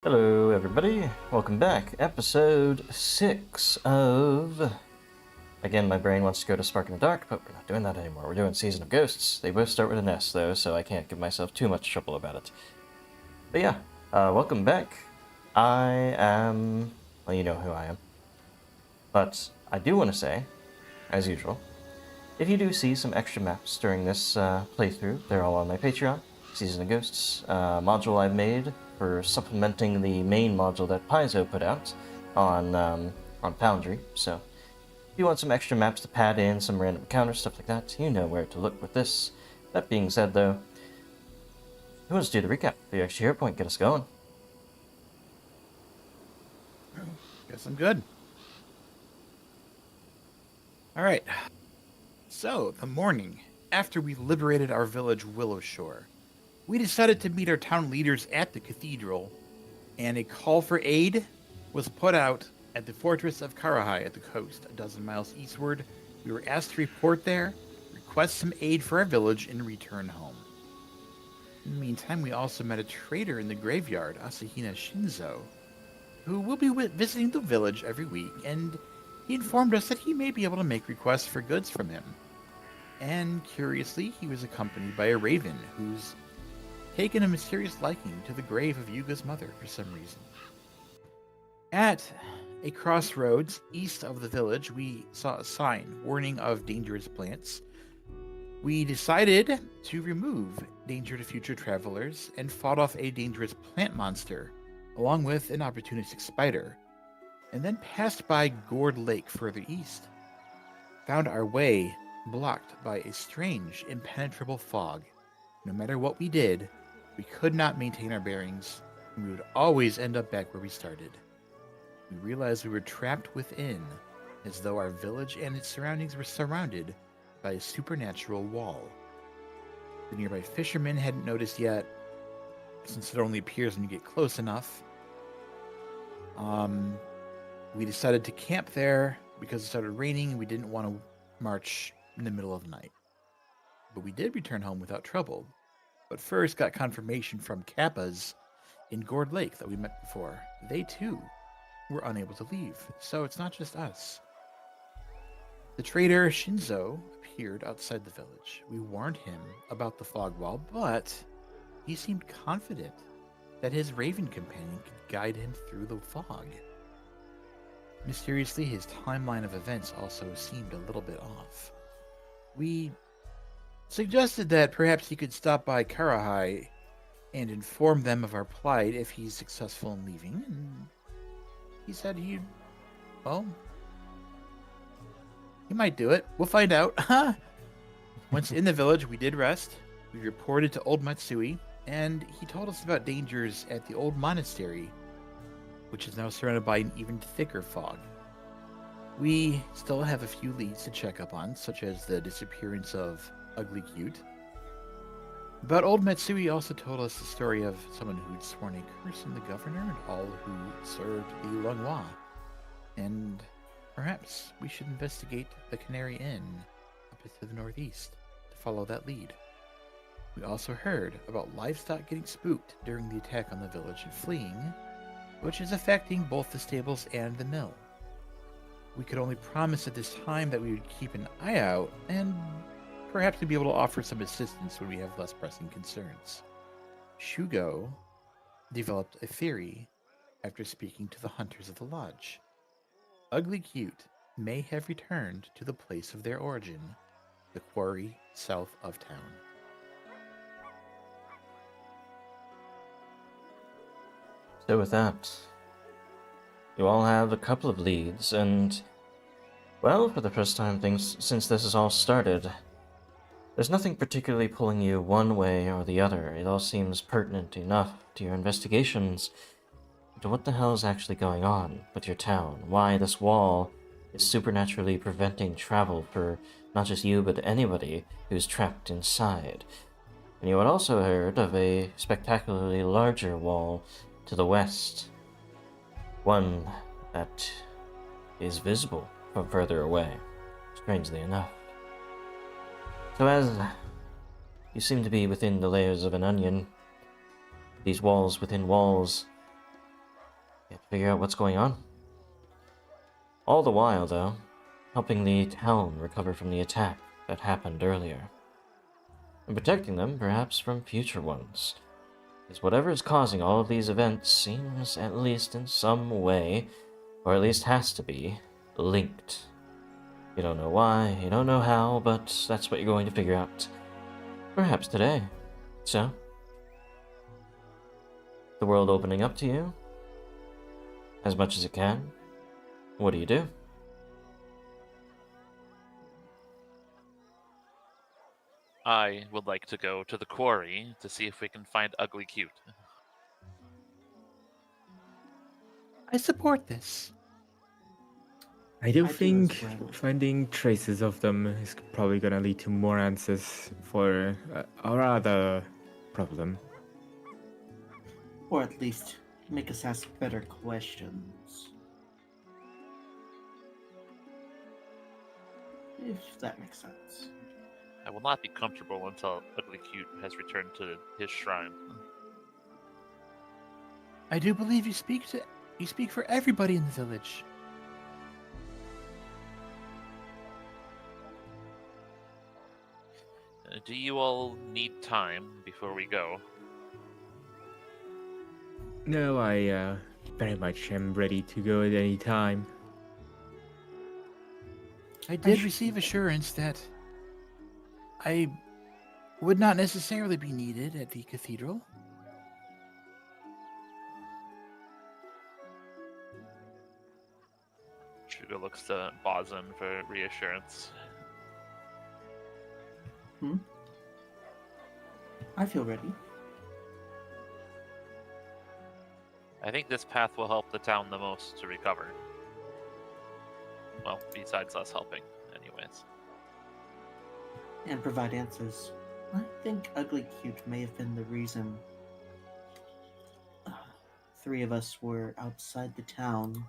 Hello, everybody. Welcome back. Episode 6 of... Again, my brain wants to go to Spark in the Dark, but we're not doing that anymore. We're doing Season of Ghosts. They both start with an S, though, so I can't give myself too much trouble about it. But yeah, welcome back. I am... Well, you know who I am. But I do want to say, as usual, if you do see some extra maps during this playthrough, they're all on my Patreon. Season of Ghosts module I've made for supplementing the main module that Paizo put out on Foundry. So if you want some extra maps to pad in, some random encounters, stuff like that, you know where to look with this. That being said, though, who wants to do the recap? The extra hero point, get us going. Guess I'm good. Alright. So, the morning after we liberated our village Willowshore, we decided to meet our town leaders at the cathedral, and a call for aid was put out at the fortress of Karahai at the coast, a dozen miles eastward. We were asked to report there, request some aid for our village, and return home. In the meantime, we also met a trader in the graveyard, Asahina Shinzo, who will be visiting the village every week, and he informed us that he may be able to make requests for goods from him. And curiously, he was accompanied by a raven who's taken a mysterious liking to the grave of Yuga's mother for some reason. At a crossroads east of the village, we saw a sign warning of dangerous plants. We decided to remove danger to future travelers and fought off a dangerous plant monster, along with an opportunistic spider, and then passed by Gourd Lake further east. Found our way blocked by a strange, impenetrable fog. No matter what we did, we could not maintain our bearings, and we would always end up back where we started. We realized we were trapped within, as though our village and its surroundings were surrounded by a supernatural wall. The nearby fishermen hadn't noticed yet, since it only appears when you get close enough. We decided to camp there because it started raining and we didn't want to march in the middle of the night. But we did return home without trouble. But first got confirmation from Kappas in Gourd Lake that we met before. They too were unable to leave, so it's not just us. The trader Shinzo appeared outside the village. We warned him about the fog wall, but he seemed confident that his raven companion could guide him through the fog. Mysteriously, his timeline of events also seemed a little bit off. We suggested that perhaps he could stop by Karahai and inform them of our plight if he's successful in leaving, and he said he might do it. We'll find out. Once in the village, we did rest. We reported to Old Matsui, and he told us about dangers at the old monastery, which is now surrounded by an even thicker fog. We still have a few leads to check up on, such as the disappearance of Ugly Cute. But old Matsui also told us the story of someone who'd sworn a curse on the governor and all who served the Langwa. And perhaps we should investigate the Canary Inn up to the northeast to follow that lead. We also heard about livestock getting spooked during the attack on the village and fleeing, which is affecting both the stables and the mill. We could only promise at this time that we would keep an eye out, and perhaps we'd be able to offer some assistance when we have less pressing concerns. Shugo developed a theory after speaking to the hunters of the lodge. Ugly Cute may have returned to the place of their origin, the quarry south of town. So with that, you all have a couple of leads, and, well, for the first time since this has all started, there's nothing particularly pulling you one way or the other. It all seems pertinent enough to your investigations into what the hell is actually going on with your town, why this wall is supernaturally preventing travel for not just you, but anybody who's trapped inside. And you had also heard of a spectacularly larger wall to the west, one that is visible from further away, strangely enough. So as you seem to be within the layers of an onion, these walls within walls, You have to figure out what's going on. All the while, though, helping the town recover from the attack that happened earlier. And protecting them, perhaps, from future ones. Because whatever is causing all of these events seems, at least in some way, or at least has to be, linked. You don't know why, you don't know how, but that's what you're going to figure out. Perhaps today. So, the world opening up to you, as much as it can. What do you do? I would like to go to the quarry to see if we can find Ugly Cute. I support this. I do I do as think well. finding traces of them is probably gonna lead to more answers for our other problem. Or at least make us ask better questions. If that makes sense. I will not be comfortable until Ugly Cute has returned to his shrine. I do believe you speak for everybody in the village. Do you all need time before we go? No, I very much am ready to go at any time. I did receive assurance that I would not necessarily be needed at the cathedral. Sugar looks to Bosun for reassurance. I feel ready. I think this path will help the town the most to recover. Well, besides us helping, anyways. And provide answers. I think Ugly Cute may have been the reason three of us were outside the town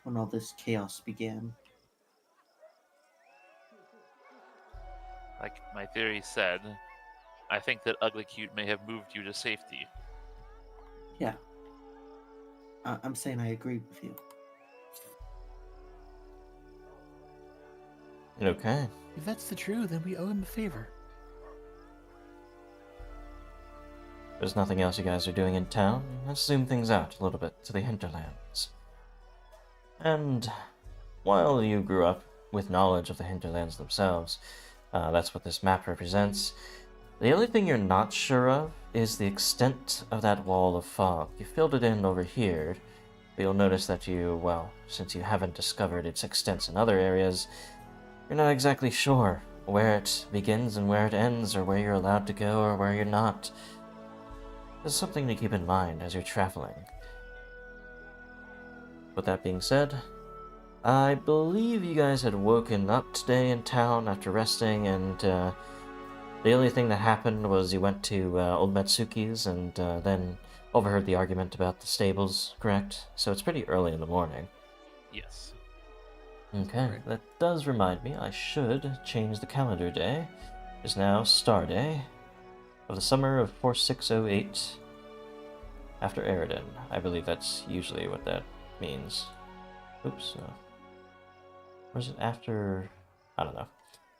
when all this chaos began. Like my theory said, I think that Ugly Cute may have moved you to safety. Yeah. I'm saying I agree with you. Okay. If that's the truth, then we owe him a favor. There's nothing else you guys are doing in town. Let's zoom things out a little bit to the hinterlands. And while you grew up with knowledge of the hinterlands themselves, that's what this map represents. The only thing you're not sure of is the extent of that wall of fog. You filled it in over here, but you'll notice that since you haven't discovered its extents in other areas, you're not exactly sure where it begins and where it ends, or where you're allowed to go or where you're not. There's something to keep in mind as you're traveling. With that being said, I believe you guys had woken up today in town after resting, and the only thing that happened was you went to Old Matsuki's and then overheard the argument about the stables, correct? So it's pretty early in the morning. Yes. Okay, Right. that does remind me I should change the calendar day. It is now Star Day of the summer of 4608 after Eridan. I believe that's usually what that means. Oops. Or is it after? I don't know.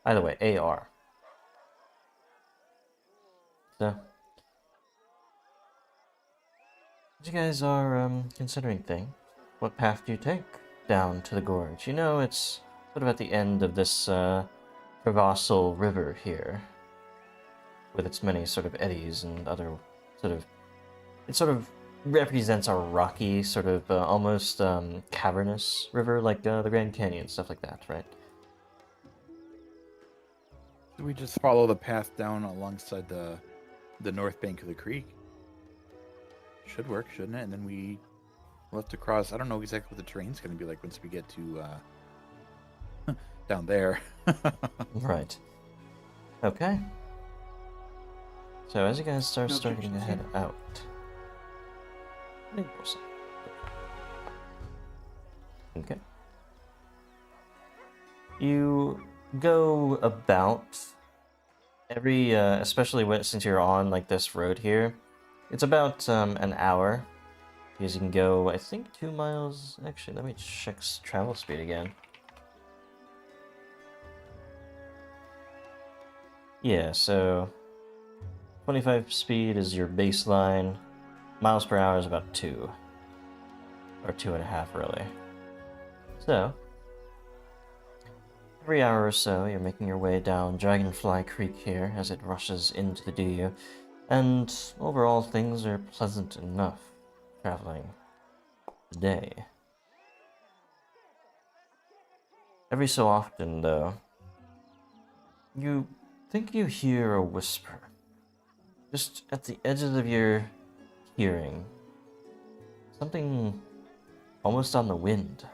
Either way, AR. So, as you guys are considering things, what path do you take down to the gorge? You know, it's sort of at the end of this crevassal river here, with its many sort of eddies and other it sort of represents a rocky, sort of almost cavernous river, like the Grand Canyon, stuff like that, right? So we just follow the path down alongside the north bank of the creek. Should work, shouldn't it? And then we'll have to cross. I don't know exactly what the terrain's going to be like once we get to down there. Right. Okay. So as you guys start No starting to objections head out. Okay. You go about every, especially since you're on like this road here, it's about an hour Because you can go, I think, 2 miles. Actually, let me check travel speed again. Yeah, so 25 speed is your baseline. Miles per hour is about 2. Or 2.5, really. So, every hour or so, you're making your way down Dragonfly Creek here as it rushes into the DU. And overall, things are pleasant enough traveling today. Every so often, though, you think you hear a whisper. Just at the edges of your hearing. Something almost on the wind.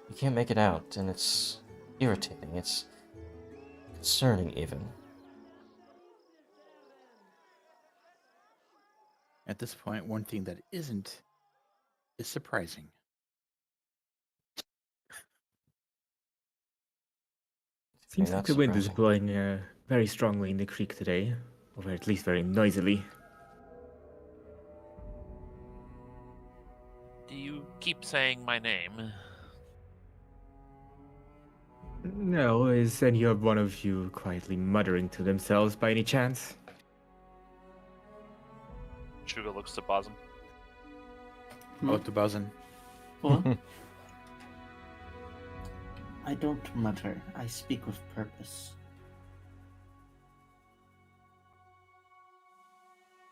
You can't make it out, and it's irritating. It's concerning, even. At this point, one thing that isn't is surprising. Seems Not like the wind is surprising. blowing very strongly in the creek today, or at least very noisily. Do you keep saying my name? No, is any of one of you quietly muttering to themselves by any chance? Shugo looks to Bosom. Oh, to buzzing. What? I don't mutter. I speak with purpose.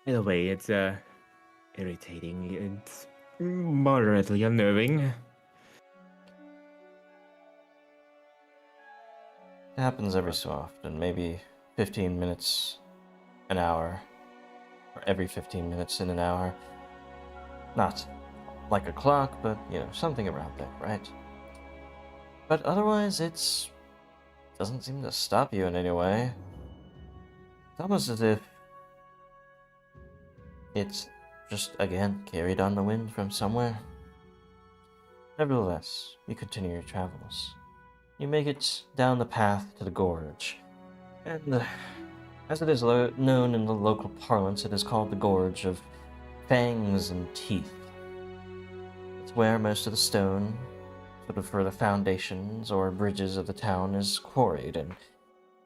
In a way, it's irritating. It's moderately unnerving. It happens every so often, maybe 15 minutes, an hour, or every 15 minutes in an hour. Not like a clock, but, something around there, right? But otherwise, doesn't seem to stop you in any way. It's almost as if it's just, again, carried on the wind from somewhere. Nevertheless, you continue your travels. You make it down the path to the gorge, and as it is known in the local parlance, it is called the Gorge of Fangs and Teeth. It's where most of the stone, sort of for the foundations or bridges of the town, is quarried, and,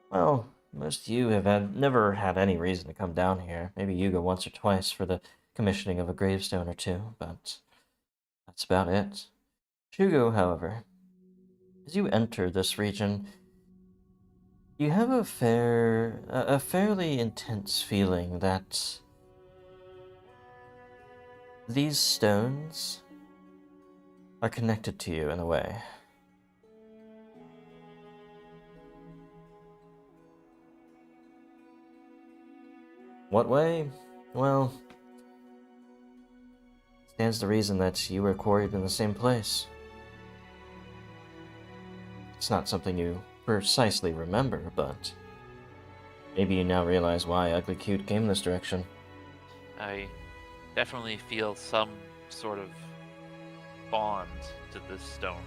well, most of you have never had any reason to come down here. Maybe you go once or twice for the commissioning of a gravestone or two, but that's about it. Shugo, however, as you enter this region, you have a fairly intense feeling that these stones are connected to you in a way. What way? Well, stands to reason that you were quarried in the same place. It's not something you precisely remember, but maybe you now realize why Ugly Cute came this direction. I definitely feel some sort of bond to this stone.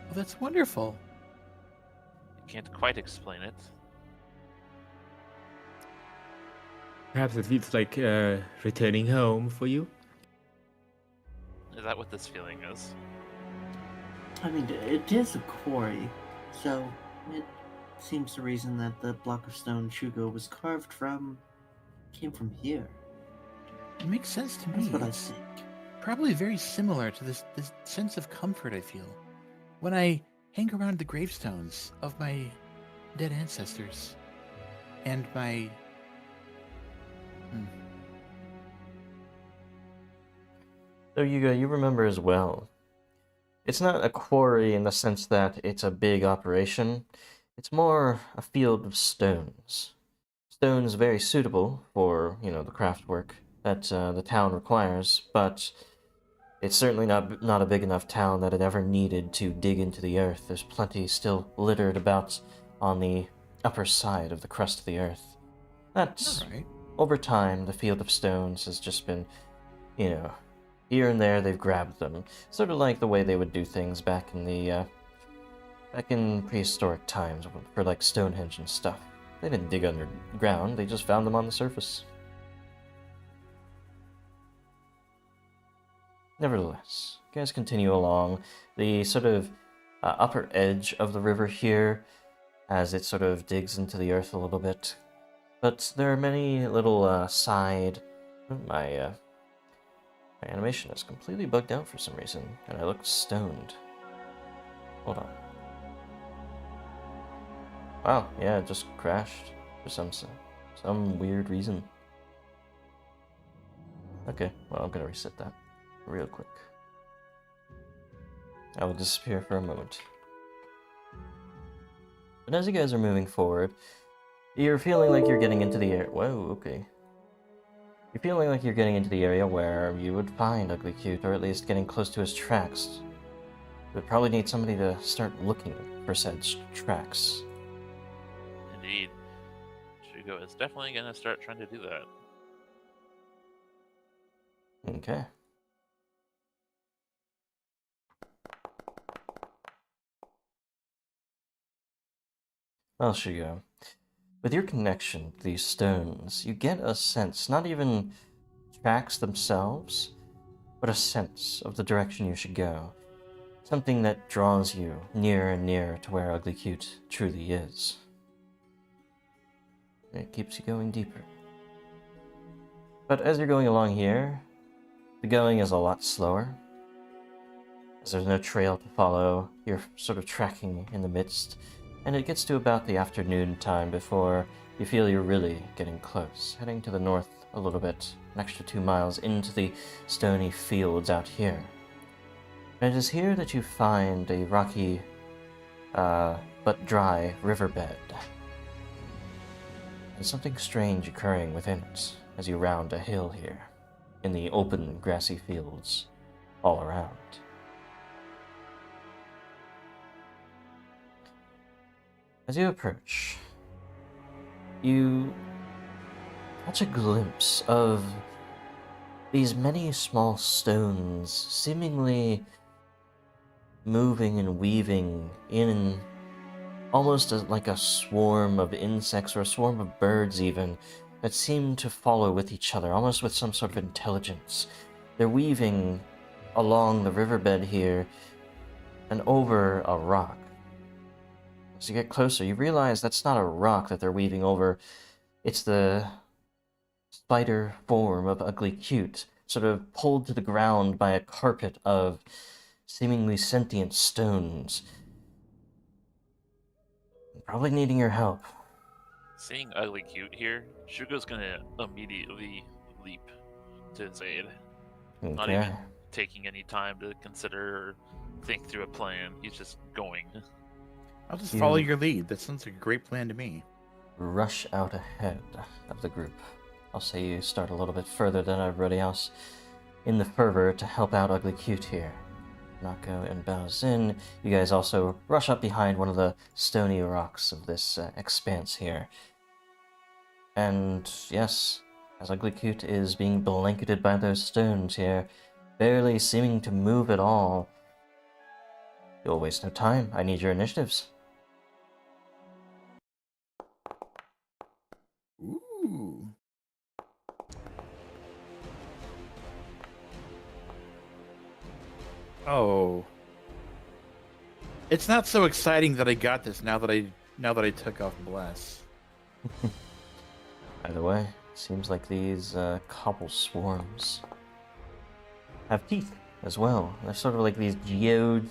Well, that's wonderful. I can't quite explain it. Perhaps it feels like returning home for you? Is that what this feeling is? I mean, it is a quarry, so it seems the reason that the block of stone Shugo was carved from came from here. It makes sense to me. That's what I It's think. probably very similar to this sense of comfort I feel when I hang around the gravestones of my dead ancestors and my So you remember as well. It's not a quarry in the sense that it's a big operation. It's more a field of stones. Stones very suitable for, the craft work that the town requires, but it's certainly not a big enough town that it ever needed to dig into the earth. There's plenty still littered about on the upper side of the crust of the earth. That's, all right. over time, the field of stones has just been, here and there they've grabbed them. Sort of like the way they would do things back in prehistoric times for like Stonehenge and stuff. They didn't dig underground, they just found them on the surface. Nevertheless, you guys continue along the sort of upper edge of the river here as it sort of digs into the earth a little bit. But there are many little side... My animation is completely bugged out for some reason, and I look stoned. Hold on. Wow, yeah, it just crashed for some weird reason. Okay, well, I'm gonna reset that real quick. I will disappear for a moment. But as you guys are moving forward, you're feeling like you're getting into the area. Whoa, okay. You're feeling like you're getting into the area where you would find Ugly Cute, or at least getting close to his tracks. You would probably need somebody to start looking for said tracks. Indeed. Shugo is definitely going to start trying to do that. Okay. Well, Shugo, with your connection to these stones, you get a sense, not even tracks themselves, but a sense of the direction you should go. Something that draws you nearer and nearer to where Ugly Cute truly is. And it keeps you going deeper. But as you're going along here, the going is a lot slower. As there's no trail to follow, you're sort of tracking in the midst, and it gets to about the afternoon time before you feel you're really getting close, heading to the north a little bit, an extra 2 miles into the stony fields out here. And it is here that you find a rocky, but dry riverbed. And something strange occurring within it as you round a hill here, in the open, grassy fields all around. As you approach, you catch a glimpse of these many small stones seemingly moving and weaving in almost like a swarm of insects or a swarm of birds even that seem to follow with each other, almost with some sort of intelligence. They're weaving along the riverbed here and over a rock. As you get closer, you realize that's not a rock that they're weaving over. It's the spider form of Ugly Cute, sort of pulled to the ground by a carpet of seemingly sentient stones. Probably needing your help. Seeing Ugly Cute here, Shugo's going to immediately leap to his aid. Okay. Not even taking any time to consider or think through a plan. He's just going. I'll just follow your lead. That sounds like a great plan to me. Rush out ahead of the group. I'll say you start a little bit further than everybody else in the fervor to help out Ugly Cute here. Nako and Baozin, you guys also rush up behind one of the stony rocks of this expanse here. And yes, as Ugly Cute is being blanketed by those stones here, barely seeming to move at all, you'll waste no time. I need your initiatives. Ooh. Oh. It's not so exciting that I got this now that I took off Bless. Either way, seems like these cobble swarms have teeth as well. They're sort of like these geodes,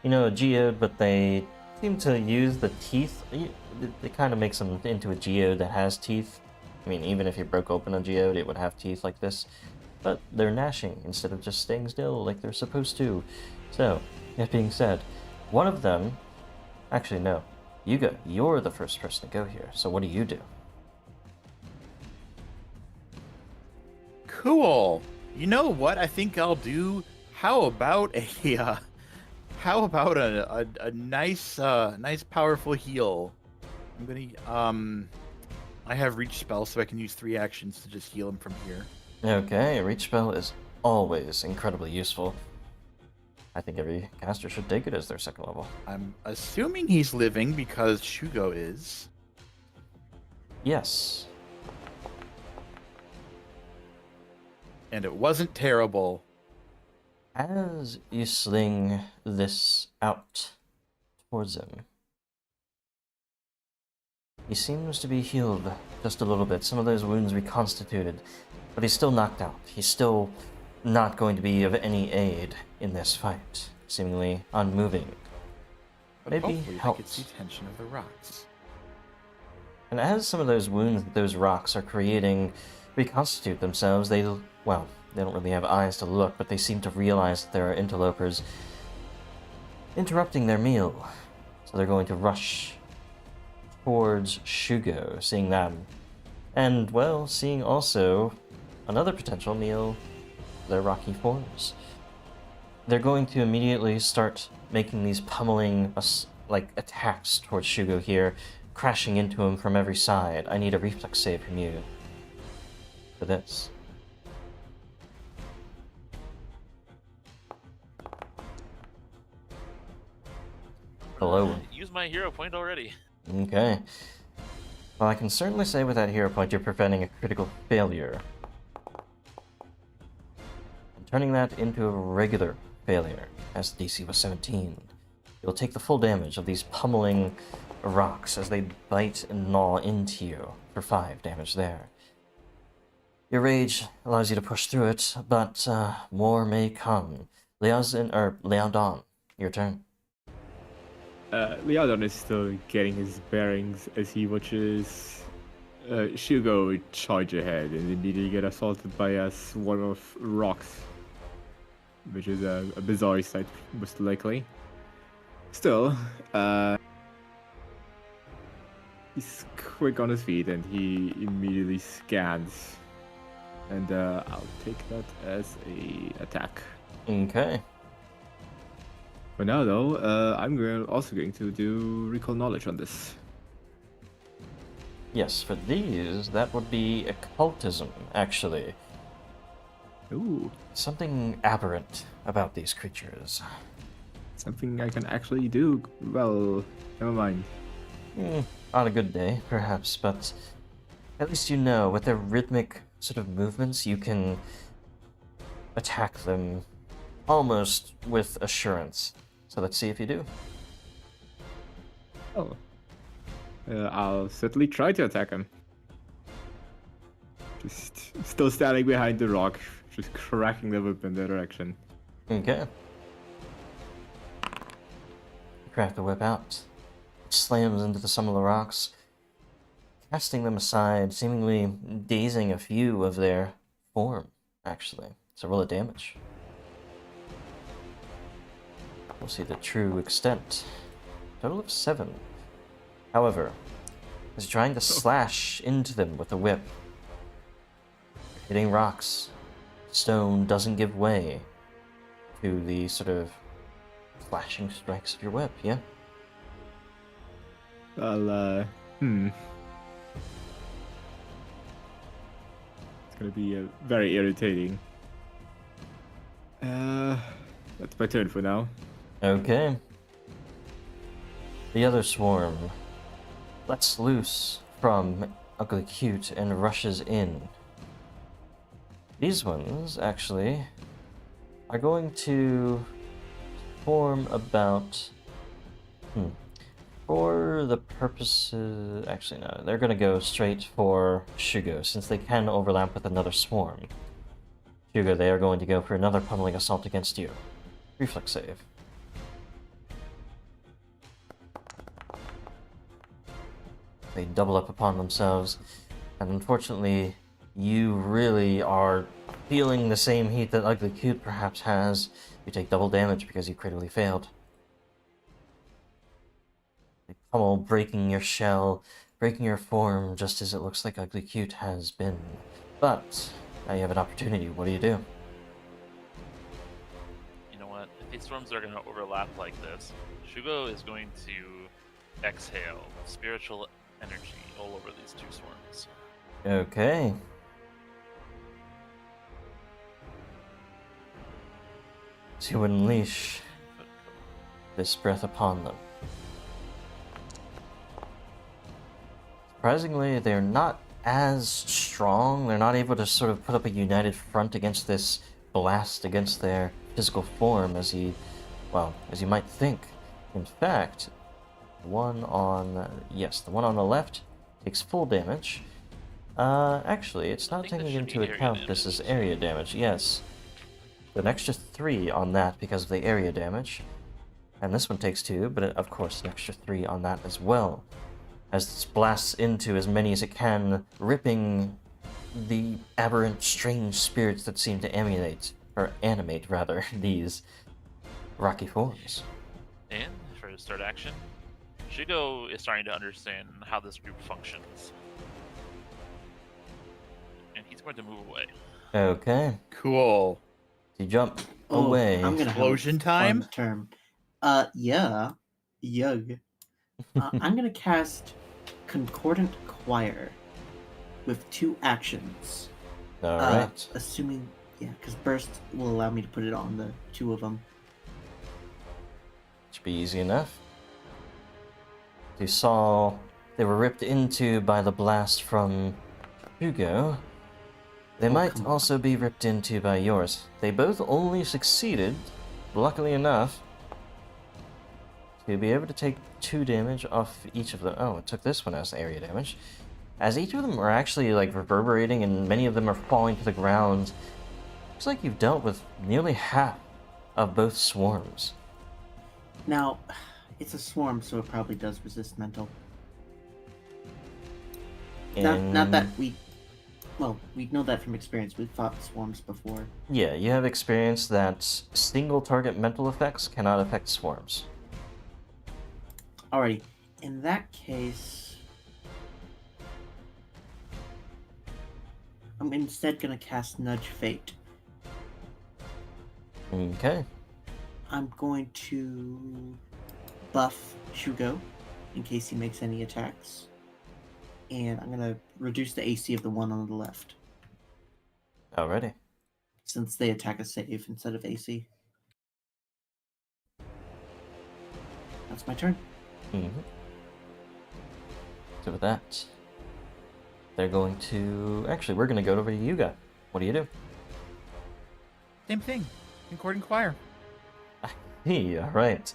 you know, a geode, but they seem to use the teeth. It kind of makes them into a geode that has teeth. I mean, even if you broke open a geode, it would have teeth like this. But they're gnashing instead of just staying still like they're supposed to. So, that being said, one of them... Actually, no. You're the first person to go here, so what do you do? Cool. You know what I think I'll do? How about a nice powerful heal? I'm gonna I have reach spell, so I can use 3 actions to just heal him from here. Okay, a reach spell is always incredibly useful. I think every caster should take it as their second level. I'm assuming he's living because Shugo is. Yes. And it wasn't terrible. As you sling this out towards him, he seems to be healed just a little bit. Some of those wounds reconstituted, but he's still knocked out. He's still not going to be of any aid in this fight, seemingly unmoving. But Maybe hopefully that gets helps. the attention of the rocks. And as some of those wounds that those rocks are creating reconstitute themselves, they don't really have eyes to look, but they seem to realize that there are interlopers interrupting their meal. So they're going to rush towards Shugo, seeing them. And, well, seeing also another potential meal, their rocky forms. They're going to immediately start making these pummeling, attacks towards Shugo here, crashing into him from every side. I need a reflex save from you for this. Hello. Use my hero point already. Okay. Well, I can certainly say with that hero point you're preventing a critical failure. And turning that into a regular failure, as the DC was 17. You'll take the full damage of these pummeling rocks as they bite and gnaw into you for 5 damage there. Your rage allows you to push through it, but more may come. Liaodon, your turn. Liaodon is still getting his bearings as he watches Shugo charge ahead and immediately get assaulted by a swarm of rocks, which is a bizarre sight, most likely. Still, he's quick on his feet and he immediately scans. And I'll take that as a attack. Okay. For now, though, I'm also going to do recall knowledge on this. Yes, for these, that would be occultism, actually. Ooh, Something aberrant about these creatures. something I can actually do. Well, never mind. On a good day, perhaps, but at least you know, with their rhythmic sort of movements, you can attack them almost with assurance. So let's see if you do. Oh. I'll certainly try to attack him. Just still standing behind the rock, just cracking the whip in their direction. Okay. Crack the whip out. Slams into some of the rocks, casting them aside, seemingly dazing a few of their form, actually. So roll a damage. We'll see the true extent. Total of 7. However, as you're trying to slash into them with the whip, hitting rocks, stone doesn't give way to the sort of flashing strikes of your whip, yeah? Well, It's gonna be very irritating. That's my turn for now. Okay. The other swarm lets loose from Ugly Cute and rushes in. These ones, actually, are going to form about... For the purposes... Actually, no. They're going to go straight for Shugo, since they can overlap with another swarm. Shugo, they are going to go for another pummeling assault against you. Reflex save. They double up upon themselves, and unfortunately, you really are feeling the same heat that Ugly Cute perhaps has. You take double damage because you critically failed. They pummel, breaking your shell, breaking your form, just as it looks like Ugly Cute has been. But now you have an opportunity. What do you do? You know what? If these storms are going to overlap like this, Shugo is going to exhale spiritual energy all over these two swarms. Okay. To unleash this breath upon them. Surprisingly, they're not as strong. They're not able to sort of put up a united front against this blast against their physical form as he, well, as you might think. In fact, the one on the left takes full damage. Actually, it's I not think this taking should into be area account this is damage. area damage, yes. An extra 3 on that because of the area damage. And this one takes 2, but of course an extra 3 on that as well. As this blasts into as many as it can, ripping the aberrant, strange spirits that seem to animate rather, these rocky forms. And for his third action, Shugo is starting to understand how this group functions. And he's going to move away. Okay, Cool. you jump Oh, away. I'm gonna Explosion have a fun time? term. Yeah. Yug. I'm gonna cast Concordant Choir with 2 actions. Alright. Assuming, yeah, because Burst will allow me to put it on the 2 of them. Should be easy enough. You saw they were ripped into by the blast from Hugo. They might come on. also be ripped into by yours. They both only succeeded, luckily enough, to be able to take 2 damage off each of them. Oh, it took this one as area damage. As each of them are actually like reverberating and many of them are falling to the ground, looks like you've dealt with nearly half of both swarms. Now, it's a swarm, so it probably does resist mental. Not that we... Well, we know that from experience. We've fought swarms before. Yeah, you have experience that single target mental effects cannot affect swarms. Alrighty. In that case... I'm instead gonna cast Nudge Fate. Okay. I'm going to buff Shugo in case he makes any attacks. And I'm gonna reduce the AC of the one on the left, Alrighty. since they attack a save instead of AC. That's my turn. Mm-hmm. So with that, they're going to... Actually, we're going to go over to Yuga. What do you do? Same thing. Concordant Choir. Hey, alright.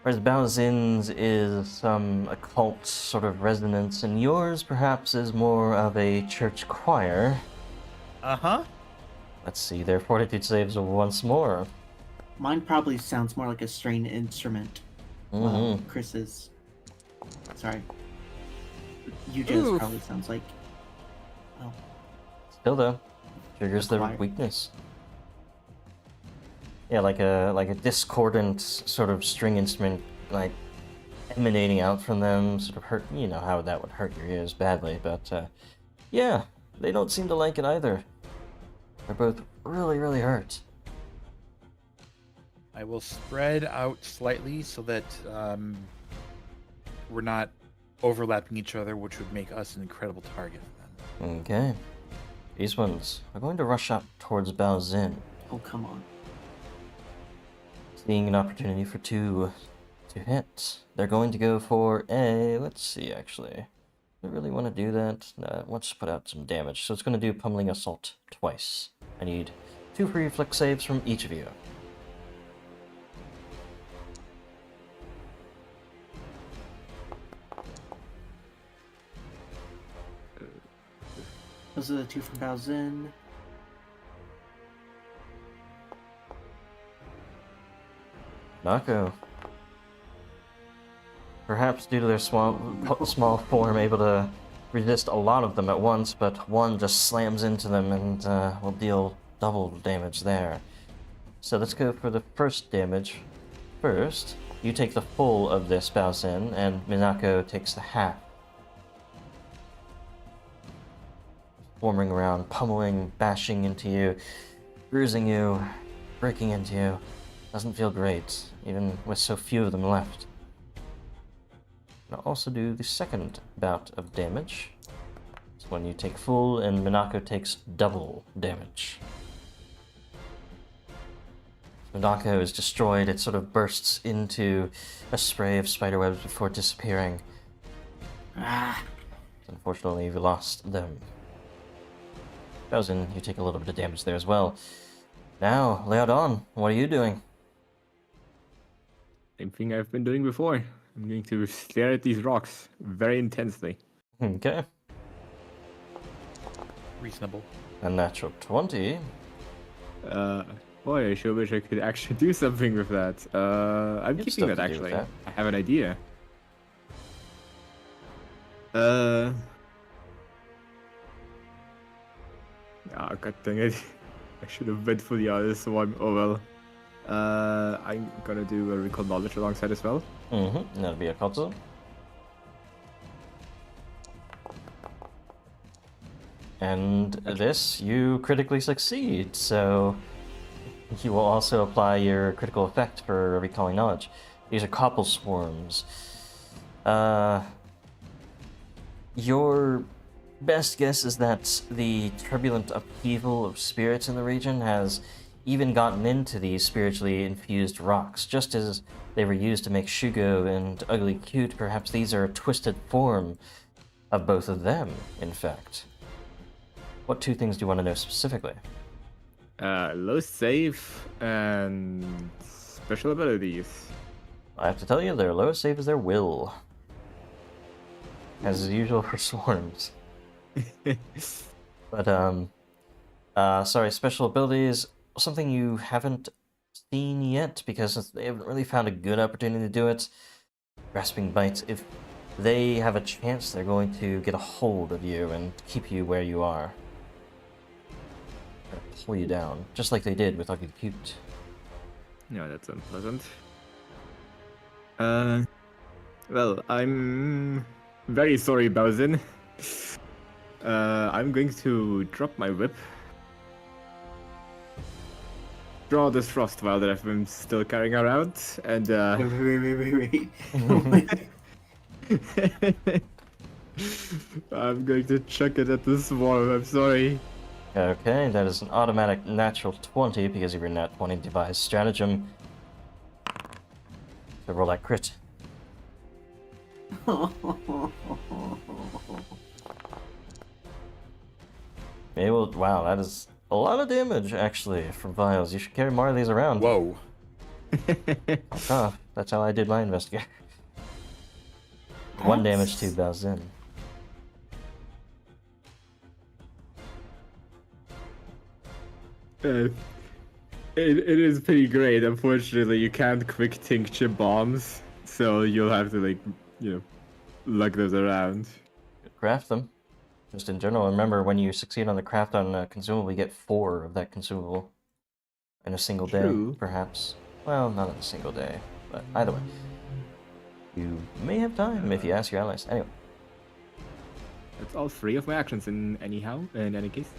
Whereas Baozin's is some occult sort of resonance, and yours perhaps is more of a church choir. Uh-huh. Let's see, their fortitude saves once more. Mine probably sounds more like a string instrument. Well, Chris's. Sorry. Yuja's Oof. probably sounds like. Oh, Still though, triggers their choir. weakness. Yeah, like a discordant sort of string instrument, like emanating out from them, sort of hurt. You know how that would hurt your ears badly, but yeah, they don't seem to like it either. They're both really, really hurt. I will spread out slightly so that we're not overlapping each other, which would make us an incredible target for them. Okay, these ones are going to rush up towards Baozin, oh come on. seeing an opportunity for 2 to hit. They're going to go for a... Let's see, actually. Do I really want to do that? No, let's put out some damage. So it's going to do Pummeling Assault twice. I need 2 free reflex saves from each of you. Those are the 2 from Baozin. Nako. Perhaps due to their small form, able to resist a lot of them at once, but one just slams into them and will deal double damage there. So let's go for the first damage first. You take the full of this Baozin, and Minako takes the half. Swarming around, pummeling, bashing into you, bruising you, breaking into you. Doesn't feel great, even with so few of them left. I'll also do the second bout of damage. It's when you take full and Minako takes double damage. Minako is destroyed, it sort of bursts into a spray of spiderwebs before disappearing. Ah, Unfortunately, we lost them. Baozin, you take a little bit of damage there as well. Now, Leodon, what are you doing? Same thing I've been doing before. I'm going to stare at these rocks very intensely. Okay. Reasonable. A natural 20. Boy, I sure wish I could actually do something with that. I'm You have keeping stuff that to do with actually. that. I have an idea. Ah, god dang it. I should have went for the other one. Oh well. I'm gonna do a recall knowledge alongside as well. Mm-hmm. That'll be a console. And this, you critically succeed, so you will also apply your critical effect for recalling knowledge. These are cobble swarms. Your best guess is that the turbulent upheaval of spirits in the region has even gotten into these spiritually infused rocks, just as they were used to make Shugo and Ugly Cute. Perhaps these are a twisted form of both of them, in fact. What two things do you want to know specifically? Low save and special abilities. I have to tell you, their lowest save is their will. As usual for swarms. But, sorry, special abilities, something you haven't seen yet, because they haven't really found a good opportunity to do it. Grasping Bites, if they have a chance, they're going to get a hold of you and keep you where you are. Or pull you down, just like they did with Ugly Cute. No, that's unpleasant. Well, I'm very sorry, Bowsin. I'm going to drop my whip. Draw this frost vial that I've been still carrying around, and Wait. Oh my- I'm going to chuck it at the swarm. I'm sorry. Okay, that is an automatic natural 20 because of your nat 20 devised stratagem. So roll that crit. It will, wow, that is a lot of damage, actually, from vials. You should carry more of these around. Whoa. Oh, that's how I did my investigation. 1 damage to Balzin. It is pretty great. Unfortunately, you can't quick tincture bombs, so you'll have to, like, lug those around. Craft them. Just in general, remember when you succeed on the craft on a consumable, you get 4 of that consumable in a single day, True. perhaps. Well, not in a single day, but either way. You may have time if you ask your allies. Anyway. That's all 3 of my actions in any case.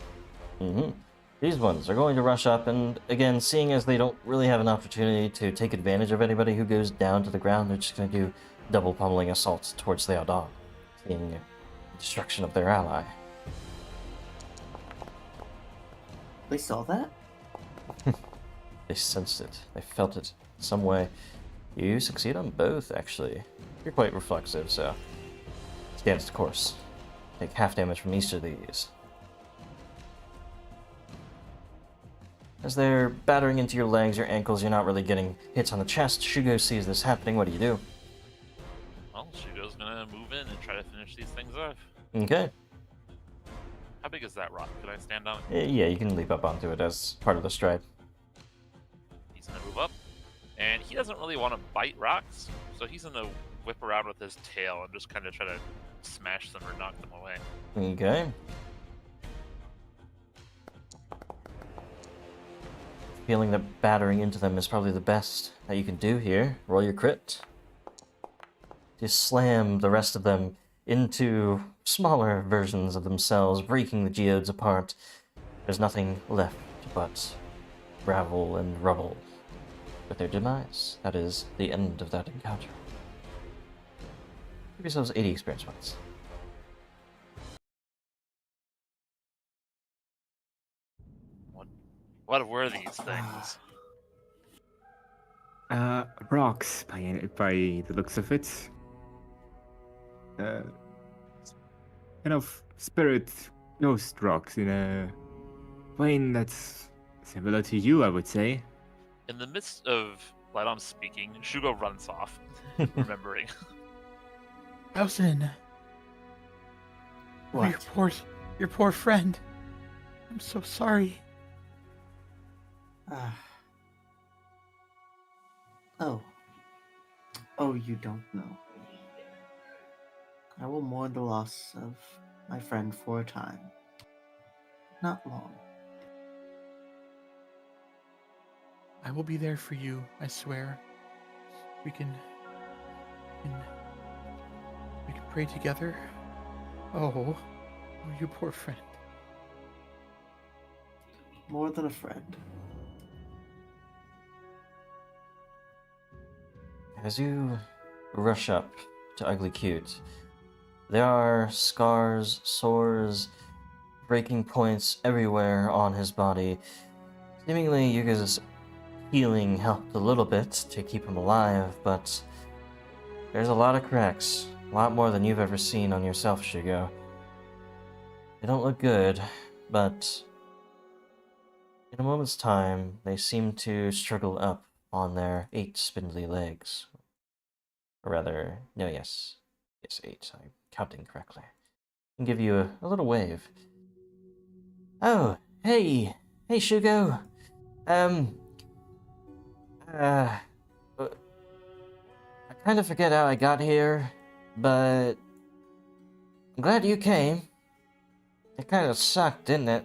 These ones are going to rush up, and again, seeing as they don't really have an opportunity to take advantage of anybody who goes down to the ground, they're just going to do double pummeling assaults towards Leodon, seeing the destruction of their ally. They saw that? They sensed it. They felt it in some way. You succeed on both, actually. You're quite reflexive, so stands the course. Take half damage from each of these. As they're battering into your legs, your ankles, you're not really getting hits on the chest. Shugo sees this happening. What do you do? Well, Shugo's gonna move in and try to finish these things off. Okay. How big is that rock? Could I stand on it? Yeah, you can leap up onto it as part of the stride. He's gonna move up. And he doesn't really want to bite rocks, so he's gonna whip around with his tail and just kind of try to smash them or knock them away. Okay. Feeling that battering into them is probably the best that you can do here. Roll your crit. Just slam the rest of them into smaller versions of themselves, breaking the geodes apart. There's nothing left but gravel and rubble. With their demise, that is the end of that encounter. Give yourselves 80 experience points. What were these things? Rocks by the looks of it. Kind of spirit ghost rocks in a plane that's Similar to you, I would say. In the midst of Lydom speaking, Shugo runs off, remembering. Alcin. Oh, your poor friend. I'm so sorry. Oh. Oh, you don't know. I will mourn the loss of my friend for a time. Not long. I will be there for you, I swear. We can pray together. Oh, you poor friend. More than a friend. As you rush up to Ugly Cute, there are scars, sores, breaking points everywhere on his body. Seemingly, Yuga's healing helped a little bit to keep him alive, but there's a lot of cracks. A lot more than you've ever seen on yourself, Shugo. They don't look good, but in a moment's time, they seem to struggle up on their 8 spindly legs. Or rather, no, yes, 8. I'm counting correctly. And give you a little wave. Oh, hey, Shugo. I kind of forget how I got here, but I'm glad you came. It kind of sucked, didn't it?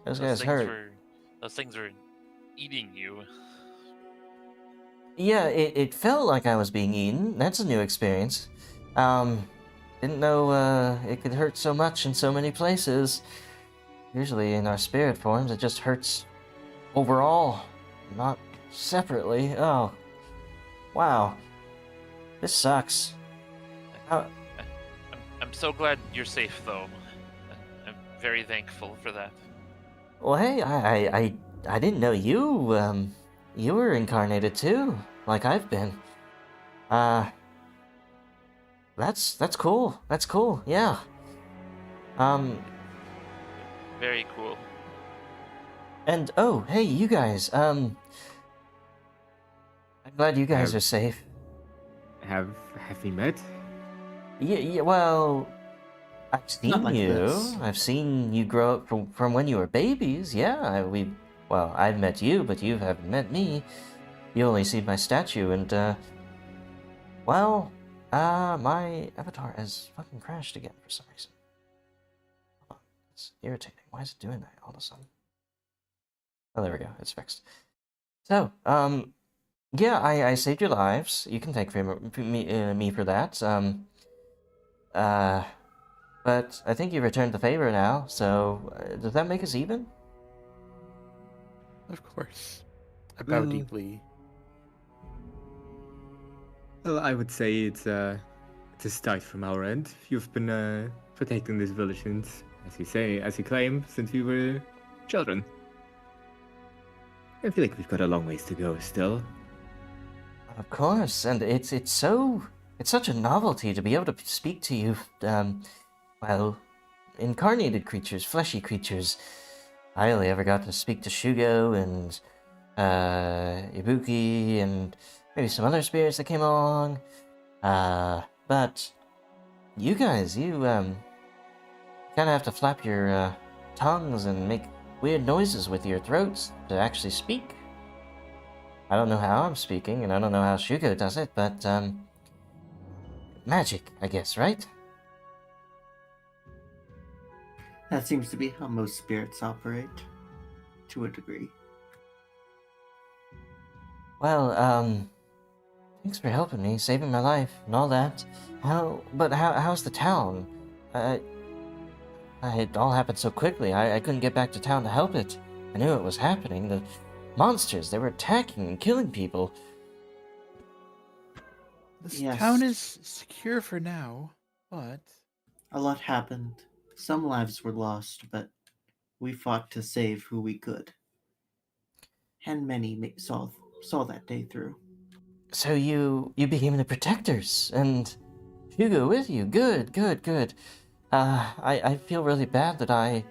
Those guys hurt. Those things were eating you. Yeah, it felt like I was being eaten. That's a new experience. Didn't know it could hurt so much in so many places. Usually in our spirit forms, it just hurts overall, not separately. Oh, wow. This sucks. I'm so glad you're safe, though. I'm very thankful for that. Well, hey, I didn't know you, you were incarnated too, like I've been. That's cool. That's cool, yeah. Very cool. And, oh, hey, you guys, I'm glad you guys are safe. Have we met? Yeah, well, I've seen Not like you. this. I've seen you grow up from when you were babies, yeah. Well, I've met you, but you haven't met me. You only see my statue, and, my avatar has fucking crashed again for some reason. Hold on. It's irritating. Why is it doing that all of a sudden? Oh, there we go. It's fixed. So, yeah, I saved your lives. You can thank me for that. But I think you returned the favor now, so does that make us even? Of course. I bow Well- deeply. Well, I would say it's a start from our end. You've been protecting this village since, as you claim, since we were children. I feel like we've got a long ways to go still. Of course, and it's such a novelty to be able to speak to you, incarnated creatures, fleshy creatures. I only ever got to speak to Shugo and Ibuki and maybe some other spirits that came along. But you guys, you kind of have to flap your tongues and make weird noises with your throats to actually speak. I don't know how I'm speaking, and I don't know how Shugo does it, but magic, I guess, right? That seems to be how most spirits operate, to a degree. Well, thanks for helping me, saving my life, and all that. How's the town? It all happened so quickly, I couldn't get back to town to help it. I knew it was happening. The monsters, they were attacking and killing people. This Yes. town is secure for now, but A lot happened. Some lives were lost, but we fought to save who we could. And many saw that day through. So you became the protectors, and Hugo with you. Good. I feel really bad that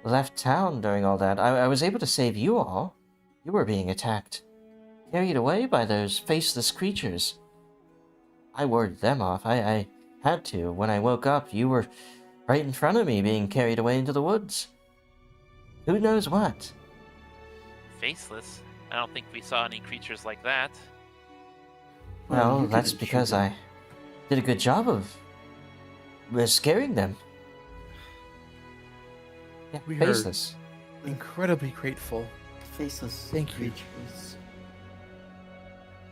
left town during all that. I was able to save you all. You were being attacked, carried away by those faceless creatures. I warded them off. I had to. When I woke up, you were right in front of me being carried away into the woods. Who knows what? Faceless? I don't think we saw any creatures like that. Well, you that's couldn't because shoot them. I did a good job of scaring them. Yeah, We are- faceless. Incredibly grateful. Faceless Thank you. creatures.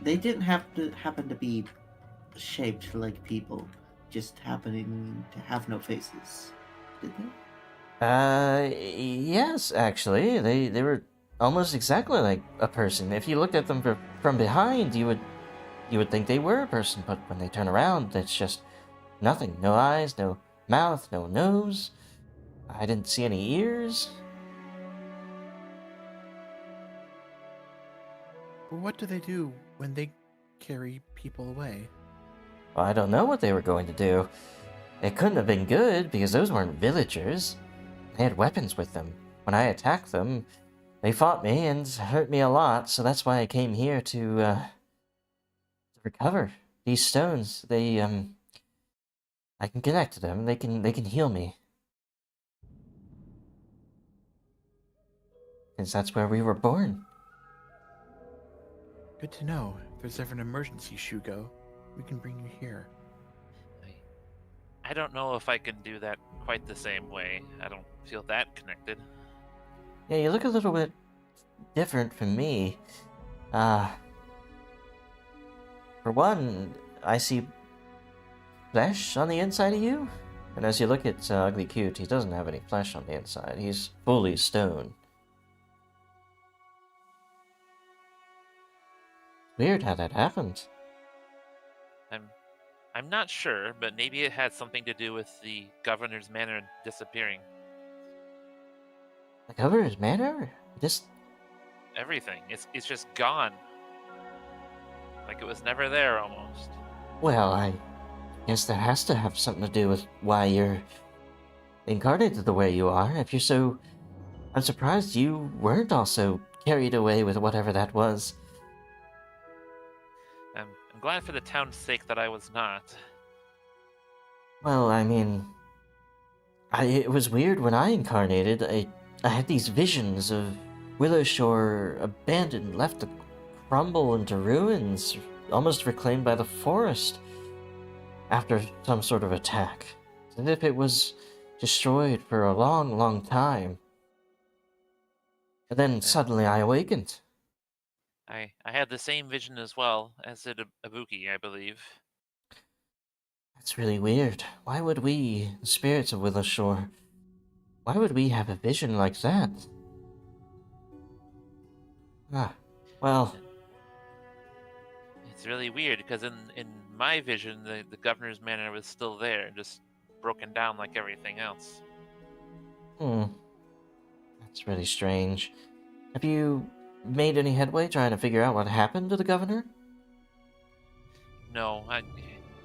They didn't have to happen to be shaped like people, just happening to have no faces, did they? Yes, actually. They were almost exactly like a person. If you looked at them from behind, you would think they were a person, but when they turn around, it's just nothing. No eyes, no mouth, no nose. I didn't see any ears. But what do they do when they carry people away? Well, I don't know what they were going to do. It couldn't have been good, because those weren't villagers. They had weapons with them. When I attacked them, they fought me and hurt me a lot, so that's why I came here to recover these stones. I can connect to them. They can heal me. Since that's where we were born. Good to know. If there's ever an emergency, Shugo, we can bring you here. I don't know if I can do that quite the same way. I don't feel that connected. Yeah, you look a little bit different from me. For one, I see flesh on the inside of you. And as you look at Ugly Cute, he doesn't have any flesh on the inside. He's fully stone. Weird how that happened. I'm not sure, but maybe it had something to do with the governor's manor disappearing. The governor's manor? Just... Everything. It's just gone. Like it was never there almost. Well, I guess that has to have something to do with why you're incarnated the way you are. If you're so... I'm surprised you weren't also carried away with whatever that was. I'm glad for the town's sake that I was not. Well, I mean... it was weird when I incarnated. I had these visions of Willowshore abandoned, left to crumble into ruins, almost reclaimed by the forest after some sort of attack. As if it was destroyed for a long, long time. And then suddenly I awakened. I had the same vision as well, as did Ibuki, I believe. That's really weird. Why would we, the spirits of Willowshore, why would we have a vision like that? Well... It's really weird, because in my vision, the governor's manor was still there, just broken down like everything else. That's really strange. Have you made any headway trying to figure out what happened to the governor? No,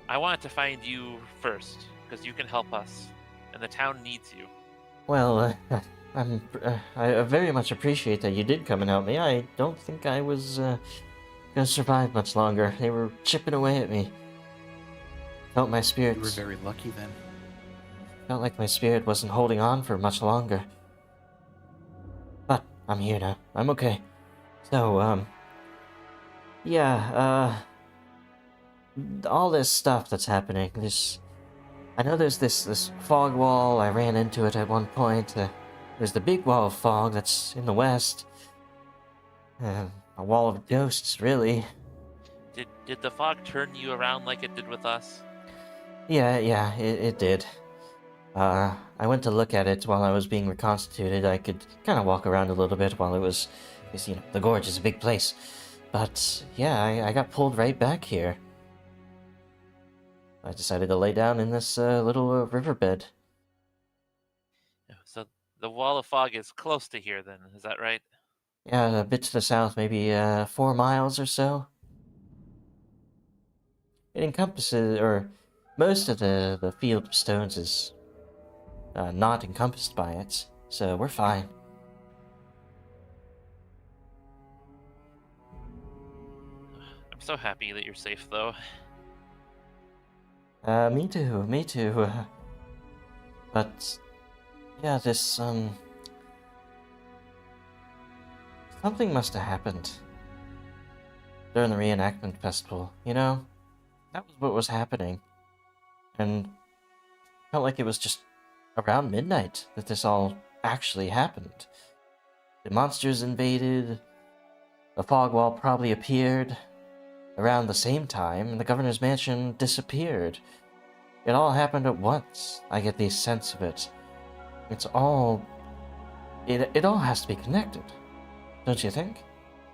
I wanted to find you first, because you can help us, and the town needs you. Well, I very much appreciate that you did come and help me. I don't think I was gonna survive much longer. They were chipping away at me. Felt my You were spirits. very lucky then. Felt like my spirit wasn't holding on for much longer. But I'm here now. I'm okay. So, yeah, all this stuff that's happening, I know there's this fog wall. I ran into it at one point. There's the big wall of fog that's in the west. A wall of ghosts, really. Did the fog turn you around like it did with us? Yeah, it did. I went to look at it while I was being reconstituted. I could kind of walk around a little bit while it was, because, you know, the gorge is a big place. But, yeah, I got pulled right back here. I decided to lay down in this little riverbed. So the wall of fog is close to here then, is that right? Yeah, a bit to the south, maybe 4 miles or so. It encompasses, or most of the field of stones is not encompassed by it. so we're fine. I'm so happy that you're safe, though. Me too, me too. But, yeah, something must have happened during the reenactment festival, you know? That was what was happening. And felt like it was just around midnight that this all actually happened. The monsters invaded, the fog wall probably appeared around the same time, and the governor's mansion disappeared. It all happened at once. I get the sense of it. It's all... It all has to be connected, don't you think?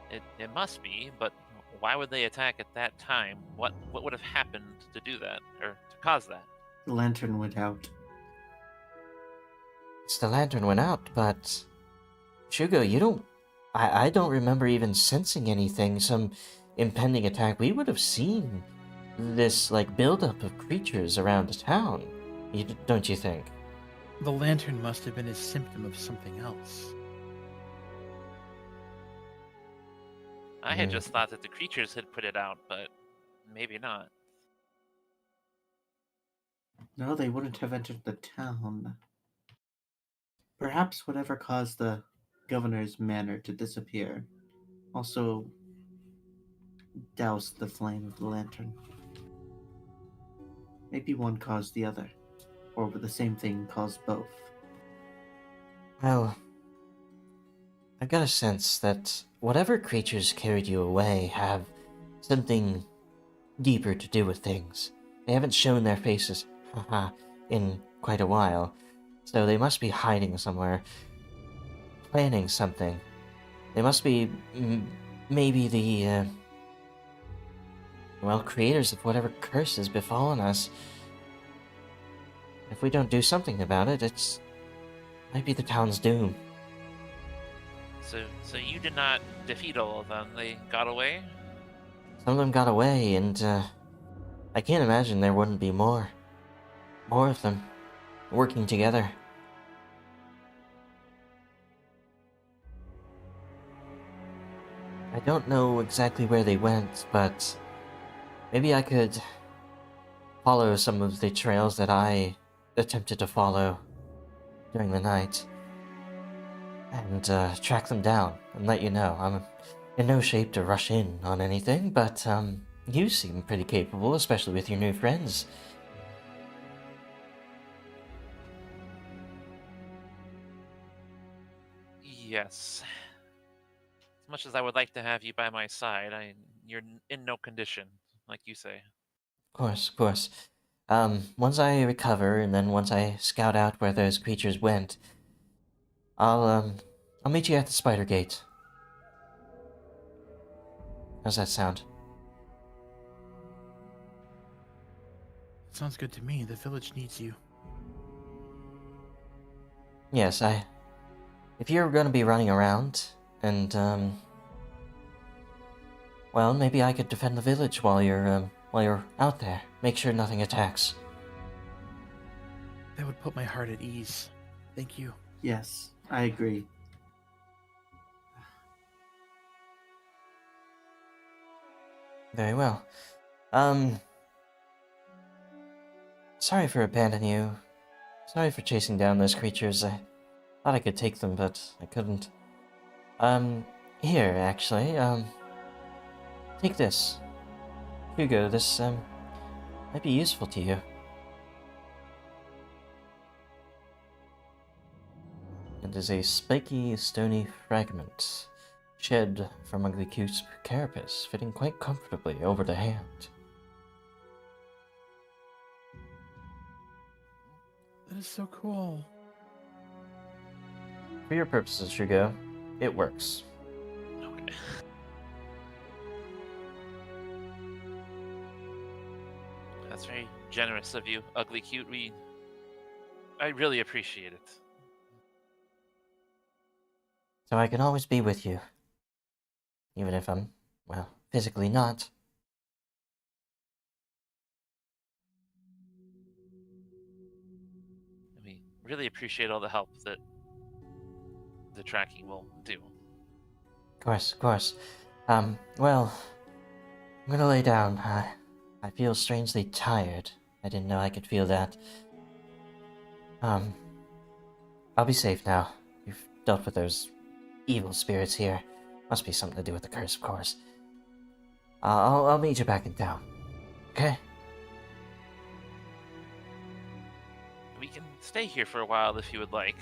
It must be, but why would they attack at that time? What would have happened to do that, or to cause that? The lantern went out. It's the lantern went out, but... Shugo, you don't... I don't remember even sensing anything, some impending attack. We would have seen this, like, buildup of creatures around the town. Don't you think? The lantern must have been a symptom of something else. I had just thought that the creatures had put it out, but maybe not. No, they wouldn't have entered the town. Perhaps whatever caused the governor's manor to disappear also doused the flame of the lantern. Maybe one caused the other, or the same thing caused both. Well, I've got a sense that whatever creatures carried you away have something deeper to do with things. They haven't shown their faces, in quite a while, so they must be hiding somewhere, planning something. They must be, maybe the, creators of whatever curse has befallen us. If we don't do something about it, might be the town's doom. So you did not defeat all of them. They got away? Some of them got away, and, I can't imagine there wouldn't be more. More of them, working together. I don't know exactly where they went, but maybe I could follow some of the trails that I attempted to follow during the night and track them down and let you know. I'm in no shape to rush in on anything, but you seem pretty capable, especially with your new friends. Yes. As much as I would like to have you by my side, you're in no condition, like you say. Of course, of course. Once I recover, and then once I scout out where those creatures went, I'll meet you at the spider gate. How's that sound? Sounds good to me. The village needs you. Yes, if you're gonna be running around, and, well, maybe I could defend the village while you're out there. Make sure nothing attacks. That would put my heart at ease. Thank you. Yes, I agree. Very well. Sorry for abandoning you. Sorry for chasing down those creatures. I thought I could take them, but I couldn't. Here, actually, take this. Hugo, this, might be useful to you. It is a spiky, stony fragment, shed from Ugly Cute's carapace, fitting quite comfortably over the hand. That is so cool. For your purposes, Hugo, it works. Okay. That's very generous of you, Ugly Cute. I really appreciate it. So I can always be with you. Even if I'm, well, physically not. We really appreciate all the help that the tracking will do. Of course, of course. Well, I'm gonna lay down. I feel strangely tired. I didn't know I could feel that. Um, I'll be safe now. You've dealt with those evil spirits here. Must be something to do with the curse, of course. I'll meet you back in town. Okay? We can stay here for a while if you would like.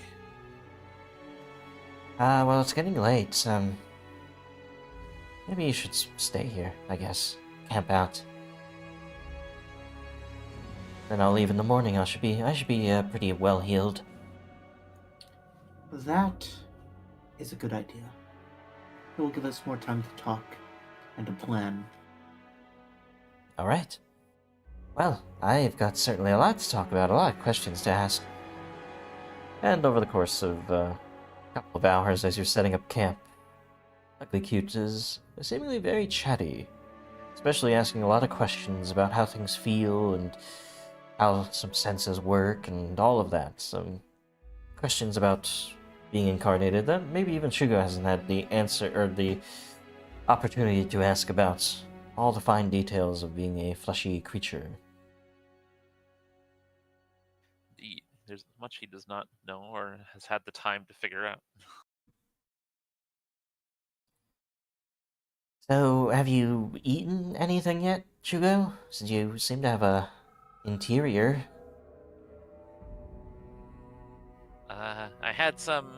Well, it's getting late. Maybe you should stay here, I guess. Camp out. Then I'll leave in the morning. I should be pretty well healed. That is a good idea. It will give us more time to talk and to plan. All right. Well, I've got certainly a lot to talk about, a lot of questions to ask. And over the course of a couple of hours as you're setting up camp, Ugly Cute is seemingly very chatty, especially asking a lot of questions about how things feel and how some senses work and all of that. Some questions about being incarnated that maybe even Shugo hasn't had the answer or the opportunity to ask about all the fine details of being a fleshy creature. Indeed, there's much he does not know or has had the time to figure out. So, have you eaten anything yet, Shugo? Since you seem to have a interior. I had some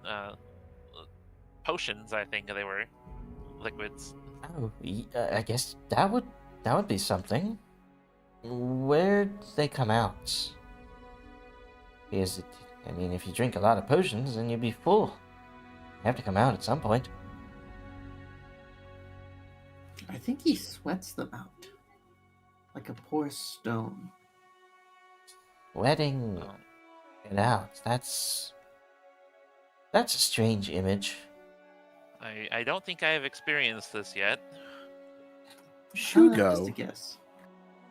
uh, potions. I think they were liquids. Oh, I guess that would be something. Where'd they come out? Because I mean, if you drink a lot of potions, then you'd be full. They have to come out at some point. I think he sweats them out. Like a porous stone. Letting Oh, it out. That's a strange image. I don't think I have experienced this yet. Just a Shugo, guess.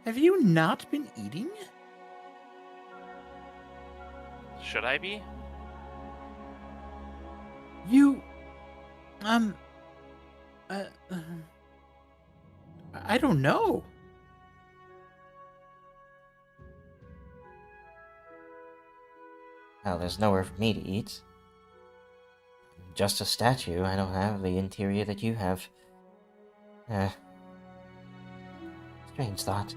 have you not been eating? Should I be? You, uh, I don't know. Well, there's nowhere for me to eat. Just a statue. I don't have the interior that you have. Strange thought.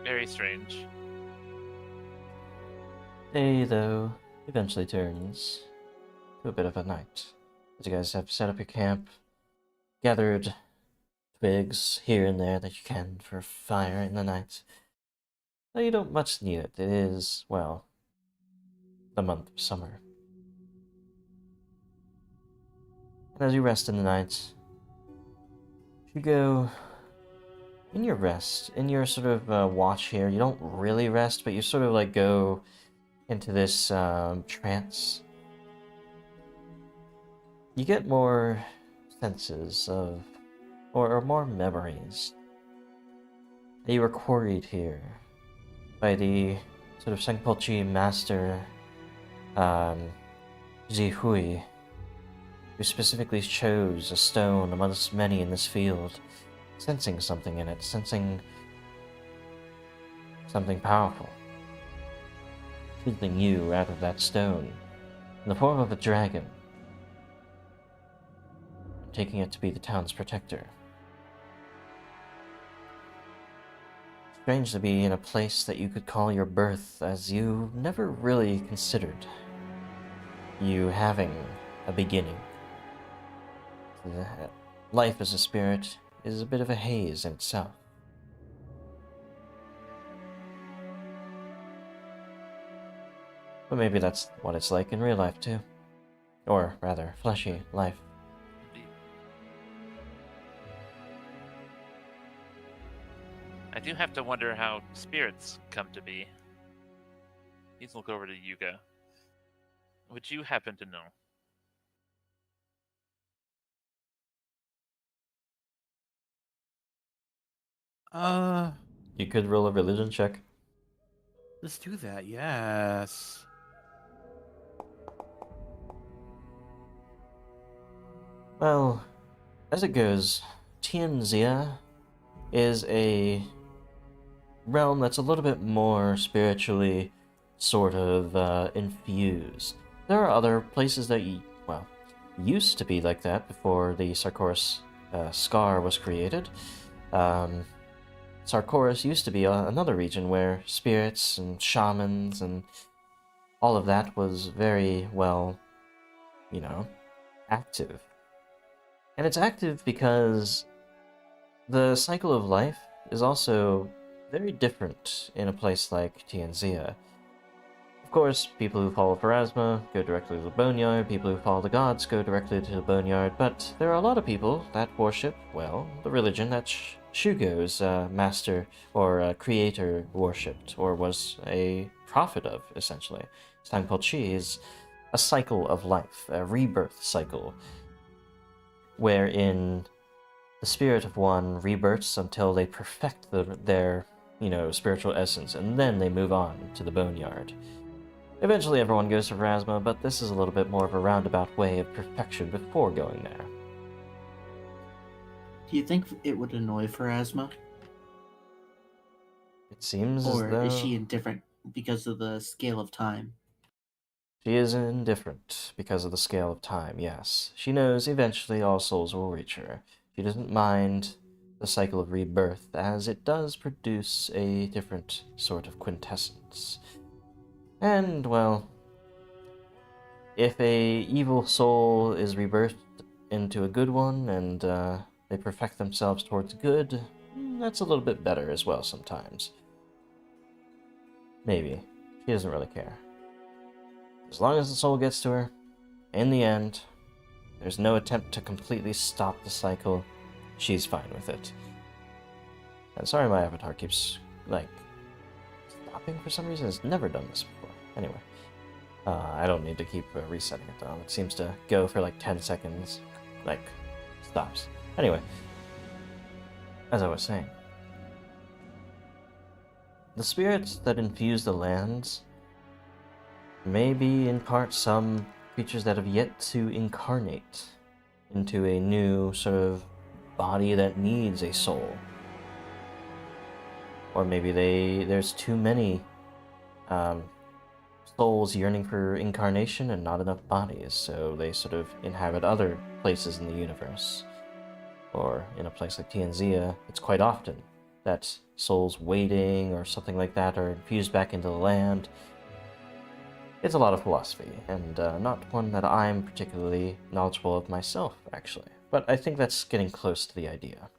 Very strange. Day, though, eventually turns to a bit of a night. As you guys have set up your camp, gathered twigs here and there that you can for fire in the night. Though you don't much need it. It is, well, the month of summer. And as you rest in the night, you go in your rest, in your sort of watch here. You don't really rest, but you sort of like go into this trance. You get more senses of, or more memories. You were quarried here by the sort of Sengpochi master, Zihui, who specifically chose a stone amongst many in this field, sensing something in it, sensing something powerful, chiseling you out of that stone in the form of a dragon, taking it to be the town's protector. Strange to be in a place that you could call your birth, as you never really considered you having a beginning. Life as a spirit is a bit of a haze in itself. But maybe that's what it's like in real life too. Or rather, fleshy life. Indeed. I do have to wonder how spirits come to be. Let's look over to Yuga. Would you happen to know? You could roll a religion check. Let's do that. Yes. Well, as it goes, Tianxia is a realm that's a little bit more spiritually sort of infused. There are other places that, well, used to be like that before the Sarkoris Scar was created. Sarkoris used to be another region where spirits and shamans and all of that was very well, active. And it's active because the cycle of life is also very different in a place like Tianxia. Of course, people who follow Pharasma go directly to the Boneyard, people who follow the gods go directly to the Boneyard, but there are a lot of people that worship, well, the religion that Shugo's master or creator worshipped, or was a prophet of, essentially. Sangpo-chi is a cycle of life, a rebirth cycle, wherein the spirit of one rebirths until they perfect their, spiritual essence, and then they move on to the Boneyard. Eventually everyone goes to Pharasma, but this is a little bit more of a roundabout way of perfection before going there. Do you think it would annoy Pharasma? It seems as Or though is she indifferent because of the scale of time? she is indifferent because of the scale of time, yes. She knows eventually all souls will reach her. She doesn't mind the cycle of rebirth, as it does produce a different sort of quintessence. And, well, if a evil soul is rebirthed into a good one and they perfect themselves towards good, that's a little bit better as well sometimes. Maybe. She doesn't really care. As long as the soul gets to her, in the end, there's no attempt to completely stop the cycle, she's fine with it. And sorry my avatar keeps, stopping for some reason. It's never done this before. Anyway. I don't need to keep resetting it though. It seems to go for 10 seconds, stops. Anyway, as I was saying, the spirits that infuse the lands may be in part some creatures that have yet to incarnate into a new sort of body that needs a soul. Or maybe there's too many souls yearning for incarnation and not enough bodies, so they sort of inhabit other places in the universe. Or in a place like Tianxia, it's quite often that souls waiting or something like that are infused back into the land. It's a lot of philosophy, and not one that I'm particularly knowledgeable of myself, actually. But I think that's getting close to the idea.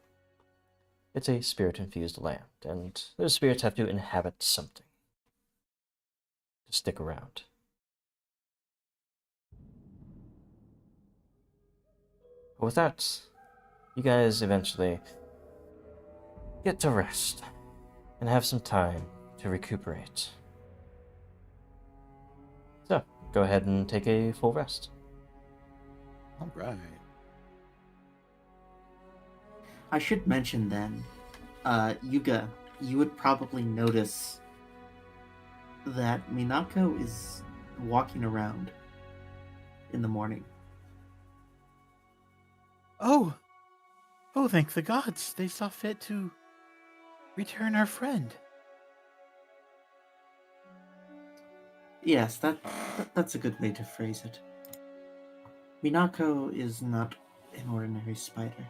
It's a spirit-infused land, and those spirits have to inhabit something to stick around. But with that, you guys eventually get to rest and have some time to recuperate. So, go ahead and take a full rest. All right. I should mention then, Yuga, you would probably notice that Minako is walking around in the morning. Oh, thank the gods. They saw fit to return our friend. Yes, that's a good way to phrase it. Minako is not an ordinary spider.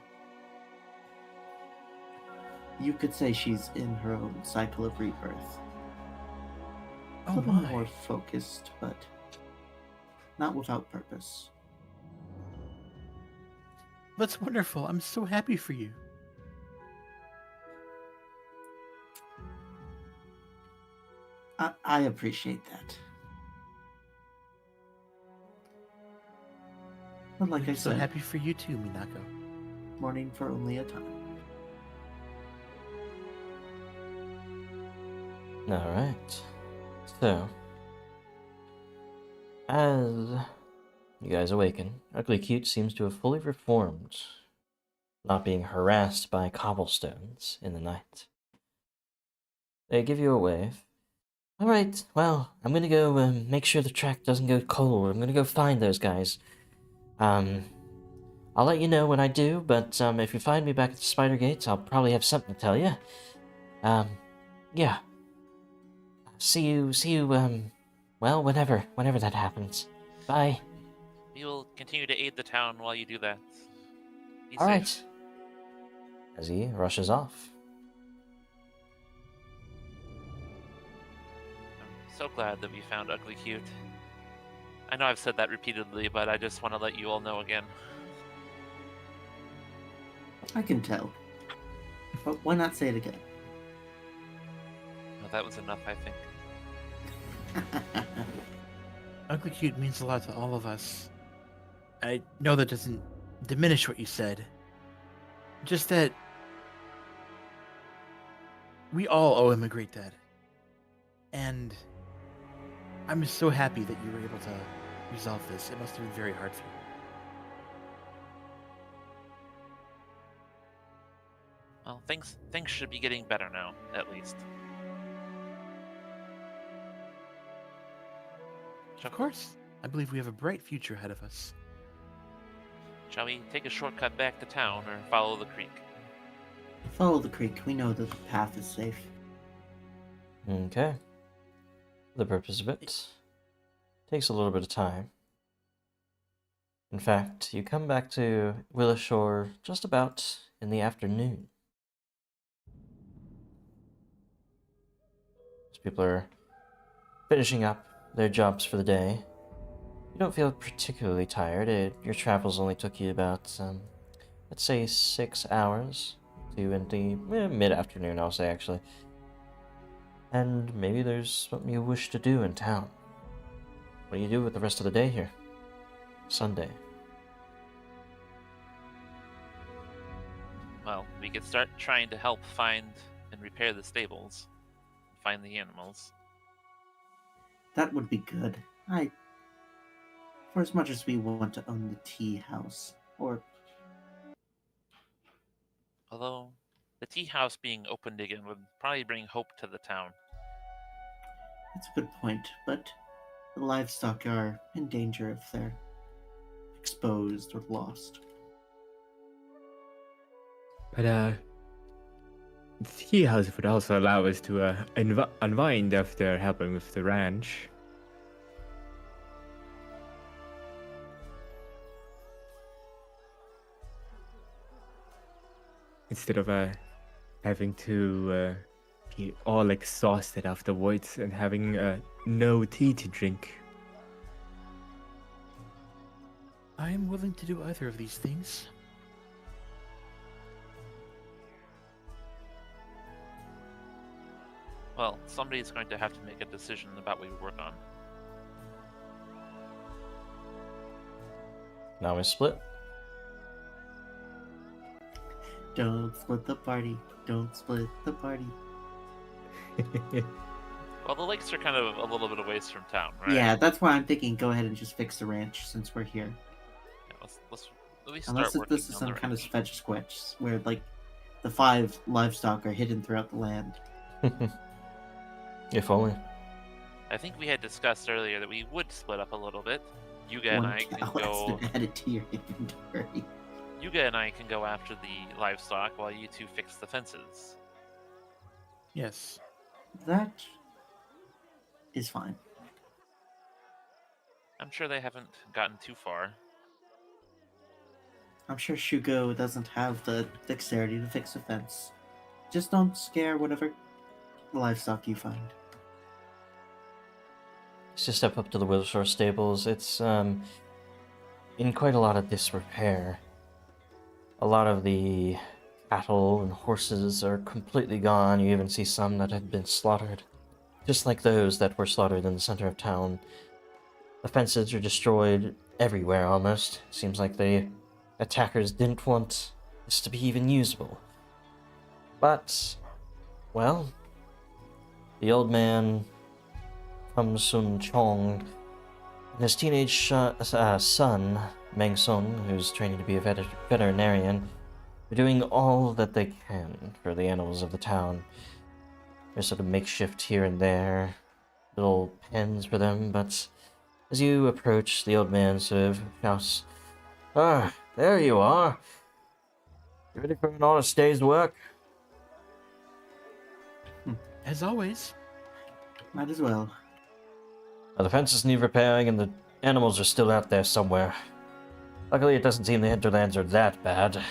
You could say she's in her own cycle of rebirth. A Oh little my. more focused, but not without purpose. That's wonderful. I'm so happy for you. I appreciate that. But like I I'm so said, happy for you too, Minako. mourning for only a time. Alright. So, as you guys awaken, Ugly Cute seems to have fully reformed, not being harassed by cobblestones in the night. They give you a wave. Alright, well, I'm gonna go make sure the track doesn't go cold. I'm gonna go find those guys. I'll let you know when I do, but if you find me back at the spider gates, I'll probably have something to tell you. Yeah. See you, well, whenever that happens. Bye. We will continue to aid the town while you do that. Be All safe. right. As he rushes off. I'm so glad that we found Ugly Cute. I know I've said that repeatedly, but I just want to let you all know again. I can tell. But why not say it again? No, that was enough, I think. Ugly Cute means a lot to all of us. I know that doesn't diminish what you said. Just that we all owe him a great debt. And I'm just so happy that you were able to resolve this. It must have been very hard for you. Well, things should be getting better now, at least. Of course. I believe we have a bright future ahead of us. Shall we take a shortcut back to town or follow the creek? Follow the creek. We know that the path is safe. Okay. The purpose of it takes a little bit of time. In fact, you come back to Willowshore just about in the afternoon. As people are finishing up their jobs for the day. You don't feel particularly tired. Your travels only took you about, let's say 6 hours to in the mid-afternoon, I'll say, actually. And maybe there's something you wish to do in town. What do you do with the rest of the day here? Sunday. Well, we could start trying to help find and repair the stables. Find the animals. That would be good. For as much as we want to own the tea house, or Although, the tea house being opened again would probably bring hope to the town. it's a good point, but the livestock are in danger if they're exposed or lost. But the tea house would also allow us to unwind after helping with the ranch. Instead of having to be all exhausted afterwards and having no tea to drink. I am willing to do either of these things. Well, somebody's going to have to make a decision about what we work on. Now we split. Don't split the party. Don't split the party. Well, the lakes are kind of a little bit of ways from town, right? Yeah, that's why I'm thinking go ahead and just fix the ranch since we're here. Yeah, let's at least Unless start this working is on some the kind of ranch. fetch squetch where like the 5 livestock are hidden throughout the land. If only. I think we had discussed earlier that we would split up a little bit. Yuga and I can cow has go. been added to your inventory. Yuga and I can go after the livestock while you two fix the fences. Yes. That is fine. I'm sure they haven't gotten too far. I'm sure Shugo doesn't have the dexterity to fix a fence. Just don't scare whatever livestock you find. Let's just step up to the Willowshore stables. It's in quite a lot of disrepair. A lot of the cattle and horses are completely gone. You even see some that have been slaughtered. Just like those that were slaughtered in the center of town. The fences are destroyed everywhere almost. Seems like the attackers didn't want this to be even usable. But, well, the old man, Hum Sun Chong, and his teenage son, Meng Sun, who's training to be a veterinarian, are doing all that they can for the animals of the town. There's sort of makeshift here and there, little pens for them, but as you approach, the old man sort of shouts, "Ah, there you are. You ready for an honest day's work?" As always. Might as well. The fences need repairing and the animals are still out there somewhere. Luckily, it doesn't seem the hinterlands are that bad.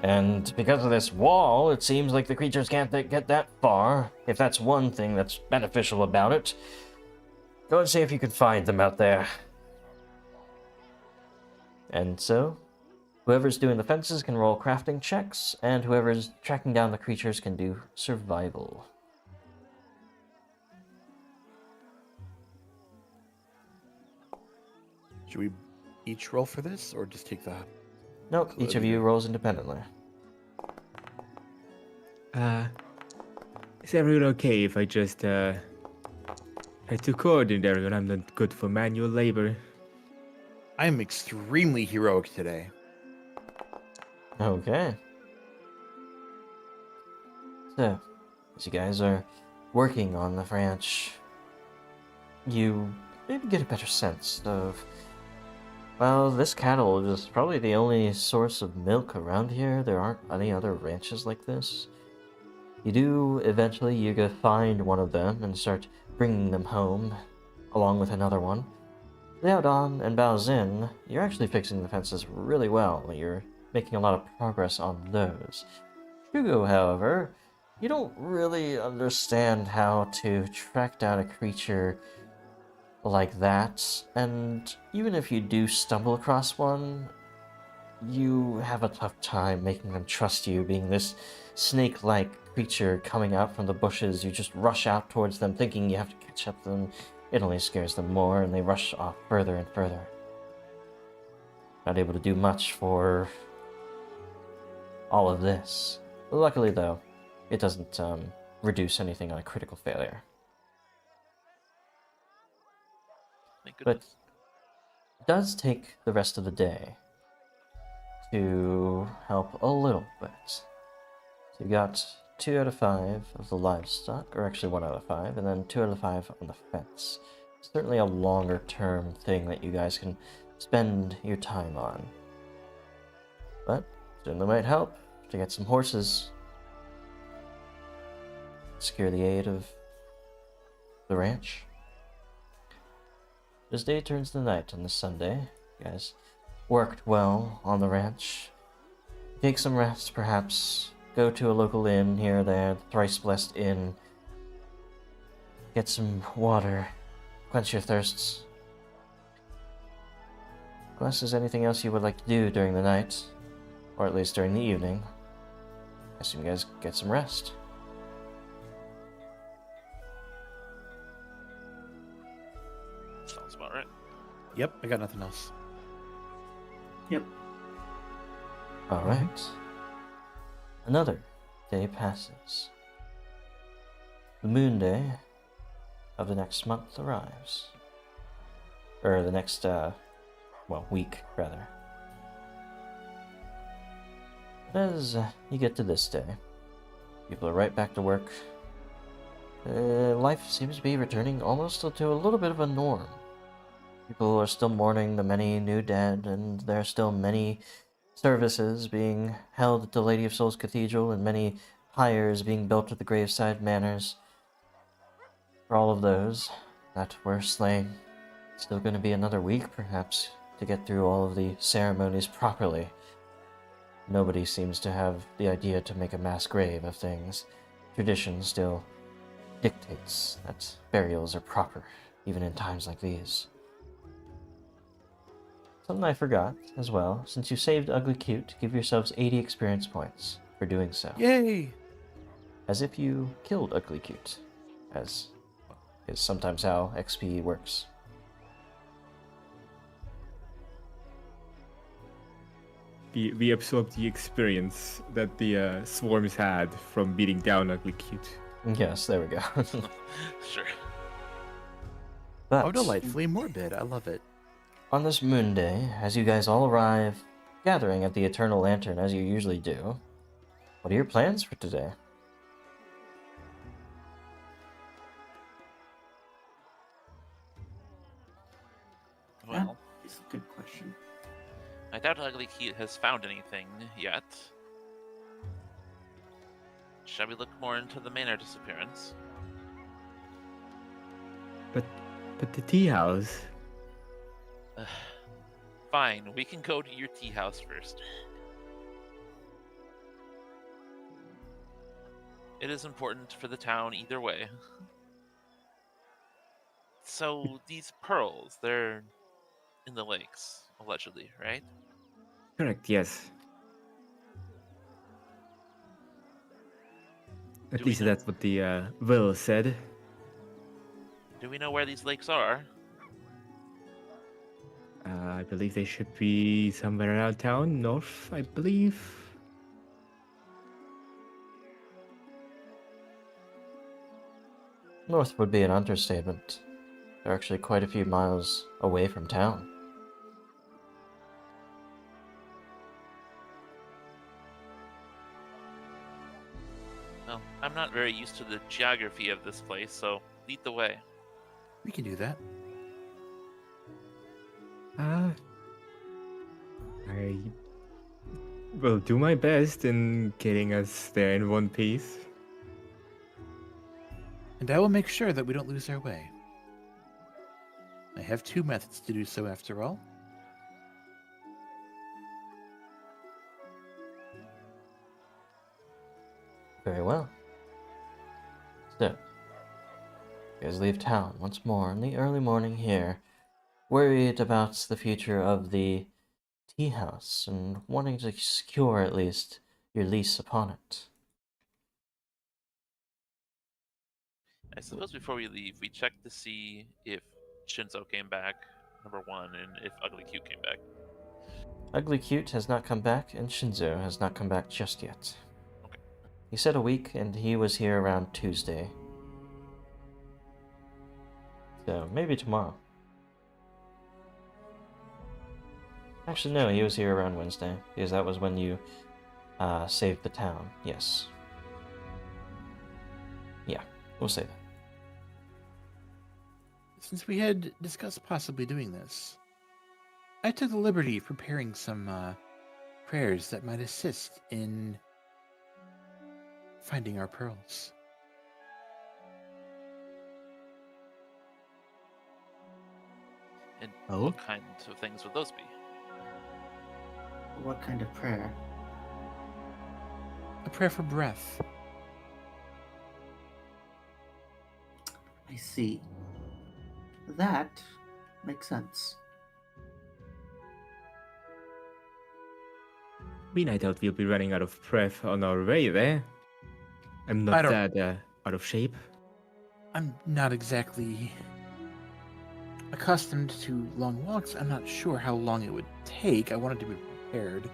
And because of this wall, it seems like the creatures can't get that far. If that's one thing that's beneficial about it. Go and see if you can find them out there. And so, whoever's doing the fences can roll crafting checks, and whoever's tracking down the creatures can do survival. Should we each roll for this, or just take the... Nope, each of you rolls independently. Is everyone okay if I just try to coordinate everyone? I'm not good for manual labor. I am extremely heroic today. Okay. So, as you guys are working on the ranch, you maybe get a better sense of, well, this cattle is probably the only source of milk around here. There aren't any other ranches like this. You do eventually, you go find one of them and start bringing them home, along with another one. Leodon and Baozin, you're actually fixing the fences really well. You're making a lot of progress on those. Shugo, however, you don't really understand how to track down a creature like that, and even if you do stumble across one, you have a tough time making them trust you, being this snake-like creature coming out from the bushes. You just rush out towards them thinking you have to catch up to them. It only scares them more, and they rush off further and further. Not able to do much for all of this. Luckily, though, it doesn't reduce anything on a critical failure. Thank But goodness. it does take the rest of the day to help a little bit. So you got 2 out of 5 of the livestock, or actually 1 out of 5, and then 2 out of 5 on the fence. Certainly a longer term thing that you guys can spend your time on. But certainly might help to get some horses. Secure the aid of the ranch. As day turns to night on this Sunday, you guys worked well on the ranch. Take some rest, perhaps. Go to a local inn here or there, the Thrice Blessed Inn. Get some water. Quench your thirsts. Unless there's anything else you would like to do during the night, or at least during the evening, I assume you guys get some rest. Sounds about right. Yep, I got nothing else. Yep. Alright. Another day passes. The moon day of the next month arrives. Or the next, week, rather. As you get to this day, people are right back to work. Life seems to be returning almost to a little bit of a norm. People are still mourning the many new dead, and there are still many services being held at the Lady of Souls Cathedral, and many pyres being built at the graveside manors. For all of those that were slain, it's still going to be another week, perhaps, to get through all of the ceremonies properly. Nobody seems to have the idea to make a mass grave of things. Tradition still dictates that burials are proper, even in times like these. Something I forgot, as well, since you saved Ugly Cute, give yourselves 80 experience points for doing so. Yay! As if you killed Ugly Cute, as is sometimes how XP works. We absorb the experience that the swarms had from beating down Ugly Cute. Yes, there we go. Sure. But Oh, delightfully morbid. I love it. on this moon day, as you guys all arrive, gathering at the Eternal Lantern as you usually do, what are your plans for today? Well, That is a good question. I doubt Ugly Cute has found anything yet. Shall we look more into the manor disappearance? But the tea house. Fine, we can go to your tea house first. It is important for the town either way. So, these pearls, they're in the lakes, allegedly, right? Correct, yes. At Do we least know- that's what the will said. Do we know where these lakes are? I believe they should be somewhere around town, north, I believe. North would be an understatement. They're actually quite a few miles away from town. Well, I'm not very used to the geography of this place, so lead the way. We can do that. I will do my best in getting us there in one piece. And I will make sure that we don't lose our way. I have 2 methods to do so, after all. Very well. So, you guys leave town once more in the early morning here, worried about the future of the tea house and wanting to secure at least your lease upon it. I suppose before we leave, we check to see if Shinzo came back, number one, and if Ugly Cute came back. Ugly Cute has not come back, and Shinzo has not come back just yet. Okay. He said a week, and he was here around Tuesday. So, maybe tomorrow. Actually, no, he was here around Wednesday, because that was when you saved the town. Yes. Yeah, we'll say that. Since we had discussed possibly doing this, I took the liberty of preparing some prayers that might assist in finding our pearls. And Oh? what kinds of things would those be? What kind of prayer? A prayer for breath. I see. That makes sense. I mean, I doubt we'll be running out of breath on our way there. I'm I not don't- that out of shape. I'm not exactly accustomed to long walks. I'm not sure how long it would take. I wanted to be prepared.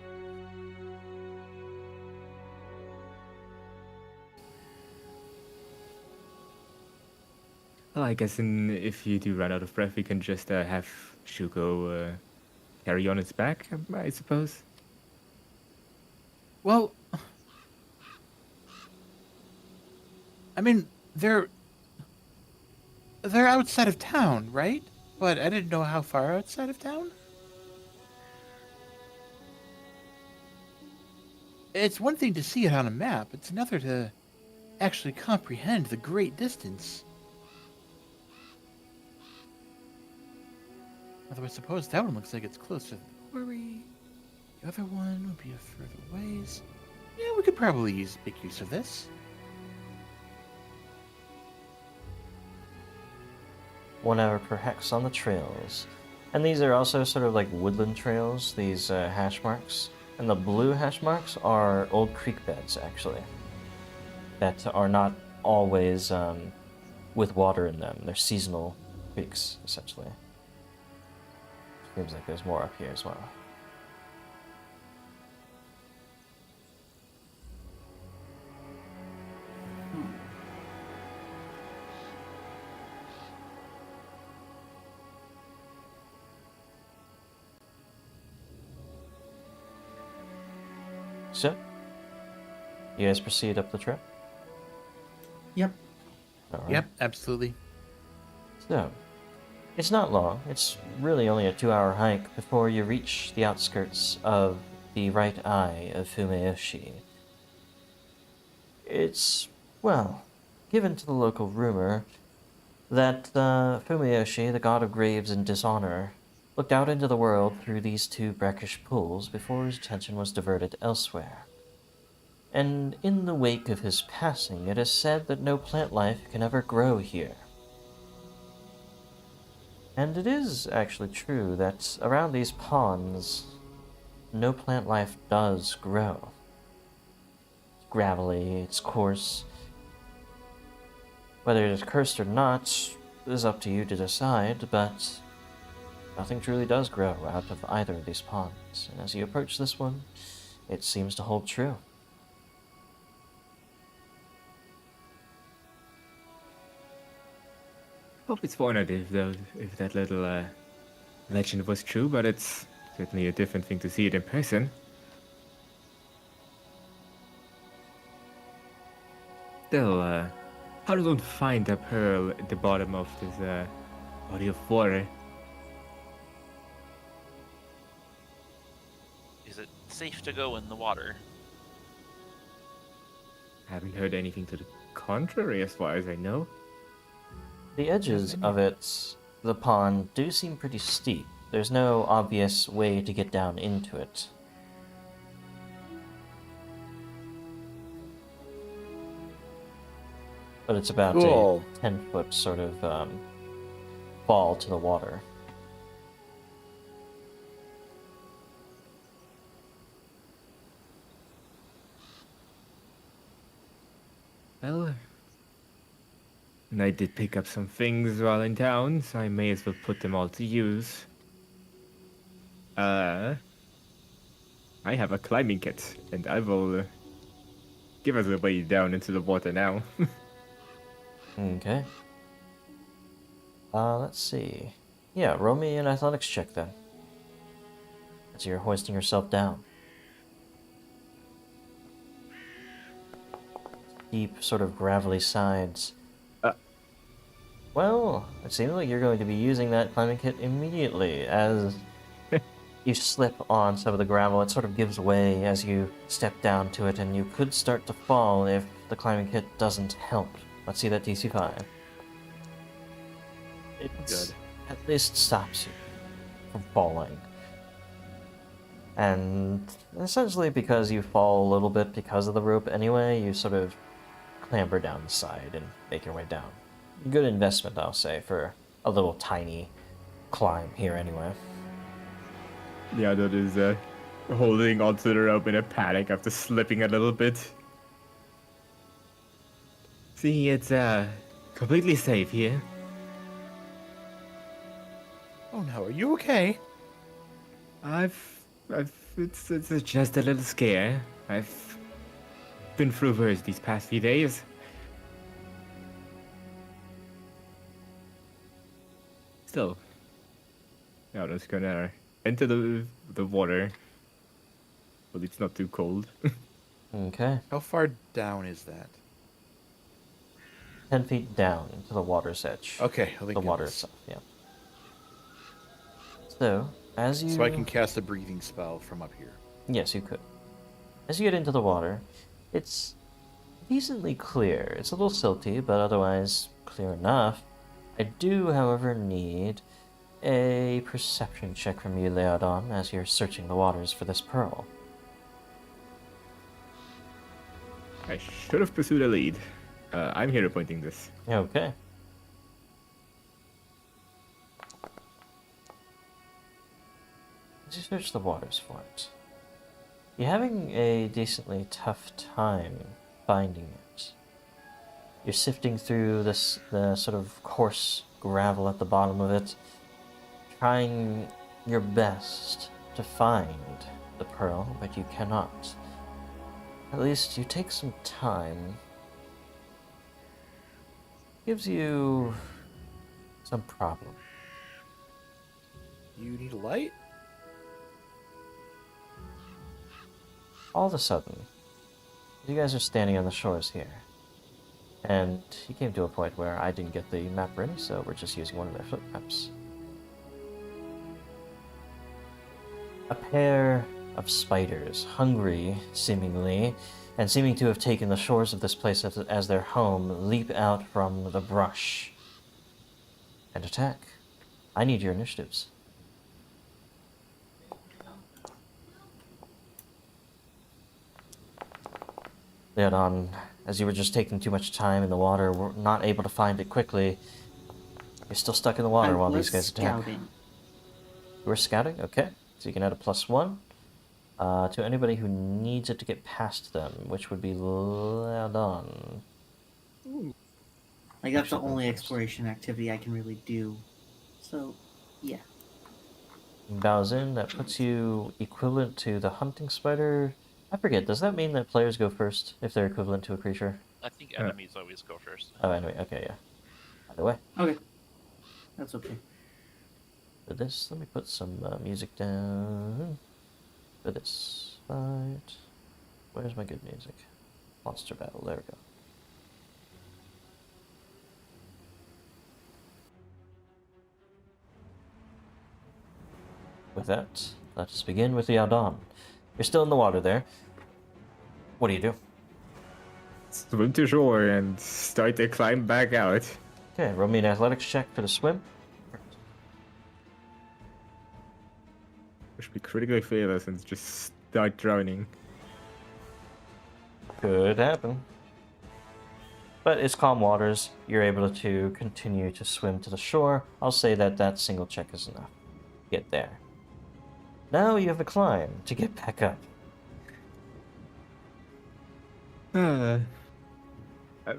Well, I guess if you do run out of breath, we can just have Shuko carry on its back, I suppose. Well, I mean, they're outside of town, right? But I didn't know how far outside of town. It's one thing to see it on a map. It's another to actually comprehend the great distance. Although I suppose that one looks like it's closer to the quarry. The other one would be a further ways. Yeah, we could probably make use of this. One hour per hex on the trails. And these are also sort of like woodland trails, these hash marks. And the blue hash marks are old creek beds, actually, that are not always with water in them. They're seasonal creeks, essentially. Seems like there's more up here as well. So, you guys proceed up the trip? Yep. Alright. Yep, absolutely. So, It's not long. It's really only a 2-hour hike before you reach the outskirts of the right eye of Fumeyoshi. It's, well, given to the local rumor that Fumeyoshi, the god of graves and dishonor, looked out into the world through these two brackish pools before his attention was diverted elsewhere. And in the wake of his passing, it is said that no plant life can ever grow here. And it is actually true that around these ponds, no plant life does grow. It's gravelly, it's coarse. Whether it is cursed or not is up to you to decide, but nothing truly does grow out of either of these ponds. And as you approach this one, it seems to hold true. Hope it's wondered if that little legend was true, but it's certainly a different thing to see it in person. Still, how does one find a pearl at the bottom of this body of water? Is it safe to go in the water? Haven't heard anything to the contrary, as far as I know. The edges of it, the pond, do seem pretty steep. There's no obvious way to get down into it. But it's about Cool. a 10-foot sort of fall to the water. Well, and I did pick up some things while in town, so I may as well put them all to use. I have a climbing kit, and I will give us a way down into the water now. Okay. Let's see. Yeah, roll me an athletics check then. As you're hoisting yourself down. Deep, sort of gravelly sides. Well, it seems like you're going to be using that climbing kit immediately as you slip on some of the gravel. It sort of gives way as you step down to it, and you could start to fall if the climbing kit doesn't help. Let's see that DC 5. It Good. at least stops you from falling. And essentially because you fall a little bit because of the rope anyway, you sort of clamber down the side and make your way down. Good investment, I'll say, for a little tiny climb here anyway. The other is holding onto the rope in a panic after slipping a little bit. See, it's completely safe here. Oh no, are you okay? It's just a little scare. I've been through worse these past few days. Still, yeah, I'm just gonna enter the water. But it's not too cold. Okay. How far down is that? 10 feet down to the water's edge. Okay, I think The water it's- itself, yeah. So, as you... So I can cast a breathing spell from up here. Yes, you could. As you get into the water, it's decently clear. It's a little silty, but otherwise clear enough. I do, however, need a perception check from you, Leodon, as you're searching the waters for this pearl. I should have pursued a lead. I'm here appointing this. Okay. As you search the waters for it, you're having a decently tough time finding it. You're sifting through the sort of coarse gravel at the bottom of it, trying your best to find the pearl, but you cannot. At least you take some time. Gives you some problem. You need a light? All of a sudden, you guys are standing on the shores here. And he came to a point where I didn't get the map ready, so we're just using one of their flip maps. A pair of spiders, hungry, seemingly, and seeming to have taken the shores of this place as their home, leap out from the brush and attack. I need your initiatives. Leodon, as you were just taking too much time in the water, were not able to find it quickly. You're still stuck in the water while these guys attack. Scouting. You were scouting? Okay. So you can add a +1 to anybody who needs it to get past them, which would be Leodon. Like, that's the only exploration activity I can really do. So, yeah. Bows in, that puts you equivalent to the hunting spider. I forget, does that mean that players go first if they're equivalent to a creature? I think enemies always go first. Oh, anyway, okay, yeah. Either way. Okay. That's okay. For this, let me put some music down. For this fight. Where's my good music? Monster battle, there we go. With that, let us begin with the Aldon. You're still in the water there. What do you do? Swim to shore and start to climb back out. Okay, roll me an athletics check for the swim. Which would be critically failure and just start drowning. Could happen. But it's calm waters. You're able to continue to swim to the shore. I'll say that that single check is enough. Get there. Now you have a climb to get back up.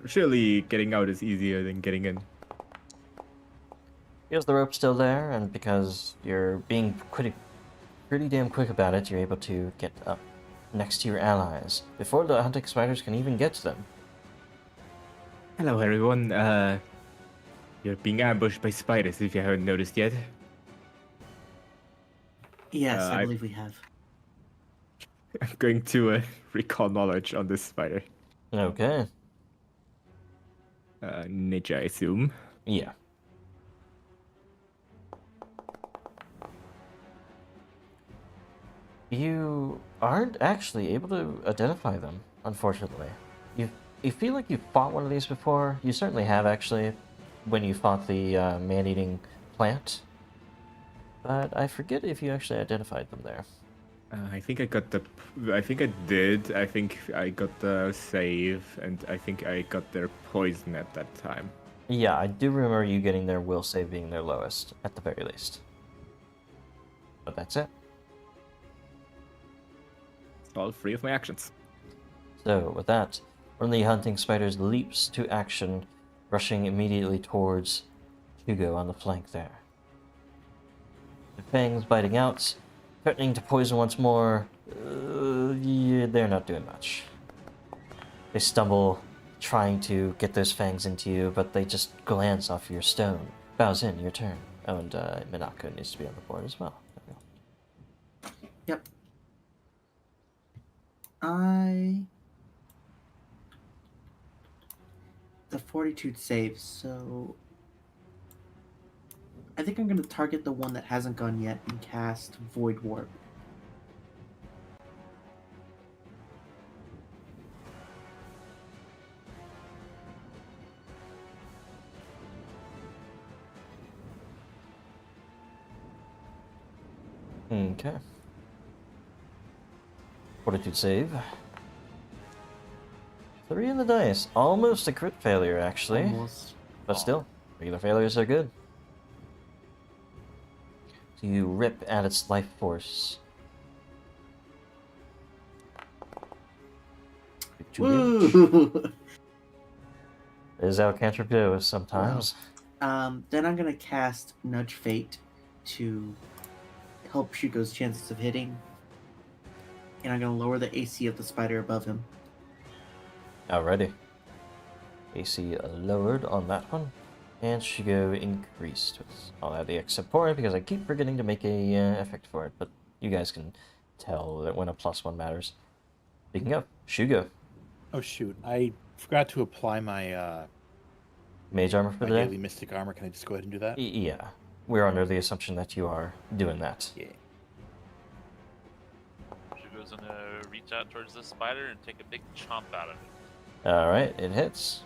Surely getting out is easier than getting in. Because the rope's still there, and because you're being pretty damn quick about it, you're able to get up next to your allies before the hunting spiders can even get to them. Hello everyone, you're being ambushed by spiders if you haven't noticed yet. Yes, I I- believe we have. I'm going to recall knowledge on this spider. Okay. Nature, I assume. Yeah. You aren't actually able to identify them, unfortunately. You feel like you've fought one of these before. You certainly have, actually, when you fought the man-eating plant. But I forget if you actually identified them there. I think I got the. I think I did. I think I got the save, and I think I got their poison at that time. Yeah, I do remember you getting their will save being their lowest, at the very least. But that's it. It's all free of my actions. So, with that, one of the hunting spiders leaps to action, rushing immediately towards Hugo on the flank there. The fangs biting out, threatening to poison once more. Yeah, they're not doing much. They stumble, trying to get those fangs into you, but they just glance off your stone. Bows in, your turn. Oh, and Minako needs to be on the board as well. There we go. Yep. The fortitude saves, so I think I'm going to target the one that hasn't gone yet and cast Void Warp. Okay. Fortitude save. 3 in the dice. Almost a crit failure, actually. Almost. But still, regular failures are good. So you rip at its life force. Woo! This is how cantrip goes sometimes. Then I'm going to cast Nudge Fate to help Shugo's chances of hitting. And I'm going to lower the AC of the spider above him. Alrighty. AC lowered on that one. And Shugo increased. I'll add the except for it because I keep forgetting to make a effect for it. But you guys can tell that when a +1 matters. Speaking of, Shugo. Oh shoot, I forgot to apply my Mage armor for my the day? daily mystic armor. Can I just go ahead and do that? Yeah. We're under the assumption that you are doing that. Yeah. is gonna reach out towards this spider and take a big chomp out of it. Alright, it hits.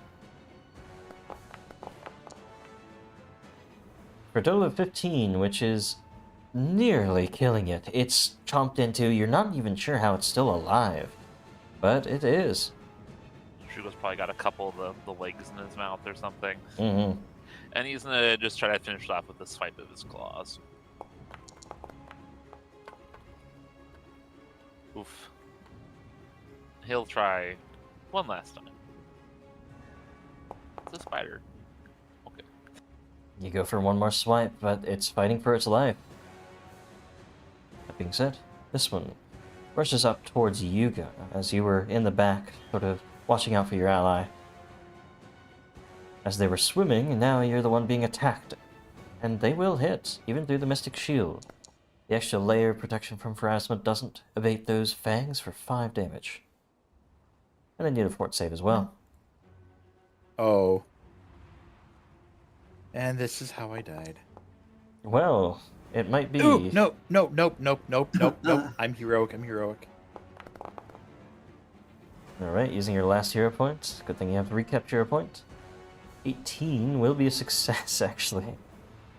For a total of 15, which is nearly killing it. It's chomped into, you're not even sure how it's still alive. But it is. Shugo's probably got a couple of the legs in his mouth or something. Mm-hmm. And he's gonna just try to finish it off with a swipe of his claws. Oof. He'll try one last time. It's a spider. Okay. You go for one more swipe, but it's fighting for its life. That being said, this one rushes up towards Yuga as you were in the back, sort of watching out for your ally. As they were swimming, now you're the one being attacked. And they will hit, even through the Mystic Shield. The extra layer of protection from harassment doesn't abate those fangs for 5 damage. And they need a fort save as well. Oh. And this is how I died. Well, it might be... Ooh, nope. I'm heroic. Alright, using your last hero point. Good thing you have the recapped hero point. 18 will be a success, actually.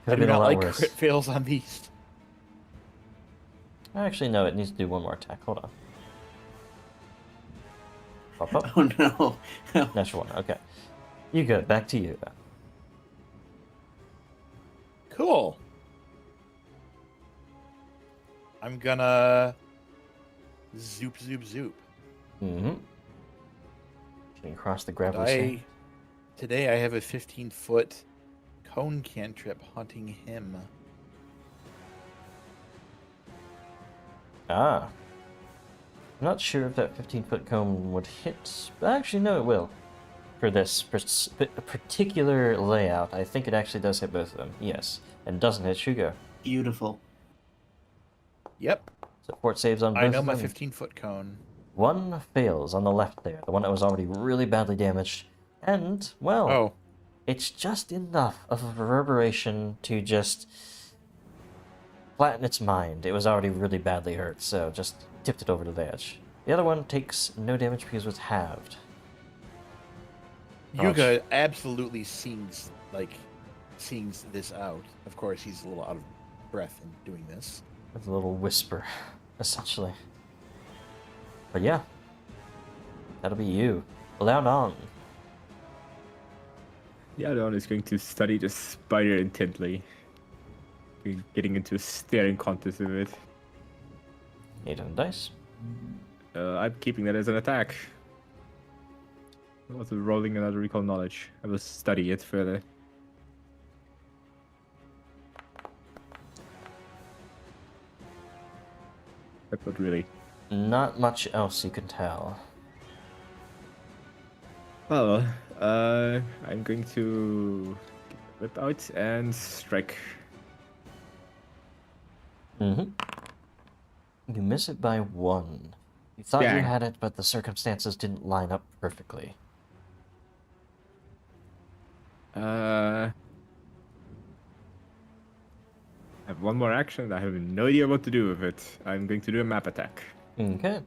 Could I have do been a not lot like worse. crit fails on these. Actually, no, it needs to do one more attack. Hold on. Pop up. Oh no. Natural one, okay. You good, back to you. Cool. I'm gonna zoop. Mm-hmm. Getting across the gravel sand. Today I have a 15-foot cone cantrip haunting him. Ah. I'm not sure if that 15-foot cone would hit, but actually, no, it will. For this particular layout, I think it actually does hit both of them, yes. And doesn't hit Shugo. Beautiful. Yep. So fort saves on both I know of my them. 15-foot cone. One fails on the left there, the one that was already really badly damaged. And, well, Oh. it's just enough of a reverberation to just flatten its mind. It was already really badly hurt, so just tipped it over to the edge. The other one takes no damage because it was halved. Yuga absolutely sings this out. Of course, he's a little out of breath in doing this. With a little whisper, essentially. But yeah, that'll be you. Loud on. The other one is going to study the spider intently. Getting into a staring contest with it. 8 on the dice. I'm keeping that as an attack. I'm also rolling another recall knowledge. I will study it further. But really. Not much else you can tell. Well, I'm going to whip out and strike. Mm-hmm. You miss it by 1. You thought you Dang. had it, but the circumstances didn't line up perfectly. I have one more action. I have no idea what to do with it. I'm going to do a map attack. Okay.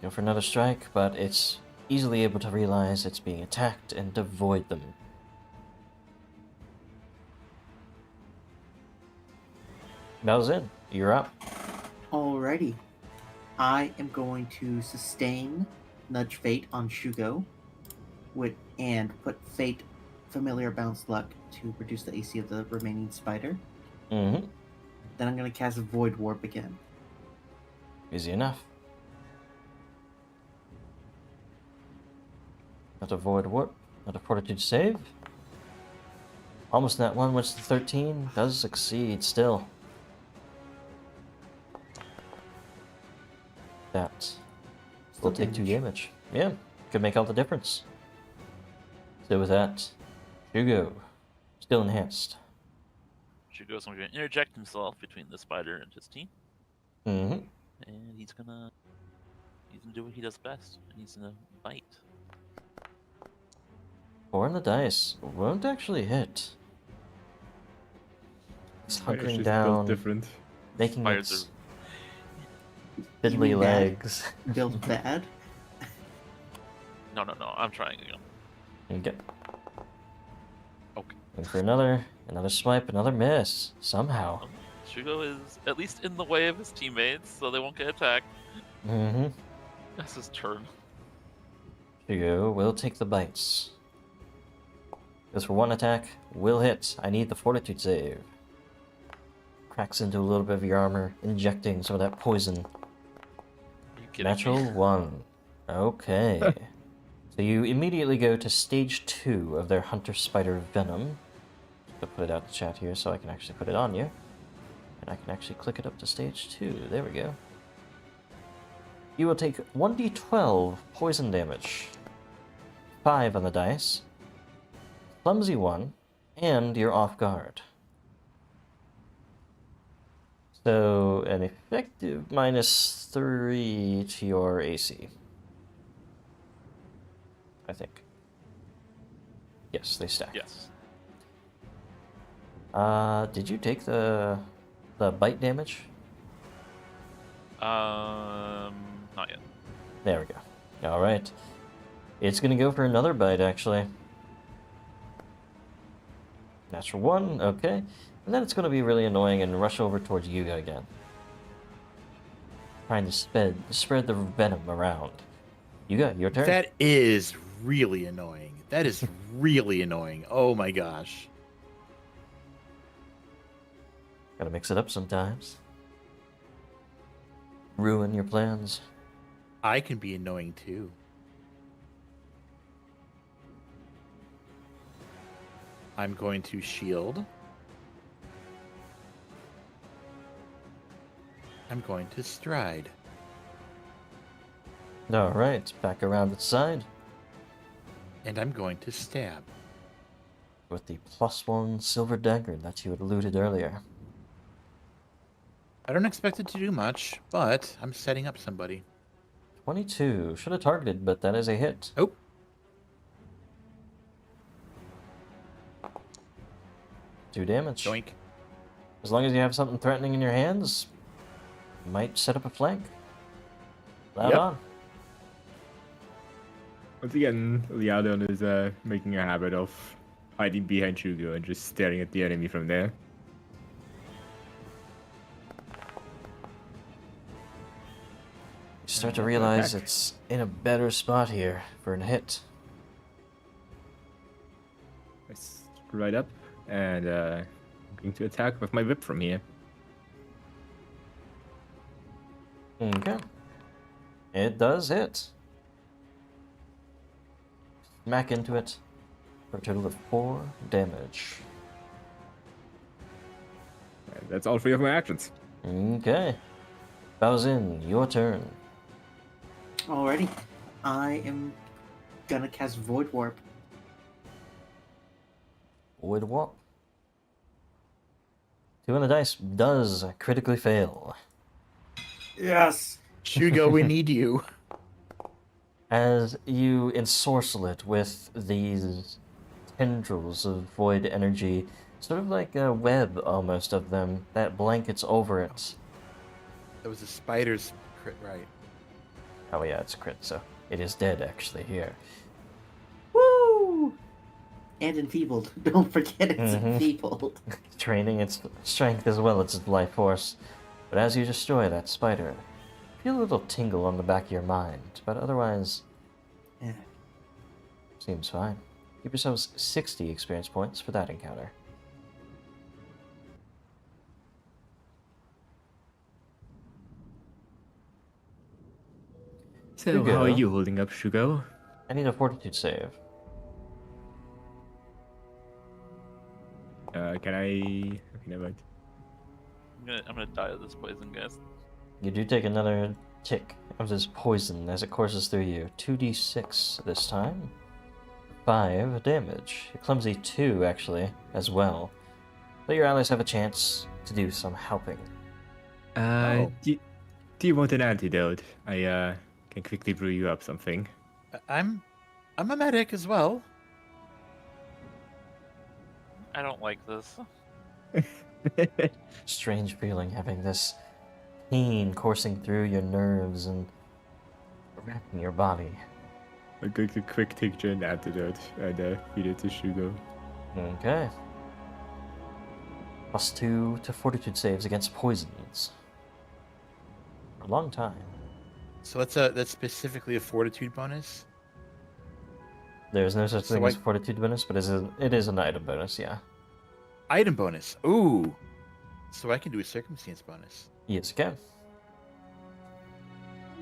Go for another strike, but it's easily able to realize it's being attacked and avoid them. Bell's in. You're up. Alrighty. I am going to sustain Nudge Fate on Shugo and put Fate Familiar Bounce Luck to reduce the AC of the remaining spider. Mm-hmm. Then I'm going to cast Void Warp again. Easy enough. Not a Void Warp. Not a Fortitude save. Almost that one, which the 13 does succeed still. That will take 2 damage. Yeah, could make all the difference. So with that, Shugo, still enhanced. Shugo's going to interject himself between the spider and his team. Mm-hmm. And he's gonna do what he does best. And he's gonna bite. 4 on the dice. Won't actually hit. It's It's hunkering just built down, different. making Spiders its You fiddly mean bad? legs. Build bad? No, no, no. I'm trying again. Okay. Okay. And for another swipe, another miss. Somehow. Shugo is at least in the way of his teammates, so they won't get attacked. Mm-hmm. That's his turn. Hugo will take the bites. Goes for one attack, will hit. I need the fortitude save. Cracks into a little bit of your armor, injecting some of that poison. Are you kidding Natural me? 1. Okay. So you immediately go to stage 2 of their Hunter Spider Venom. I'll put it out in the chat here so I can actually put it on you. And I can actually click it up to stage 2. There we go. You will take 1d12 poison damage. 5 on the dice. Clumsy 1. And you're off guard. So, an effective -3 to your AC. I think. Yes, they stack. Yes. Did you take the bite damage? Not yet. There we go. All right. It's gonna go for another bite, actually. Natural 1, okay. And then it's gonna be really annoying and rush over towards Yuga again. Trying to spread the venom around. Yuga, your turn. That is really annoying. That is really annoying. Oh my gosh. Gotta mix it up sometimes. Ruin your plans. I can be annoying too. I'm going to shield. I'm going to stride. Alright, back around its side. And I'm going to stab. With the +1 silver dagger that you had looted earlier. I don't expect it to do much, but I'm setting up somebody. 22. Should have targeted, but that is a hit. Oh. 2 damage. Doink. As long as you have something threatening in your hands, you might set up a flank. Loud Yep. on. Once again, Liadon is making a habit of hiding behind Shugo and just staring at the enemy from there. You start to realize Attack. it's in a better spot here for a hit. Let's right up and I'm going to attack with my whip from here. Okay. It does hit. Smack into it for a total of 4 damage. And that's all 3 of my actions. Okay. Baozin, your turn. Alrighty. I am gonna cast Void Warp. Void Warp. 2 on the dice does critically fail. Yes! Shugo, we need you. As you ensorcel it with these tendrils of void energy, sort of like a web almost of them that blankets over it. That was a spider's crit, right? Oh yeah, it's a crit, so it is dead actually here. Woo! And enfeebled. Don't forget it's Mhm. enfeebled. Training its strength as well as its life force. But as you destroy that spider, feel a little tingle on the back of your mind, but otherwise, Yeah. seems fine. Give yourselves 60 experience points for that encounter. So, Shugo. how are you holding up, Shugo? I need a fortitude save. Can I... Okay, never mind. I'm gonna die of this poison, guys. You do take another tick of this poison as it courses through you. 2d6 this time. 5 damage. You're clumsy 2, actually, as well. But your allies have a chance to do some helping. Oh. Do you want an antidote? I can quickly brew you up something. I'm a medic as well. I don't like this. Strange feeling having this pain coursing through your nerves and wrecking your body. I'm going to quick tincture an antidote and feed it to Shugo. Okay. +2 to fortitude saves against poisons. For a long time. So that's specifically a fortitude bonus. There's no such So thing as I- fortitude bonus, but it is an item bonus, yeah. Item bonus. Ooh. So I can do a circumstance bonus. Yes, you can.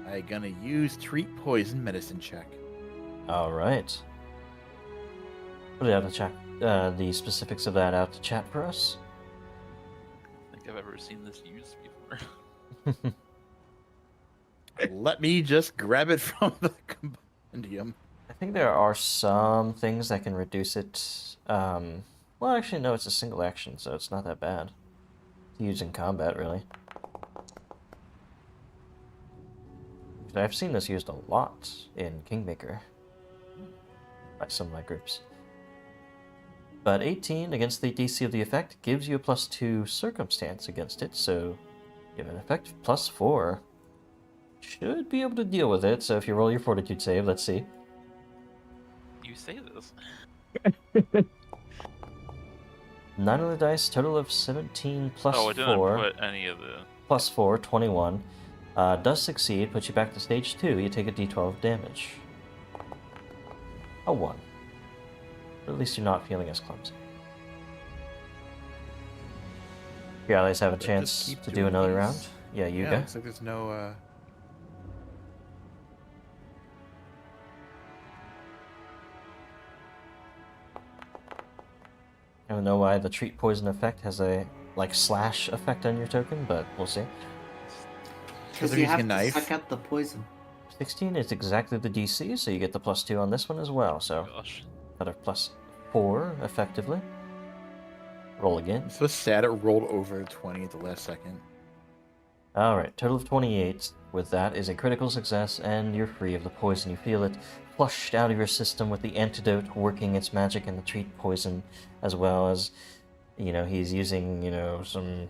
I gonna use treat poison medicine check. Alright. Put it out to chat. The specifics of that out to chat for us. I think I've ever seen this used before. Let me just grab it from the compendium. I think there are some things that can reduce it. Well, actually, no, it's a single action, so it's not that bad to use in combat, really. I've seen this used a lot in Kingmaker by some of my groups. But 18 against the DC of the effect gives you a +2 circumstance against it, so give an effect +4. Should be able to deal with it, so if you roll your fortitude save, let's see. You say this. 9 on the dice, total of 17 plus Oh, I didn't 4. put any of the. Plus 4, 21. Does succeed, puts you back to stage 2. You take a d12 damage. A 1. But at least you're not feeling as clumsy. Your allies have a Let's chance just keep to do doing another these. round. Yeah, you Yeah, go. looks like there's no. I don't know why the treat poison effect has a slash effect on your token, but we'll see. Because they're you using have a to knife. suck out the poison. 16 is exactly the DC, so you get the +2 on this one as well. So Gosh. another +4 effectively. Roll again. I'm so sad it rolled over 20 at the last second. Alright, total of 28 with that is a critical success, and you're free of the poison. You feel it flushed out of your system with the antidote working its magic and the treat poison, as well as, he's using, some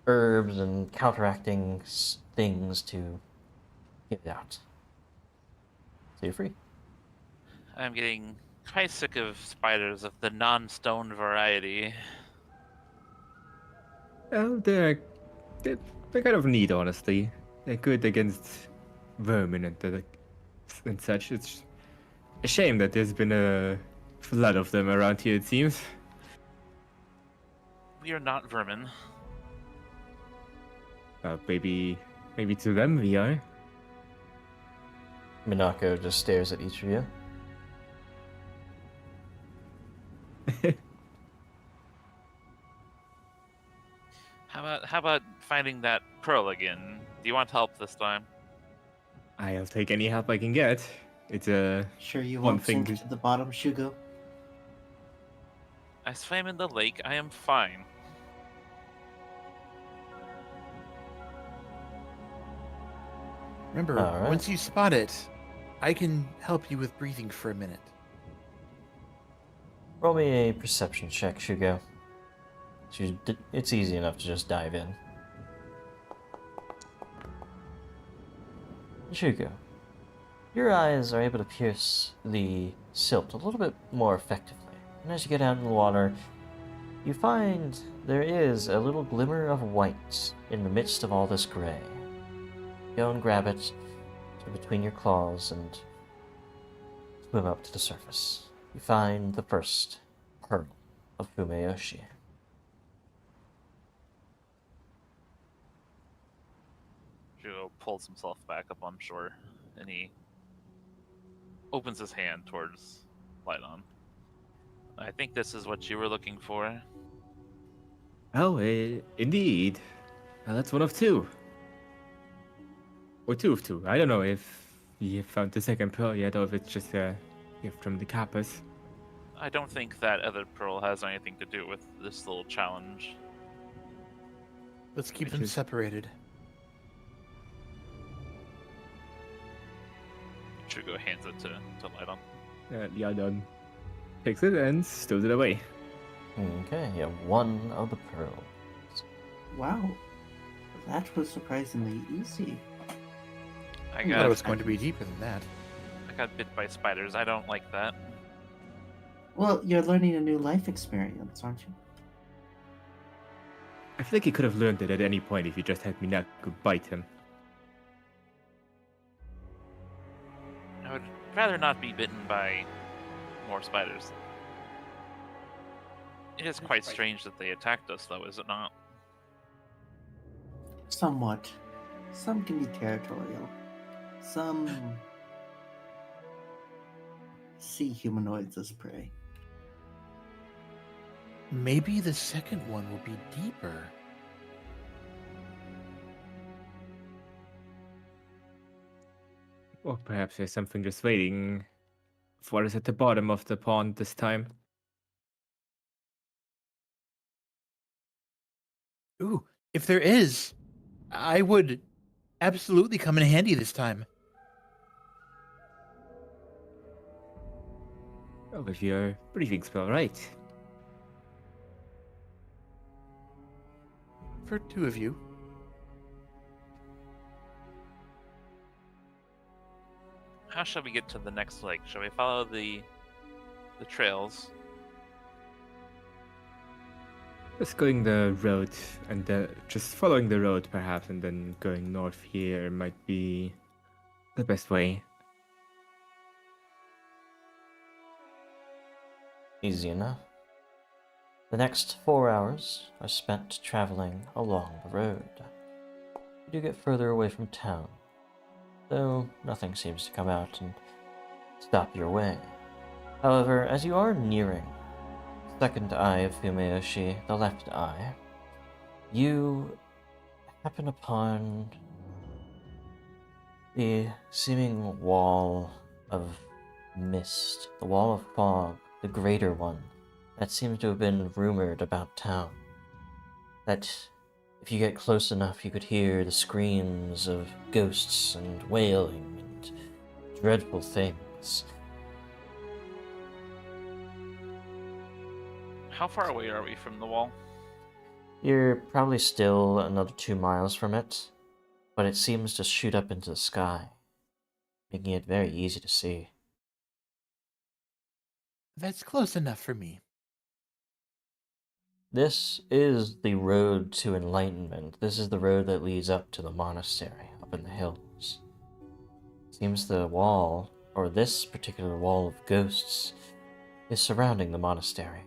herbs and counteracting things to get it out. So you're free. I'm getting quite sick of spiders of the non-stone variety. Well, they're kind of neat, honestly. They're good against vermin and such. It's a shame that there's been a flood of them around here, it seems. We are not vermin. Maybe to them we are. Minako just stares at each of you. How about finding that pearl again? Do you want help this time? I'll take any help I can get. It's a Sure you One won't thing sink to- to the bottom, Shugo? I swam in the lake. I am fine. Remember, All right. once you spot it, I can help you with breathing for a minute. Roll me a perception check, Shugo. It's easy enough to just dive in. Shugo, your eyes are able to pierce the silt a little bit more effectively. And as you get out in the water, you find there is a little glimmer of white in the midst of all this gray. Go and grab it between your claws and swim up to the surface. You find the first pearl of Fumeyoshi. Joe pulls himself back up on shore, and he opens his hand towards Lydon. I think this is what you were looking for. Oh, indeed. Well, that's one of two. Or two of two. I don't know if you found the second pearl yet, or if it's just a gift from the Kappas. I don't think that other pearl has anything to do with this little challenge. Let's keep Which them is- separated. Shugo hands it to Lydon. Yadon takes it and stows it away. Okay, you have one of the pearl. Wow, that was surprisingly easy. I I thought it got was going to be deeper than that. I got bit by spiders. I don't like that. Well, you're learning a new life experience, aren't you? I feel like he could have learned it at any point if he just had Minaku bite him. I would rather not be bitten by more spiders. It is quite strange that they attacked us, though, is it not? Somewhat. Some can be territorial. Some see humanoids as prey. Maybe the second one will be deeper. Or perhaps there's something just waiting for us at the bottom of the pond this time. Ooh, if there is, I would absolutely come in handy this time. Oh, with your breathing spell, right? For two of you. How shall we get to the next lake? Shall we follow the trails? Just going the road and just following the road perhaps and then going north here might be the best way. Easy enough. The next 4 hours are spent traveling along the road. You do get further away from town, though nothing seems to come out and stop your way. However, as you are nearing the second eye of Fumeyoshi, the left eye, you happen upon the seeming wall of mist, the wall of fog, the greater one, that seems to have been rumored about town. That if you get close enough, you could hear the screams of ghosts and wailing and dreadful things. How far away are we from the wall? You're probably still another 2 miles from it, but it seems to shoot up into the sky, making it very easy to see. That's close enough for me. This is the road to enlightenment. This is the road that leads up to the monastery up in the hills. Seems the wall, or this particular wall of ghosts, is surrounding the monastery.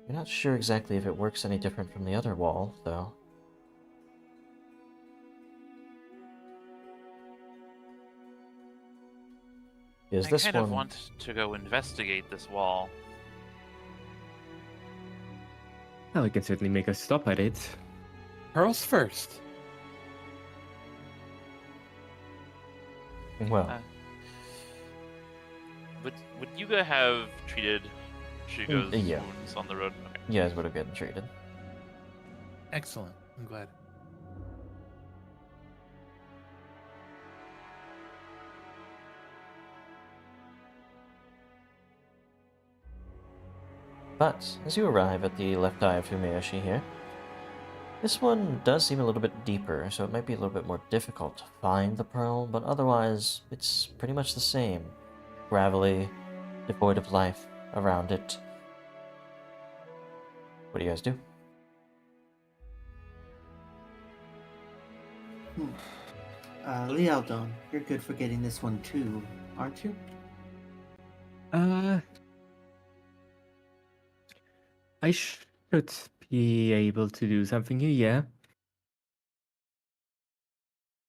You're not sure exactly if it works any different from the other wall, though. Is I this kind one? of want to go investigate this wall. Well, we can certainly make a stop at it. Pearls first. Well, Would Yuga have treated Shugo's yeah. wounds on the road? Okay. you guys would have gotten treated. Excellent. I'm glad. But as you arrive at the left eye of Fumeyoshi here, this one does seem a little bit deeper, so it might be a little bit more difficult to find the pearl, but otherwise it's pretty much the same. Gravelly, devoid of life around it. What do you guys do? Lialdon, you're good for getting this one too, aren't you? I should be able to do something here, yeah.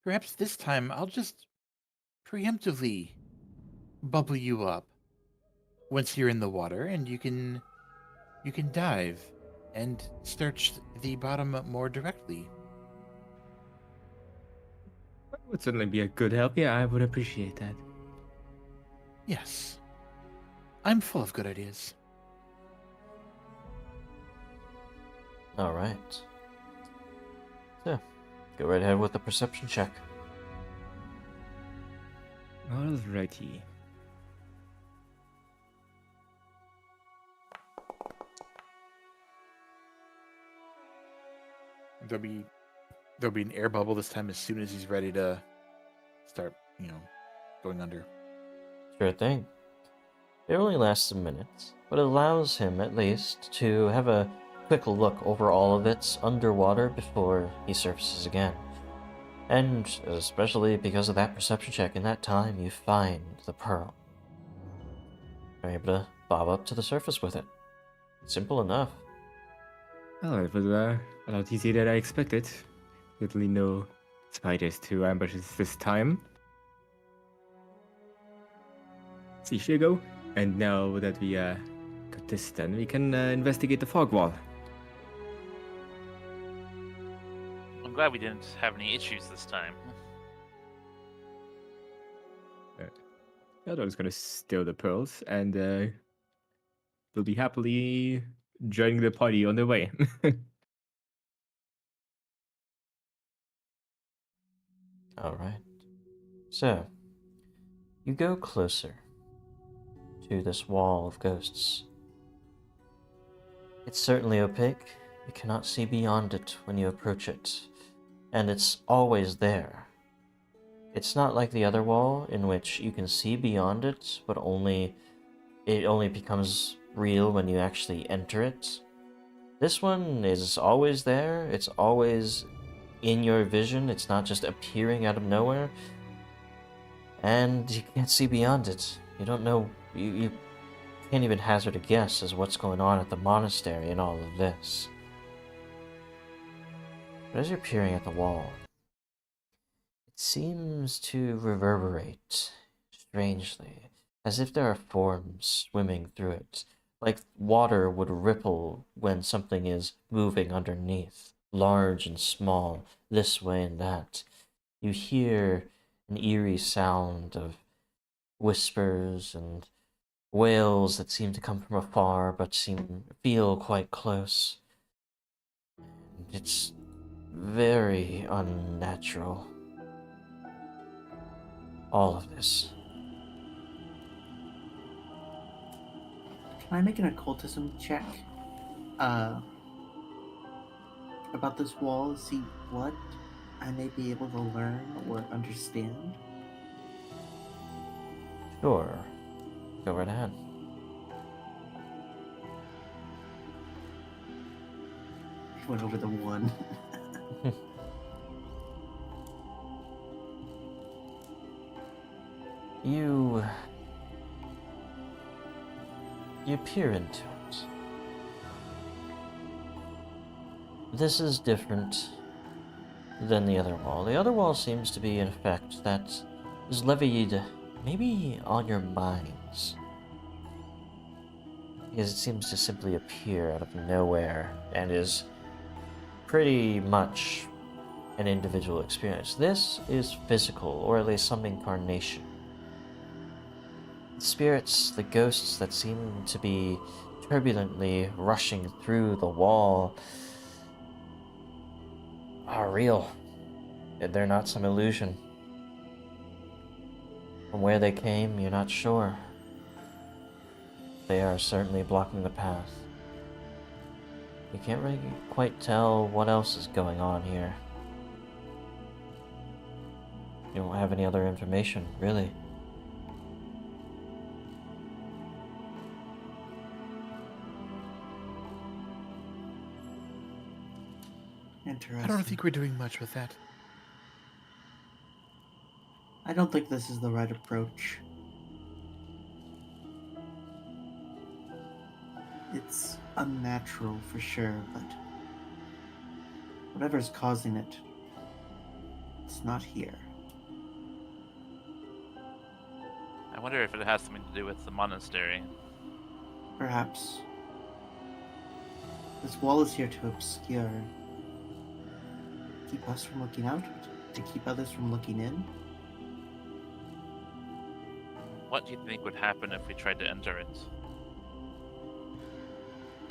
Perhaps this time I'll just preemptively bubble you up once you're in the water, and you can dive and search the bottom more directly. That would certainly be a good help, yeah, I would appreciate that. Yes. I'm full of good ideas. Alright. So, go right ahead with the perception check. Alrighty. there'll be an air bubble this time as soon as he's ready to start, going under. Sure thing. It only lasts a minute, but it allows him at least to have a quick look over all of it underwater before he surfaces again. And especially because of that perception check, in that time you find the pearl. You're able to bob up to the surface with it. Simple enough. Oh, it was a lot easier than I expected. Certainly no spiders to ambush us this time. See, Shigo. And now that we got this done, we can investigate the fog wall. I'm glad we didn't have any issues this time. Eldor's gonna steal the pearls, and they'll be happily joining the party on their way. Alright. So, you go closer to this wall of ghosts. It's certainly opaque. You cannot see beyond it when you approach it, and it's always there. It's not like the other wall in which you can see beyond it, but it only becomes real when you actually enter it. This one is always there. It's always in your vision. It's not just appearing out of nowhere. And you can't see beyond it. You don't know. You can't even hazard a guess as what's going on at the monastery and all of this. But as you're peering at the wall, it seems to reverberate strangely, as if there are forms swimming through it, like water would ripple when something is moving underneath, large and small, this way and that. You hear an eerie sound of whispers and wails that seem to come from afar but feel quite close. It's very unnatural. All of this. Can I make an occultism check? About this wall, see what I may be able to learn or understand? Sure. Go right ahead. I went over the one. You peer into it. This is different than the other wall. The other wall seems to be an effect that is levied maybe on your minds, because it seems to simply appear out of nowhere and is pretty much an individual experience. This is physical, or at least some incarnation. The spirits, the ghosts that seem to be turbulently rushing through the wall are real. They're not some illusion. From where they came, you're not sure. They are certainly blocking the path. You can't really quite tell what else is going on here. You don't have any other information, really. Interesting. I don't think we're doing much with that. I don't think this is the right approach. It's unnatural for sure, but whatever's causing it, it's not here. I wonder if it has something to do with the monastery. Perhaps. This wall is here to obscure, keep us from looking out, to keep others from looking in. What do you think would happen if we tried to enter it?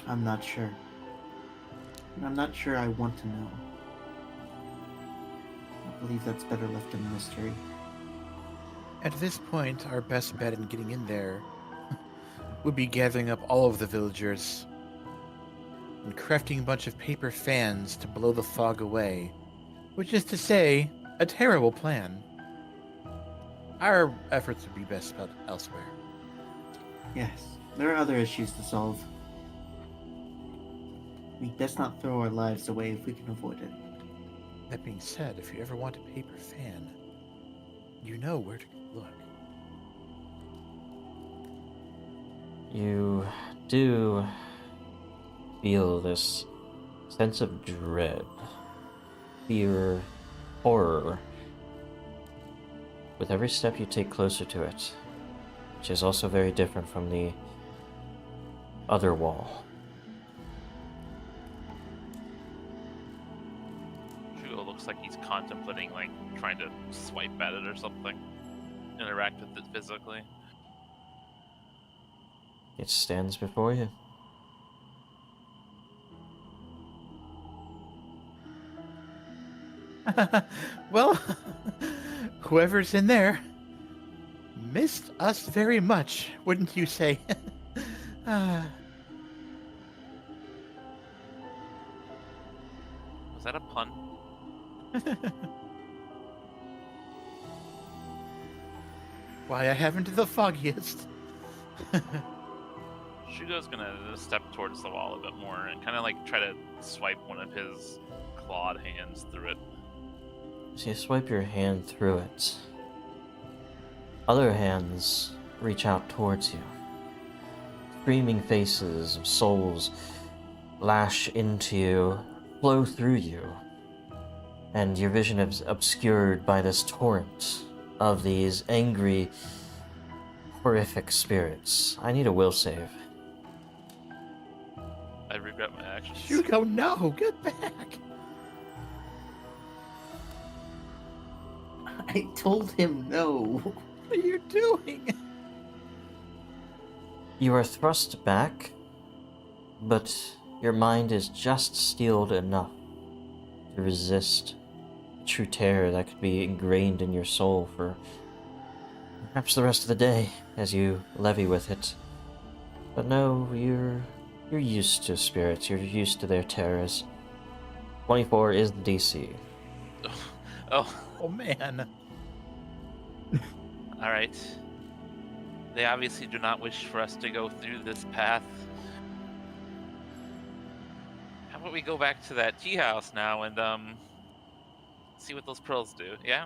I'm not sure. And I'm not sure I want to know. I believe that's better left a mystery. At this point, our best bet in getting in there would be gathering up all of the villagers and crafting a bunch of paper fans to blow the fog away, which is to say, a terrible plan. Our efforts would be best spent elsewhere. Yes, there are other issues to solve. We best not throw our lives away if we can avoid it. That being said, if you ever want a paper fan, you know where to look. You do feel this sense of dread, fear, horror with every step you take closer to it, which is also very different from the other wall. Shugo looks like he's contemplating, like, trying to swipe at it or something. Interact with it physically. It stands before you. Well, whoever's in there missed us very much, wouldn't you say? Ah, Was that a pun? why, I haven't the foggiest. Shugo's gonna step towards the wall a bit more and kind of like try to swipe one of his clawed hands through it. So you swipe your hand through it. Other hands reach out towards you. Screaming faces of souls lash into you, flow through you, and your vision is obscured by this torrent of these angry, horrific spirits. I need a will save. I regret my actions. Shugo, no, get back. I told him no. What are you doing? You are thrust back, but your mind is just steeled enough to resist the true terror that could be ingrained in your soul for perhaps the rest of the day as you levy with it. But no, you're used to spirits, you're used to their terrors. 24 is the DC. Oh, Oh, man. alright. They obviously do not wish for us to go through this path. How about we go back to that tea house now and, see what those pearls do, yeah?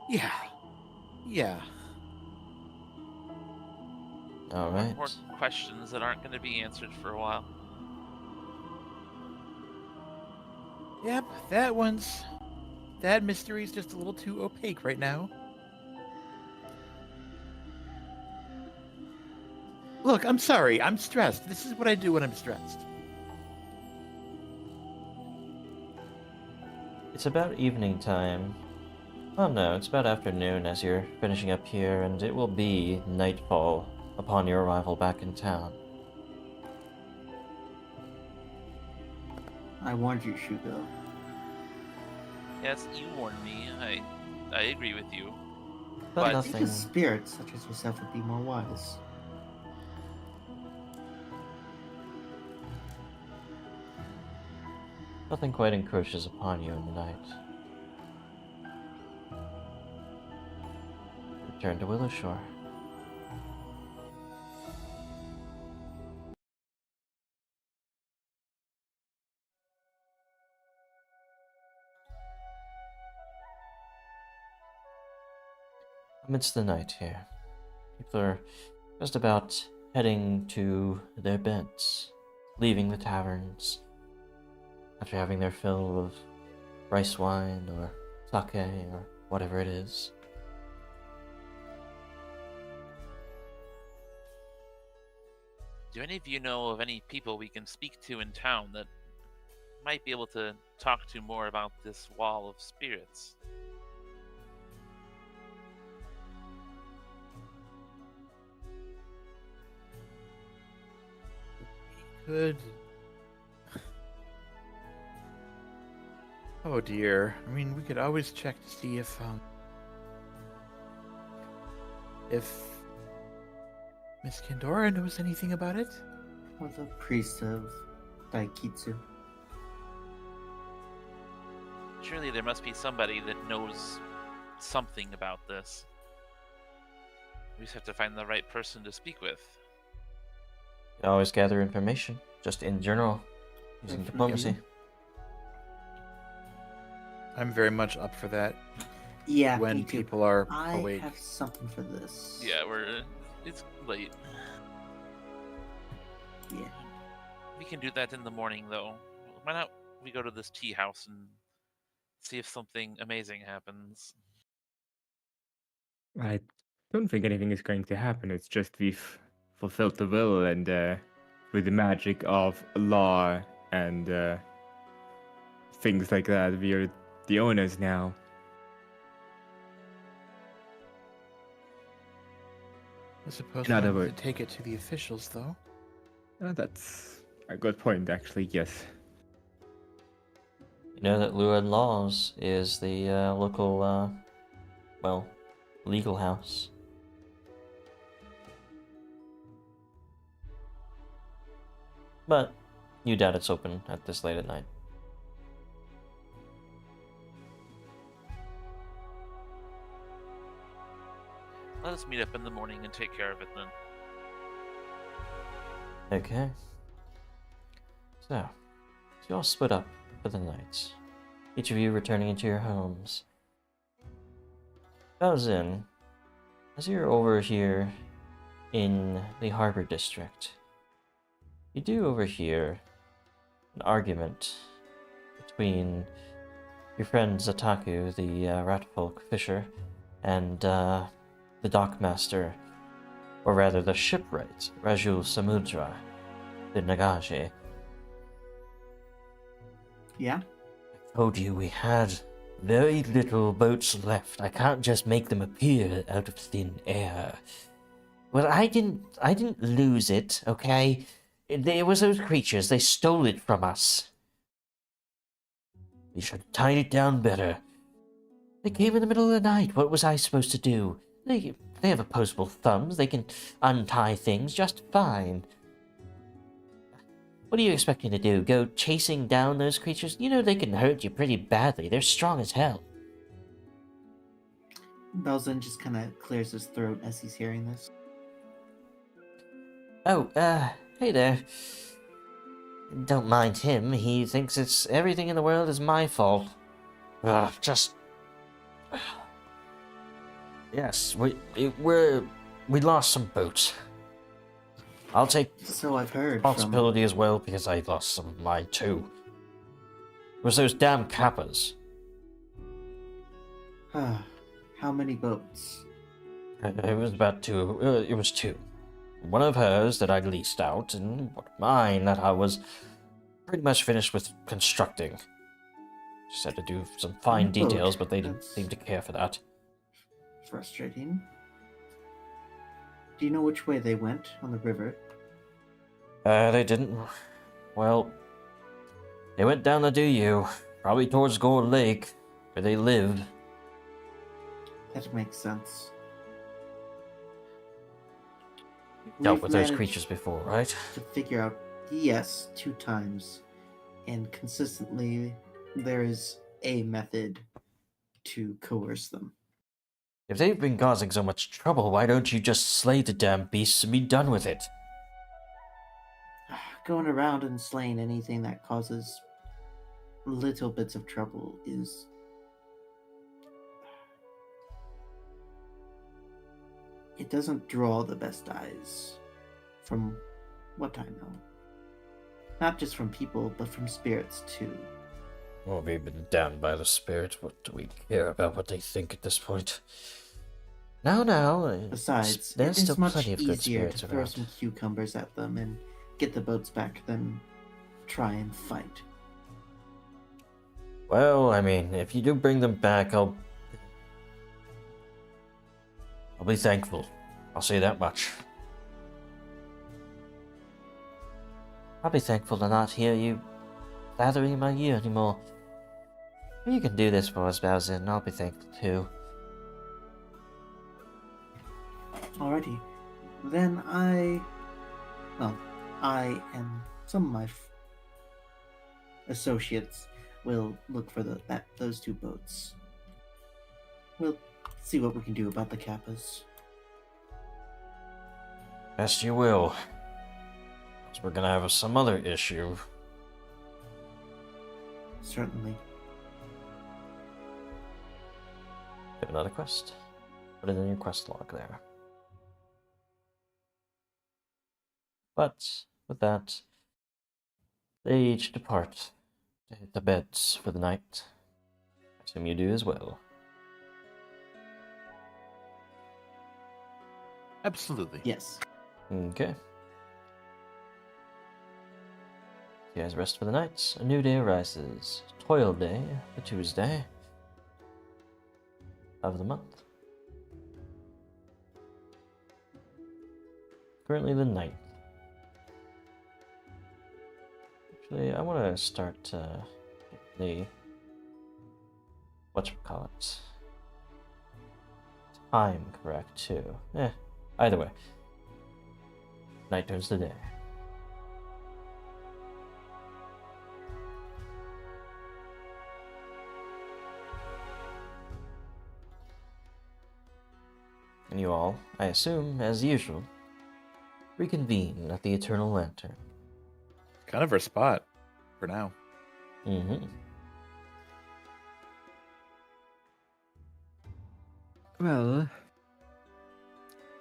Yeah. Yeah. Alright. More questions that aren't going to be answered for a while. Yep, that mystery's just a little too opaque right now. Look, I'm sorry. I'm stressed. This is what I do when I'm stressed. It's about evening time. Well, no, it's about afternoon as you're finishing up here, and it will be nightfall upon your arrival back in town. I warned you, Shugo. Yes, you warned me. I agree with you. But But- nothing. Because spirits such as yourself would be more wise. Nothing quite encroaches upon you in the night. Return to Willowshore. Amidst the night here, people are just about heading to their beds, leaving the taverns after having their fill of rice wine or sake or whatever it is. Do any of you know of any people we can speak to in town that might be able to talk to more about this wall of spirits? Good. Oh dear. I mean, we could always check to see if Miss Kindora knows anything about it. Or the priest of Daikitsu. Surely there must be somebody that knows something about this. We just have to find the right person to speak with. You always gather information, just in general, using diplomacy. I'm very much up for that. Yeah, When me too. people are I awake. have something for this. Yeah, it's late. Yeah. We can do that in the morning, though. Why not we go to this tea house and see if something amazing happens? I don't think anything is going to happen. It's just we've fulfilled the will, and with the magic of law and things like that, we are the owners now. I suppose In we'll other have to words- take it to the officials, though. That's a good point, actually, yes. You know that Luan Laws is the local, legal house. But you doubt it's open at this late at night. Let us meet up in the morning and take care of it then. Okay. So you all split up for the night. Each of you returning into your homes. Baozin, as you're over here in the Harbor District, you do overhear an argument between your friend Zataku, the Ratfolk fisher, and the dockmaster, or rather the shipwright, Raju Samudra, the Nagashi. Yeah? I told you we had very little boats left. I can't just make them appear out of thin air. Well, I didn't lose it, okay? It was those creatures. They stole it from us. We should have tied it down better. They came in the middle of the night. What was I supposed to do? They have opposable thumbs. They can untie things just fine. What are you expecting to do? Go chasing down those creatures? You know they can hurt you pretty badly. They're strong as hell. Belzen just kind of clears his throat as he's hearing this. Oh, hey there. Don't mind him. He thinks it's everything in the world is my fault. Yes, we lost some boats. I'll take So I've heard responsibility as well because I lost some of mine too. It was those damn kappas. from... How many boats? It was about two. It was two. One of hers that I leased out, and one of mine that I was pretty much finished with constructing. Just had to do some fine Boat. details, but they didn't That's- seem to care for that. Frustrating. Do you know which way they went on the river? They didn't. Well, they went down the Duyu, probably towards Gold Lake, where they lived. That makes sense. Dealt We've with those managed creatures before, right? to figure out, yes, 2 times. And consistently, there is a method to coerce them. If they've been causing so much trouble, why don't you just slay the damn beasts and be done with it? Going around and slaying anything that causes little bits of trouble is... It doesn't draw the best eyes, from what I know. Not just from people, but from spirits too. Well, we've been damned by the spirit. What do we care about what they think at this point? Now. Besides, there's it still is much plenty of good easier spirits to throw around. some cucumbers at them and get the boats back than try and fight. Well, I mean, if you do bring them back, I'll be thankful. I'll say that much. I'll be thankful to not hear you blathering in my ear anymore. If you can do this for us, Baozin, I'll be thankful too. Alrighty. Then I and some of my associates will look for those 2 boats. We'll see what we can do about the Kappas. Best you will. 'Cause we're gonna have some other issue. Certainly. Have another quest. Put it in your quest log there. But with that, they each depart to hit the beds for the night. I assume you do as well. Absolutely. Yes. Okay. You guys rest for the night. A new day arises. Toil day, the Tuesday of the month. Currently the 9th. Actually, I want to start the whatchamacallit. Time correct too. Either way. Night turns to day. And you all, I assume, as usual, reconvene at the Eternal Lantern. Kind of our spot for now. Mm-hmm. Well,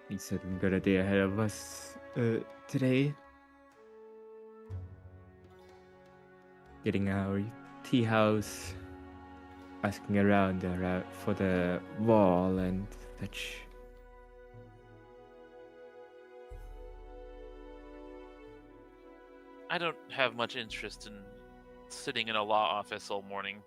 we certainly got a day ahead of us today. Getting our tea house, asking around for the wall and such. I don't have much interest in sitting in a law office all morning.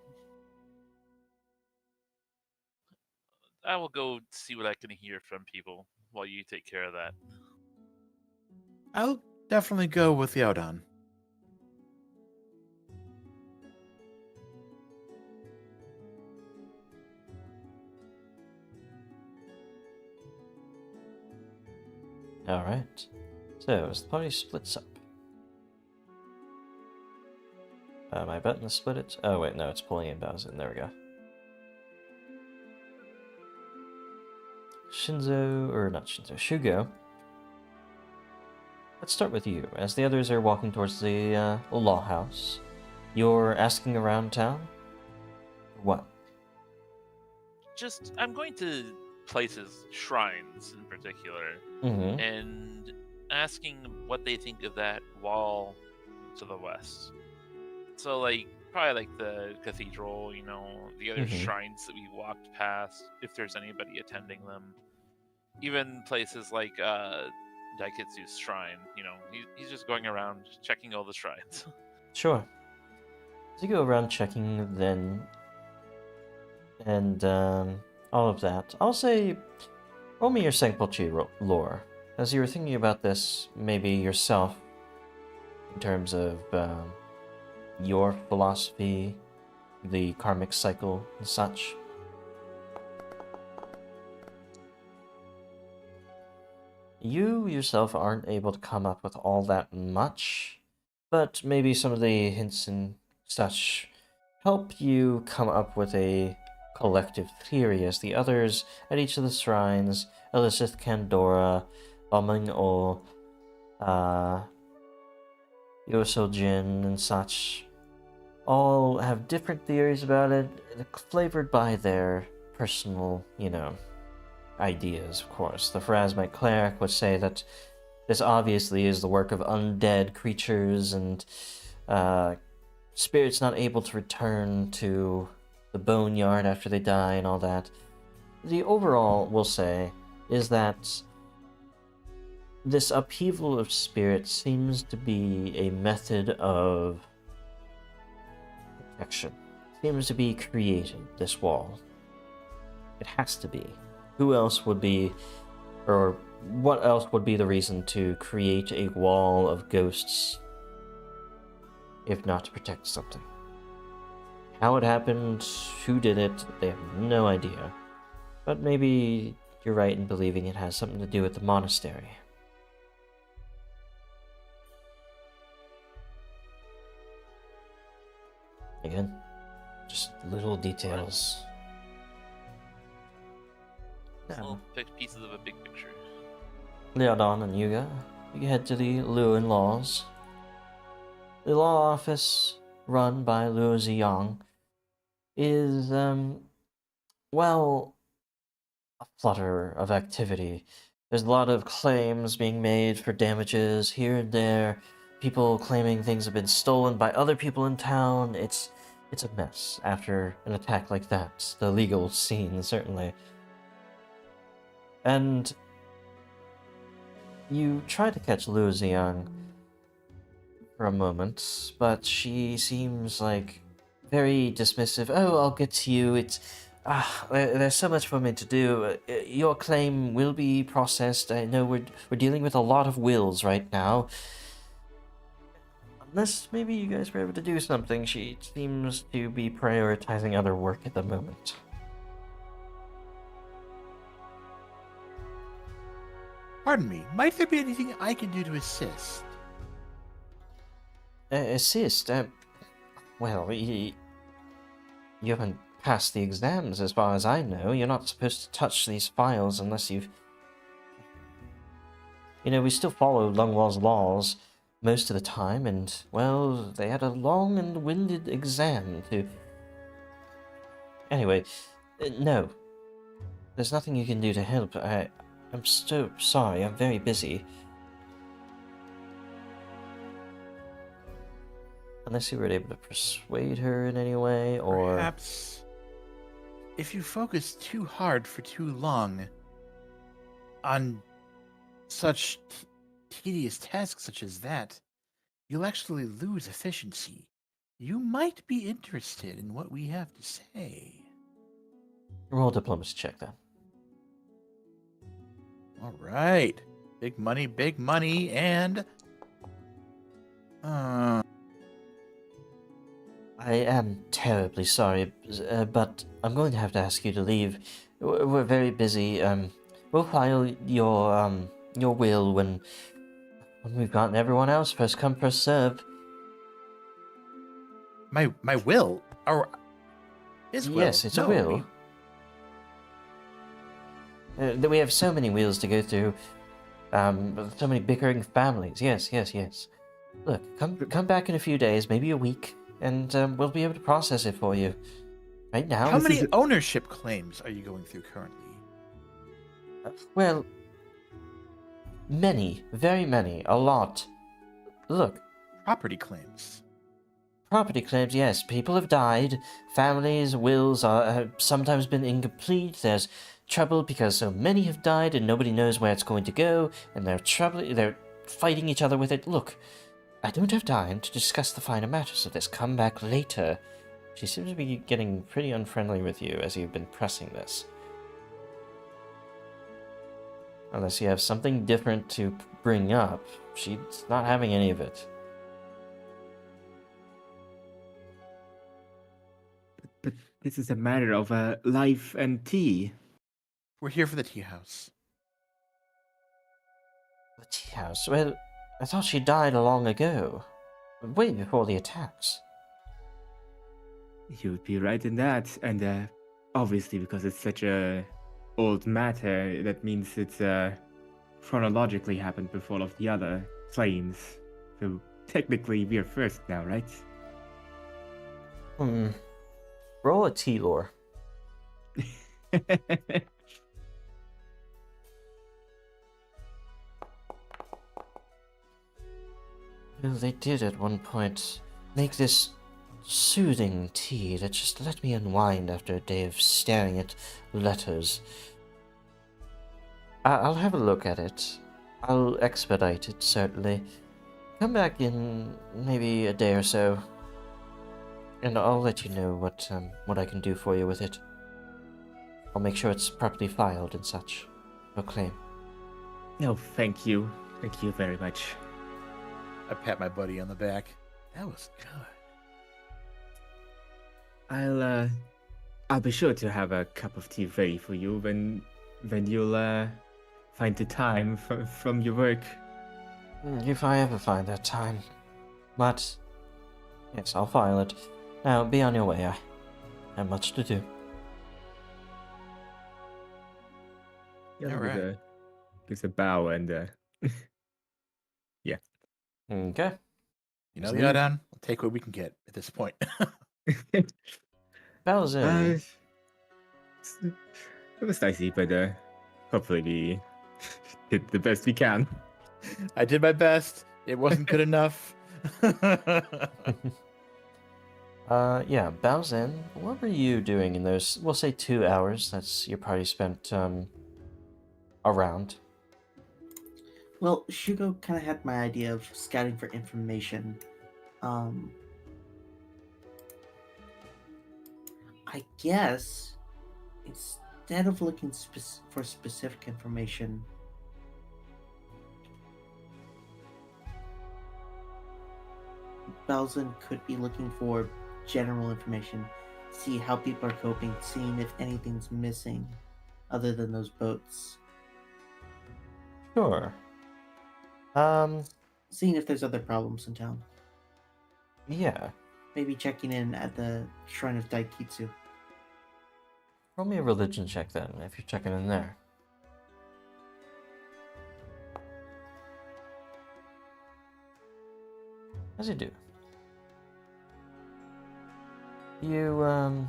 I will go see what I can hear from people while you take care of that. I'll definitely go with the Audon. Alright. So, as the party splits up. My button to split it. Oh, wait, no, it's pulling in Bowser. There we go. Shugo. Let's start with you. As the others are walking towards the law house, you're asking around town? What? Just, I'm going to places, shrines in particular, Mm-hmm. and asking what they think of that wall to the west. So, like, probably like the cathedral, you know, the other Mhm. shrines that we walked past, if there's anybody attending them. Even places like Daikitsu's shrine, you know, he's just going around checking all the shrines. Sure. As you go around checking then, and all of that, I'll say, roll me your Senpochi lore. As you were thinking about this, maybe yourself, in terms of your philosophy, the karmic cycle, and such. You yourself aren't able to come up with all that much, but maybe some of the hints and such help you come up with a collective theory as the others at each of the shrines, Elisith Kandora, Baming O, Jin, and such, all have different theories about it, flavored by their personal, ideas, of course. The Pharasmite cleric would say that this obviously is the work of undead creatures and spirits not able to return to the boneyard after they die and all that. The overall, we'll say, is that this upheaval of spirit seems to be a method of protection. Seems to be creating this wall. It has to be. Who else would be, or what else would be the reason to create a wall of ghosts if not to protect something? How it happened, who did it, they have no idea. But maybe you're right in believing it has something to do with the monastery. Again, just little details. Just Now, little pieces of a big picture. Leodon and Yuga, you head to the Luan Laws. The law office, run by Luo Ziyang, is, well, a flutter of activity. There's a lot of claims being made for damages here and there, people claiming things have been stolen by other people in town. It's a mess after an attack like that, the legal scene, certainly. And you try to catch Luo Ziyang for a moment, but she seems like very dismissive. Oh, I'll get to you. There's so much for me to do. Your claim will be processed. I know we're dealing with a lot of wills right now. Unless maybe you guys were able to do something, she seems to be prioritizing other work at the moment. Pardon me, might there be anything I can do to assist? Assist? Well, you haven't passed the exams as far as I know. You're not supposed to touch these files unless you've... You know, we still follow Lungwall's laws most of the time, and, well, they had a long and winded exam to... Anyway, no. There's nothing you can do to help. I'm so sorry, I'm very busy. Unless you were able to persuade her in any way, or... Perhaps if you focus too hard for too long on such tedious tasks such as that, you'll actually lose efficiency. You might be interested in what we have to say. Roll a diplomacy check, then. All right. Big money, and... I am terribly sorry, but I'm going to have to ask you to leave. We're very busy. We'll file your will when we've gotten everyone else. First come, first serve. My will? Or his will? Yes, it's a will. We have so many wills to go through. So many bickering families. Yes. Look, come back in a few days, maybe a week, and we'll be able to process it for you. Right now. How many ownership claims are you going through currently? Well, many, very many, a lot. Look. Property claims. Property claims, yes. People have died. Families' wills have sometimes been incomplete. There's trouble because so many have died and nobody knows where it's going to go, and they're fighting each other with it. Look, I don't have time to discuss the finer matters of this. Come back later. She seems to be getting pretty unfriendly with you as you've been pressing this. Unless you have something different to bring up, she's not having any of it. But this is a matter of life and tea. We're here for the tea house. The tea house? Well, I thought she died long ago. Way before the attacks. You would be right in that, and obviously because it's such a old matter, that means it's chronologically happened before all of the other claims. So technically we're first now, right? Roll a tea lore. Well, they did at one point make this soothing tea that just let me unwind after a day of staring at letters. I'll have a look at it. I'll expedite it, certainly. Come back in maybe a day or so, and I'll let you know what I can do for you with it. I'll make sure it's properly filed and such. No claim. No, thank you. Thank you very much. I pat my buddy on the back. That was good. I'll be sure to have a cup of tea ready for you when you'll find the time from your work. If I ever find that time. But yes, I'll file it. Now, be on your way. I have much to do. Yeah, All right. gives a bow and yeah. Okay. You know, Just the leave. Adan, we'll take what we can get at this point. Bows in. It was dicey, but hopefully we did the best we can. I did my best. It wasn't good enough. Yeah, bows in. What were you doing in those, we'll say 2 hours that's your party spent, around? Well, Shugo kind of had my idea of scouting for information. I guess instead of looking for specific information, Belzen could be looking for general information, see how people are coping, seeing if anything's missing other than those boats, Sure. seeing if there's other problems in town. Yeah. Maybe checking in at the Shrine of Daikitsu. Roll me a religion check then, if you're checking in there. As you do. You,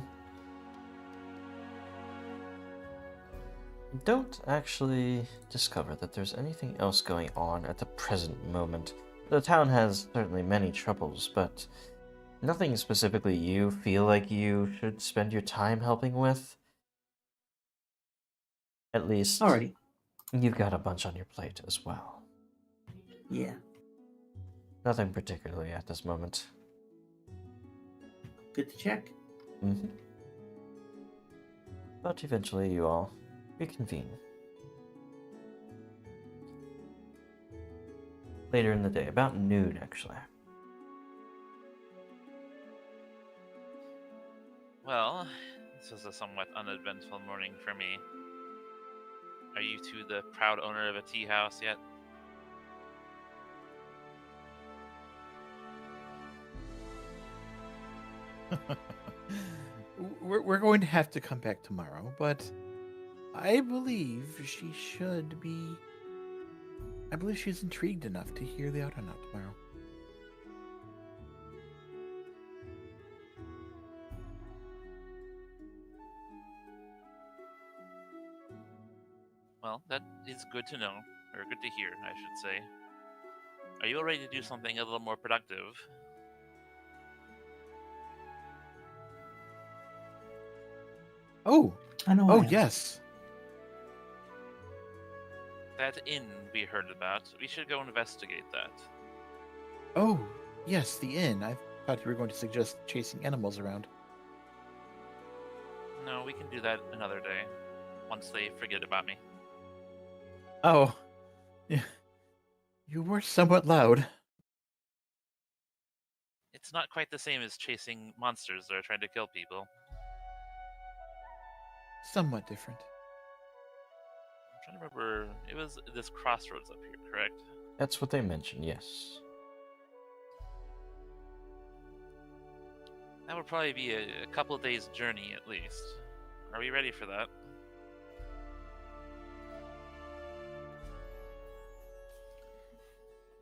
don't actually discover that there's anything else going on at the present moment. The town has certainly many troubles, but nothing specifically you feel like you should spend your time helping with. At least, Alrighty. you've got a bunch on your plate as well. Yeah. Nothing particularly at this moment. Good to check. Mm-hmm. But eventually you all reconvene. Later in the day, about noon actually. Well, this was a somewhat uneventful morning for me. Are you two the proud owner of a tea house yet? We're going to have to come back tomorrow, but I believe she should be. I believe she's intrigued enough to hear the Adan tomorrow. Well, that is good to know, or good to hear, I should say. Are you all ready to do something a little more productive? Oh, I know. oh I am. yes. That inn we heard about, we should go investigate that. Oh, yes, the inn. I thought you were going to suggest chasing animals around. No, we can do that another day, once they forget about me. Oh, yeah. You were somewhat loud. It's not quite the same as chasing monsters that are trying to kill people. Somewhat different. I'm trying to remember, it was this crossroads up here, correct? That's what they mentioned, yes. That would probably be a couple of days' journey at least. Are we ready for that?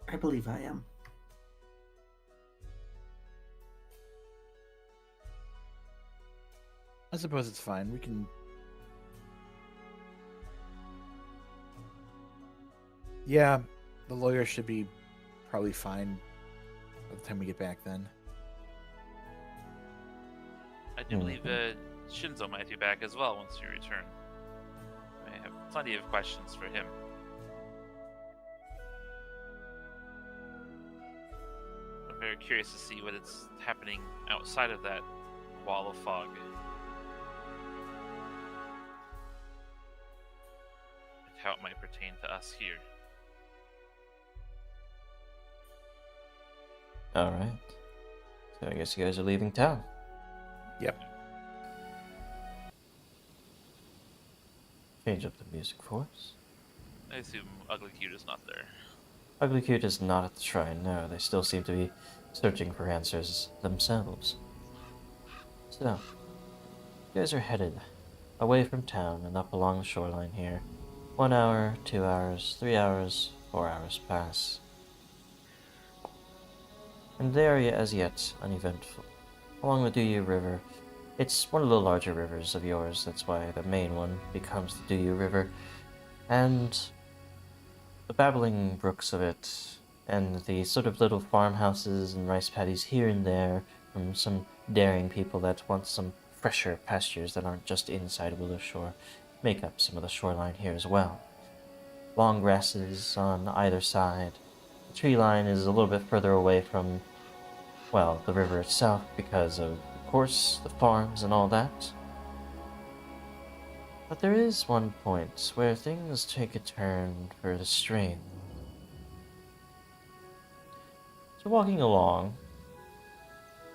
I believe I am. I suppose it's fine. We can. Yeah, the lawyer should be probably fine by the time we get back then. I do believe Shinzo might be back as well once you return. I have plenty of questions for him. I'm very curious to see what is happening outside of that wall of fog. And how it might pertain to us here. Alright. So I guess you guys are leaving town. Yep. Change up the music for us. I assume Ugly Cute is not there. Ugly Cute is not at the shrine, no. They still seem to be searching for answers themselves. So, you guys are headed away from town and up along the shoreline here. 1 hour, 2 hours, 3 hours, 4 hours pass. And the area as yet uneventful. Along the Duyu River, it's one of the larger rivers of yours, that's why the main one becomes the Duyu River. And the babbling brooks of it, and the sort of little farmhouses and rice paddies here and there from some daring people that want some fresher pastures that aren't just inside Willowshore, make up some of the shoreline here as well. Long grasses on either side. The tree line is a little bit further away from, well, the river itself because of course, the farms and all that. But there is one point where things take a turn for the strange. So walking along,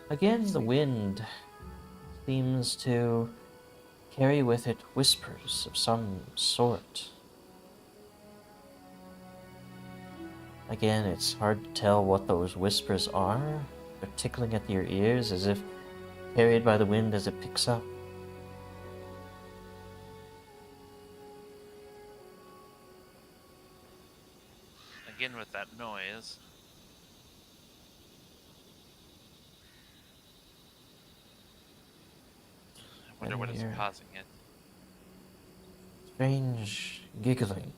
again the wind seems to carry with it whispers of some sort. Again, it's hard to tell what those whispers are. They're tickling at your ears as if carried by the wind as it picks up. Again with that noise. I wonder what is Here. causing it. Strange giggling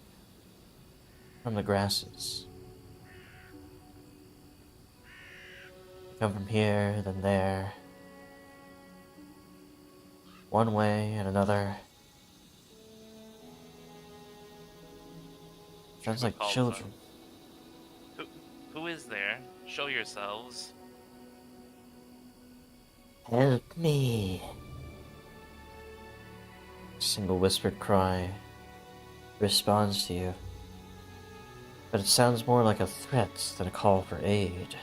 from the grasses. Come from here, then there. One way and another. Sounds like Calls children. Who is there? Show yourselves. Help me. A single whispered cry responds to you. But it sounds more like a threat than a call for aid.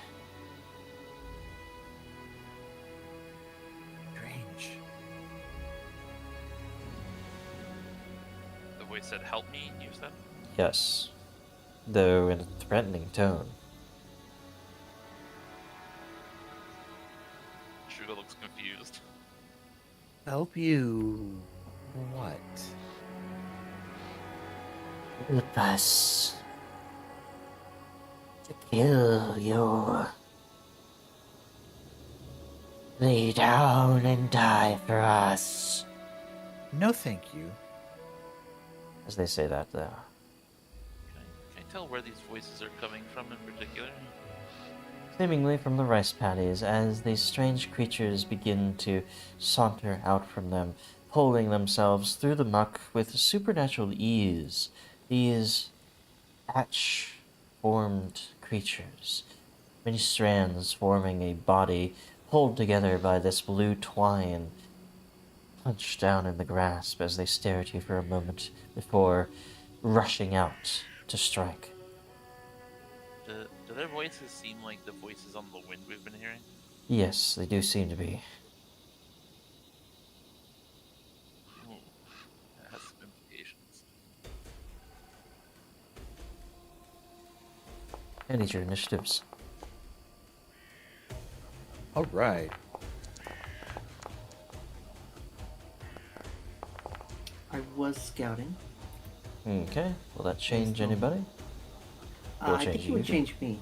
Strange. The voice said, "Help me," you said? Yes, though in a threatening tone. Shugo looks confused. Help you. What? Help us to kill you. Lay down and die for us. No, thank you. As they say that, though. Can I tell where these voices are coming from in particular? Seemingly from the rice paddies, as these strange creatures begin to saunter out from them, pulling themselves through the muck with supernatural ease. These patch-formed creatures, many strands forming a body, pulled together by this blue twine, plunged down in the grasp as they stare at you for a moment before rushing out to strike. Do their voices seem like the voices on the wind we've been hearing? Yes, they do seem to be. Ooh, that has some implications. I need your initiatives. All right. I was scouting. Okay, will that change anybody? It'll I change think it would you. change me.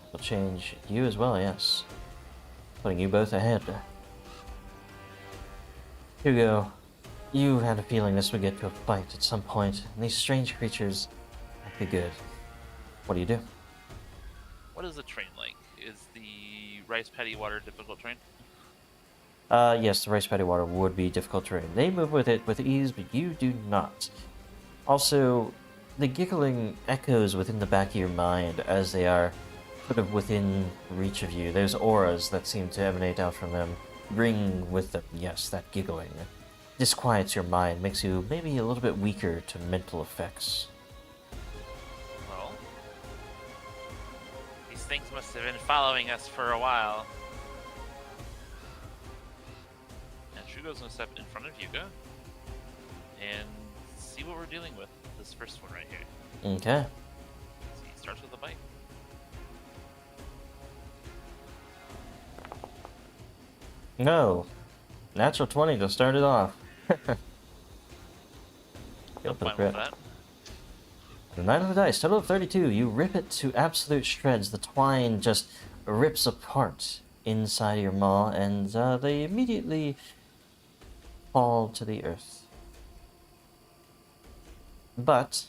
It'll change you as well, yes. Putting you both ahead. Hugo, you had a feeling this would get to a fight at some point, and these strange creatures might be good. What do you do? What is the train like? Is the rice paddy water difficult train? Yes, the rice paddy water would be difficult terrain. They move with it with ease, but you do not. Also, the giggling echoes within the back of your mind as they are sort of within reach of you. There's auras that seem to emanate out from them, bring with them, yes, that giggling. Disquiets your mind, makes you maybe a little bit weaker to mental effects. Well, these things must have been following us for a while. And Shugo's gonna step in front of Yuga and see what we're dealing with. This first one right here. Okay. See, he starts with a bite. No, Natural 20 to start it off. I'm Go for the fine with crit. that. The 9 of the dice, total of 32. You rip it to absolute shreds. The twine just rips apart inside your maw, and they immediately fall to the earth. But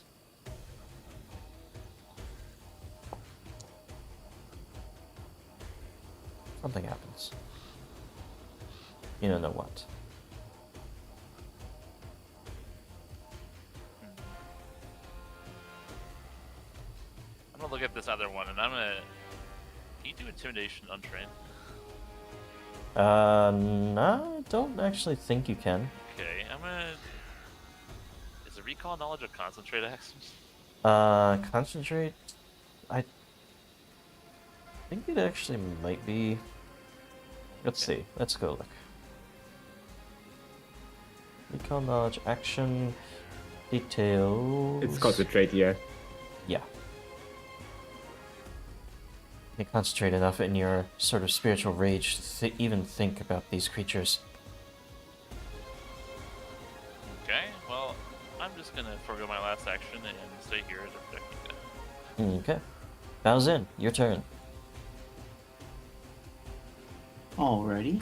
something happens. You don't know what. I'm gonna look at this other one, and I'm gonna. Can you do intimidation untrained? No, I don't actually think you can. Okay, I'm gonna. Is a recall knowledge a concentrate action? Concentrate. I think it actually might be. Let's see. Let's go look. Recall knowledge, action, details. It's concentrate, yeah. Yeah. You concentrate enough in your sort of spiritual rage to even think about these creatures. Okay, well, I'm just gonna forego my last action and stay here as a protecting guy. Okay. Bows in. Your turn. Alrighty.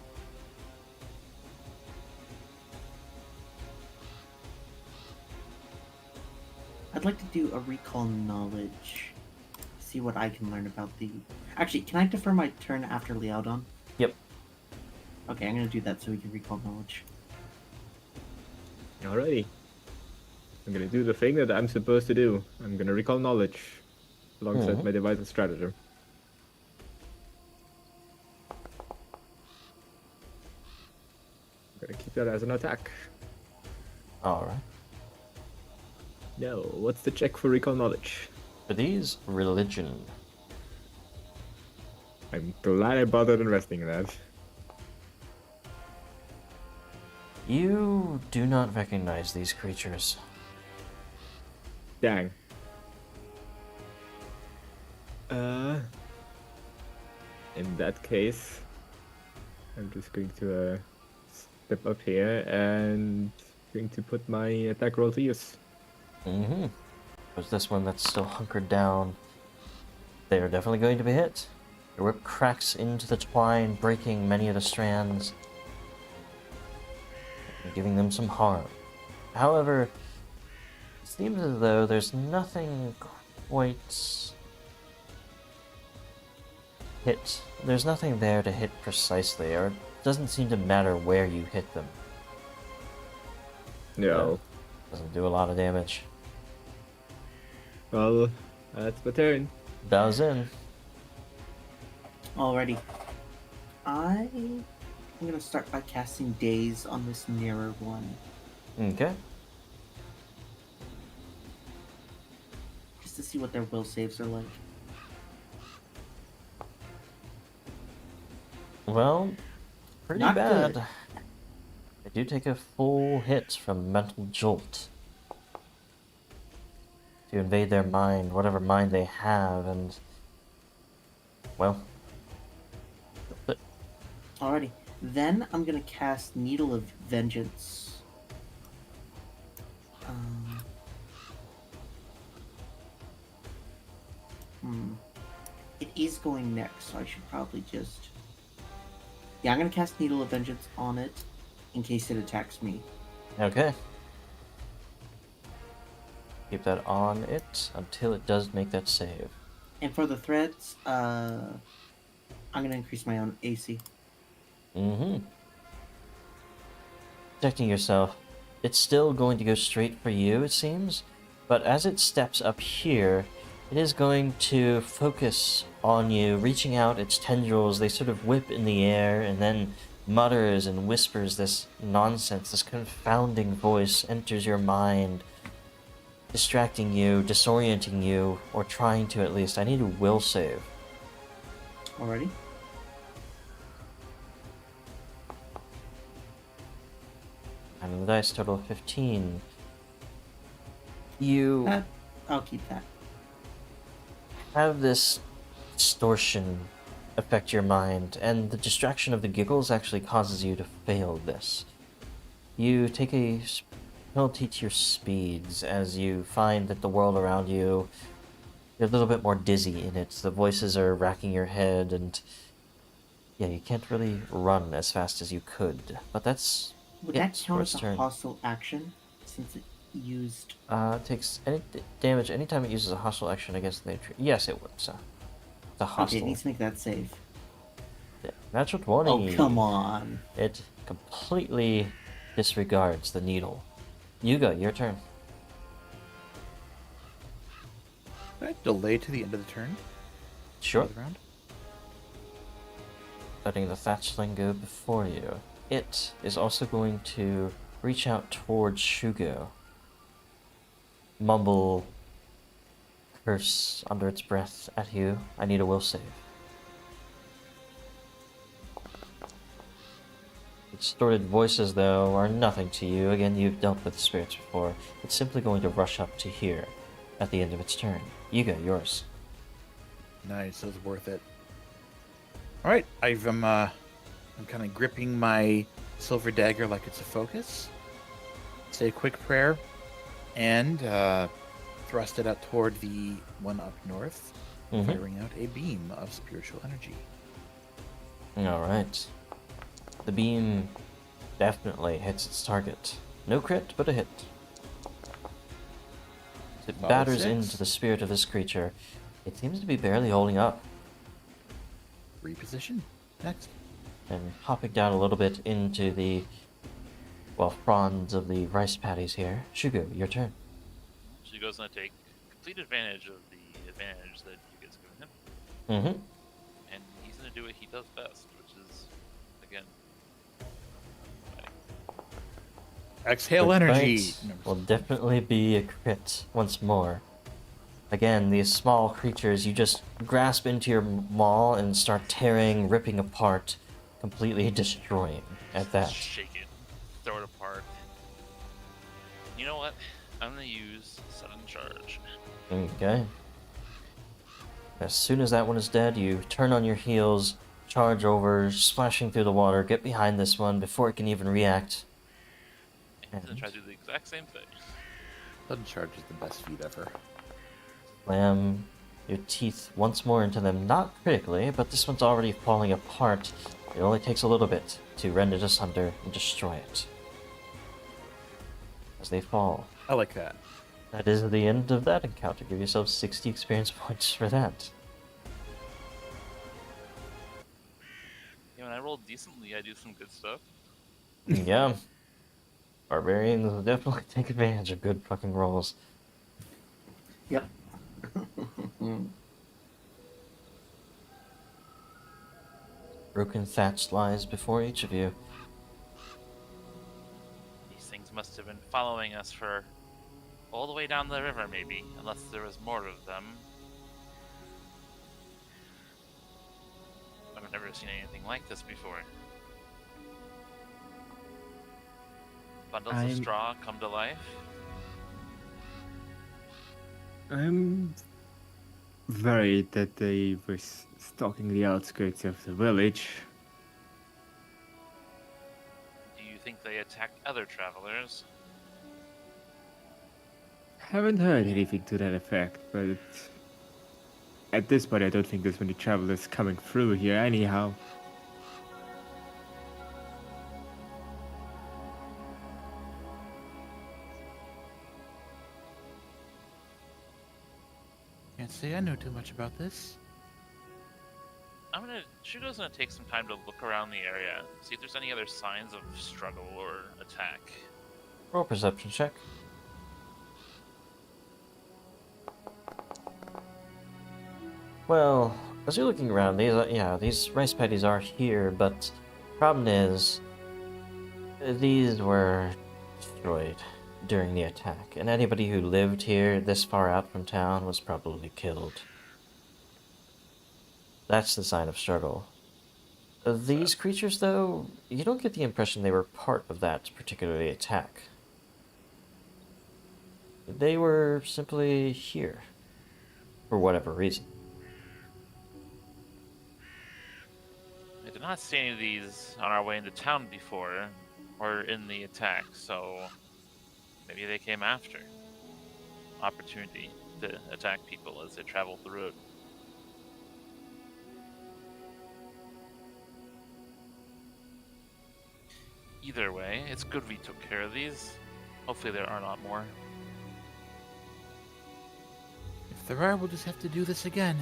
I'd like to do a recall knowledge. See what I can learn about the. Actually, can I defer my turn after Liaodon? Yep. Okay, I'm gonna do that so we can recall knowledge. Alrighty. I'm gonna do the thing that I'm supposed to do. I'm gonna recall knowledge alongside Mhm. my device and stratagem. I'm gonna keep that as an attack. Alright. No, what's the check for recall knowledge? For these, religion. I'm glad I bothered investing in that. You do not recognize these creatures. Dang. In that case, I'm just going to step up here and going to put my attack roll to use. Mm-hmm. There's this one that's still hunkered down. They are definitely going to be hit. Your whip cracks into the twine, breaking many of the strands, and giving them some harm. However, it seems as though there's nothing quite hit. There's nothing there to hit precisely, or it doesn't seem to matter where you hit them. No. Doesn't do a lot of damage. Well, that's my turn. Bows in. Alrighty. I'm gonna start by casting Daze on this nearer one. Okay. Just to see what their will saves are like. Well, pretty Not bad. good. They do take a full hit from mental jolt to invade their mind, whatever mind they have, and well, but Alrighty. Then I'm gonna cast Needle of Vengeance. It is going next, so I should probably just. Yeah, I'm gonna cast Needle of Vengeance on it in case it attacks me. okay. Keep that on it until it does make that save. And for the threats, I'm gonna increase my own AC. Mm-hmm. Protecting yourself. It's still going to go straight for you, it seems, but as it steps up here, it is going to focus on you, reaching out its tendrils. They sort of whip in the air and then mutters and whispers this nonsense. This confounding voice enters your mind, distracting you, disorienting you, or trying to at least. I need a will save. Alrighty. And the dice total of 15. You I'll keep that. have this distortion affect your mind, and the distraction of the giggles actually causes you to fail this. You take a penalty to your speeds as you find that the world around you, you're a little bit more dizzy in it. The voices are racking your head, and yeah, you can't really run as fast as you could. But that's Would that it for count its as a turn. hostile action since it used? It takes any damage anytime it uses a hostile action against the nature. Yes, it would. So it's a Okay, hostile. it needs to make that save. Natural 20. Oh, come on. It completely disregards the needle. Yuga, your turn. Can I delay to the end of the turn? Sure. Of the round? Letting the thatchling go before you. It is also going to reach out towards Shugo. Mumble, curse under its breath at you. I need a will save. Distorted voices, though, are nothing to you. Again, you've dealt with spirits before. It's simply going to rush up to here at the end of its turn. Yuga, yours. Nice, that was worth it. All right, I'm kind of gripping my silver dagger like it's a focus. Say a quick prayer, and thrust it out toward the one up north, firing out a beam of spiritual energy. Alright. The beam definitely hits its target. No crit, but a hit. It Solid batters 6. into the spirit of this creature. It seems to be barely holding up. Reposition. Next. And hopping down a little bit into the, well, fronds of the rice paddies here. Shugo, your turn. Shugo's gonna take complete advantage of the advantage that you guys given him, Mm-hmm. and he's gonna do what he does best, which is, again, Exhale Quick energy. bites No, will definitely be a crit once more. Again, these small creatures, you just grasp into your maw and start tearing, ripping apart, completely destroying at that. shake it, throw it apart. You know what? I'm gonna use sudden charge. Okay. As soon as that one is dead, you turn on your heels, charge over, splashing through the water, get behind this one before it can even react. And he's gonna try to do the exact same thing. Sudden charge is the best feat ever. Slam your teeth once more into them, not critically, but this one's already falling apart. It only takes a little bit to rend it asunder and destroy it. As they fall. I like that. That is the end of that encounter. Give yourself 60 experience points for that. Yeah, when I roll decently, I do some good stuff. Yeah. Barbarians will definitely take advantage of good fucking rolls. Yep. Broken thatch lies before each of you. These things must have been following us for all the way down the river, maybe, unless there was more of them. I've never seen anything like this before. Bundles of straw come to life. I'm worried that they were stalking the outskirts of the village. Do you think they attacked other travelers? Haven't heard anything to that effect, but at this point I don't think there's many travelers coming through here anyhow. Can't say I know too much about this. Shugo's gonna take some time to look around the area, see if there's any other signs of struggle or attack. Roll perception check. Well, as you're looking around, these rice paddies are here, but problem is, these were destroyed during the attack, and anybody who lived here this far out from town was probably killed. That's the sign of struggle. These creatures, though, you don't get the impression they were part of that particular attack. They were simply here, for whatever reason. did not see any of these on our way into town before, or in the attack, so maybe they came after. Opportunity to attack people as they travel the road. Either way, it's good we took care of these. Hopefully there are not more. If there are, we'll just have to do this again.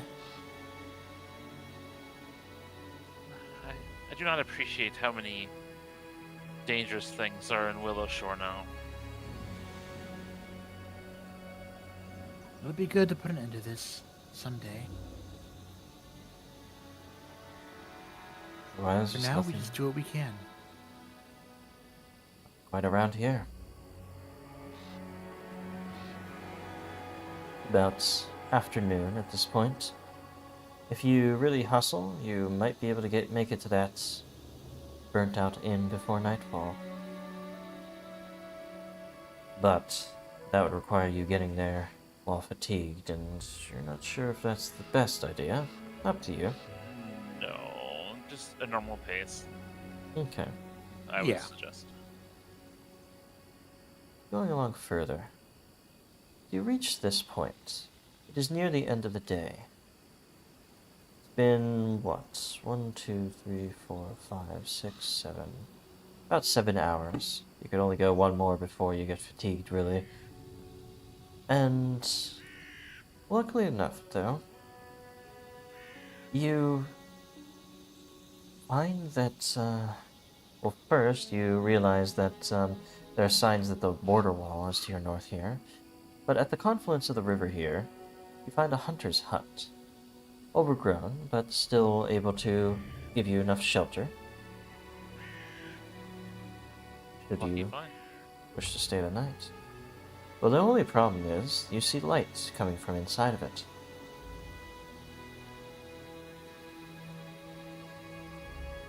I do not appreciate how many dangerous things are in Willowshore now. It'll be good to put an end to this someday. Why is For this now, we nothing just do what we can. quite around here? About afternoon at this point. If you really hustle, you might be able to make it to that burnt out inn before nightfall. But that would require you getting there while fatigued, and you're not sure if that's the best idea. Up to you. No, just a normal pace, Okay. I would Yeah. suggest. Going along further. You reach this point. It is near the end of the day. It's been, what? 1, 2, 3, 4, 5, 6, 7. About 7 hours. You could only go one more before you get fatigued, really. And luckily enough, though, you find that, well, first you realize that there are signs that the border wall is to your north here. But at the confluence of the river here, you find a hunter's hut. Overgrown, but still able to give you enough shelter. Should Lucky you fine. wish to stay the night. Well, the only problem is, you see light coming from inside of it.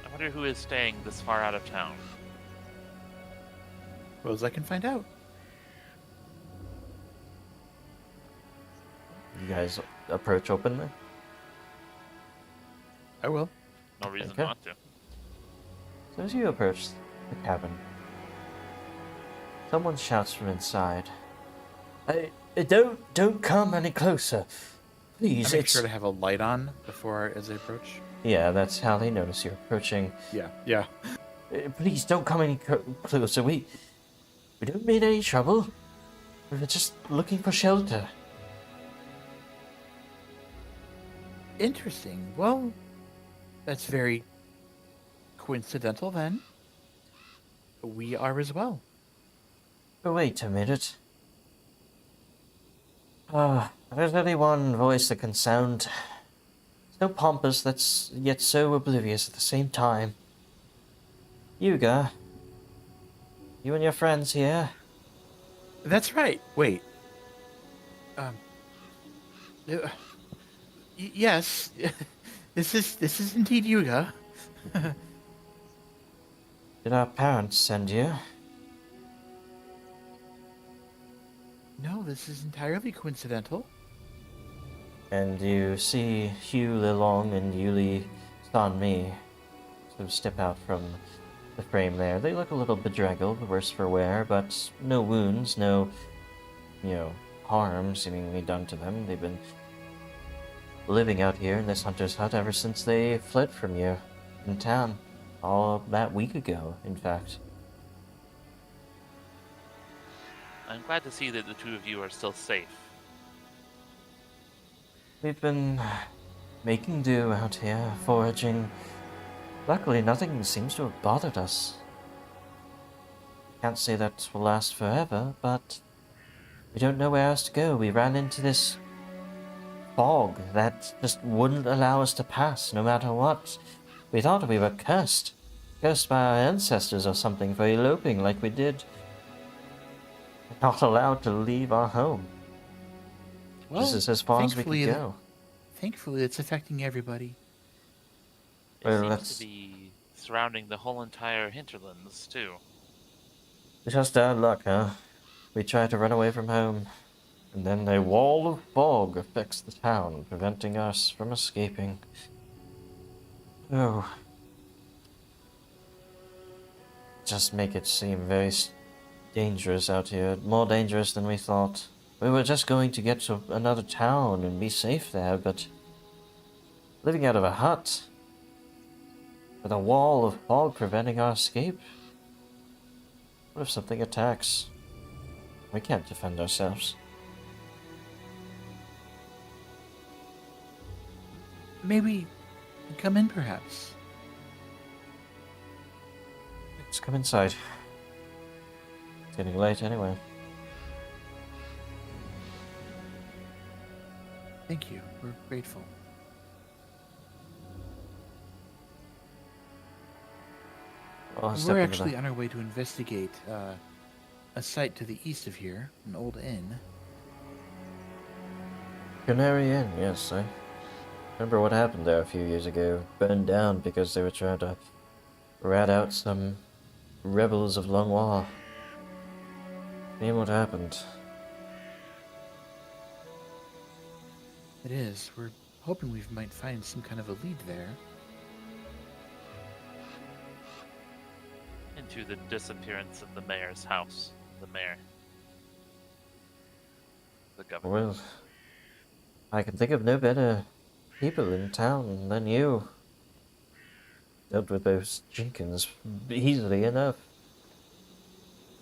I wonder who is staying this far out of town. Suppose I can find out. You guys approach openly? I will. No reason Okay. not to. So as you approach the cabin, someone shouts from inside. Don't come any closer. Please, I make it's... sure to have a light on before as I approach. Yeah, that's how they notice you're approaching. Yeah. Please don't come any closer. We don't mean any trouble. We're just looking for shelter. Interesting. Well, that's very coincidental then. We are as well. But wait a minute. There's only one voice that can sound so pompous that's yet so oblivious at the same time. Yuga, you and your friends here? That's right. Wait. Yes. This is indeed Yuga. Did our parents send you? No, this is entirely coincidental. And you see Hugh Lilong and Yuli Sanmi sort of step out from the frame there. They look a little bedraggled, worse for wear, but no wounds, no, harm seemingly done to them. They've been living out here in this hunter's hut ever since they fled from you in town. All that week ago, in fact. I'm glad to see that the two of you are still safe. We've been making do out here, foraging. Luckily, nothing seems to have bothered us. Can't say that will last forever, but we don't know where else to go. We ran into this fog that just wouldn't allow us to pass, no matter what. We thought we were cursed. Cursed by our ancestors or something for eloping like we did. Not allowed to leave our home. Well, This is as far as we could go. Thankfully, it's affecting everybody. It Well, seems that's- to be surrounding the whole entire hinterlands, too. Just our luck, huh? We tried to run away from home, and then a wall of fog affects the town, preventing us from escaping. Oh, just make it seem very dangerous out here. More dangerous than we thought. We were just going to get to another town and be safe there, but living out of a hut with a wall of fog preventing our escape? What if something attacks? We can't defend ourselves. Maybe come in, perhaps. Let's come inside. It's getting late anyway. Thank you. We're grateful. Well, I'll step We're into actually the on our way to investigate a site to the east of here, an old inn. Canary Inn, yes, I remember what happened there a few years ago. Burned down because they were trying to rat out some rebels of Longwa. Name what happened. It is. We're hoping we might find some kind of a lead there. Into the disappearance of the mayor's house. The mayor. The governor. Well, I can think of no better people in town than you. Dealt with those Jenkins easily enough.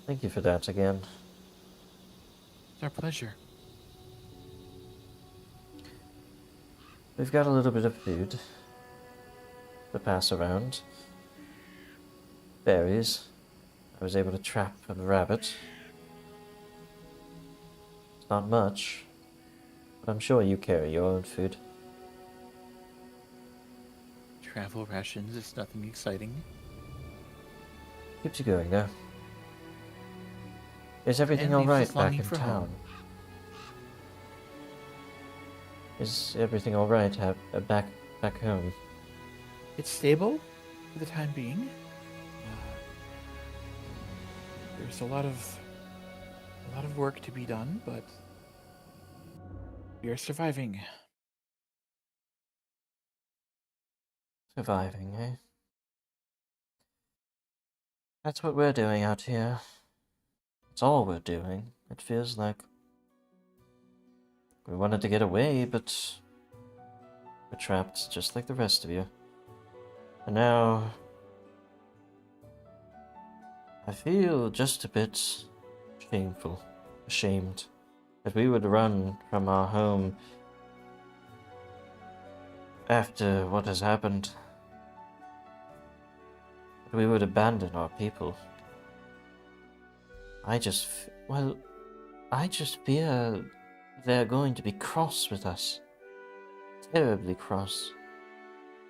Thank you for that again. It's our pleasure. We've got a little bit of food to pass around. Berries. I was able to trap a rabbit. It's not much, but I'm sure you carry your own food. Travel rations, it's nothing exciting. Keeps you going, though. Is everything And leaves alright us back longing in for town? home. Is everything alright back home? It's stable for the time being. There's a lot of work to be done, but we are surviving. Surviving, eh? That's what we're doing out here. It's all we're doing. It feels like we wanted to get away, but we're trapped just like the rest of you. And now I feel just a bit ashamed that we would run from our home after what has happened. That we would abandon our people. I just fear they're going to be cross with us. Terribly cross.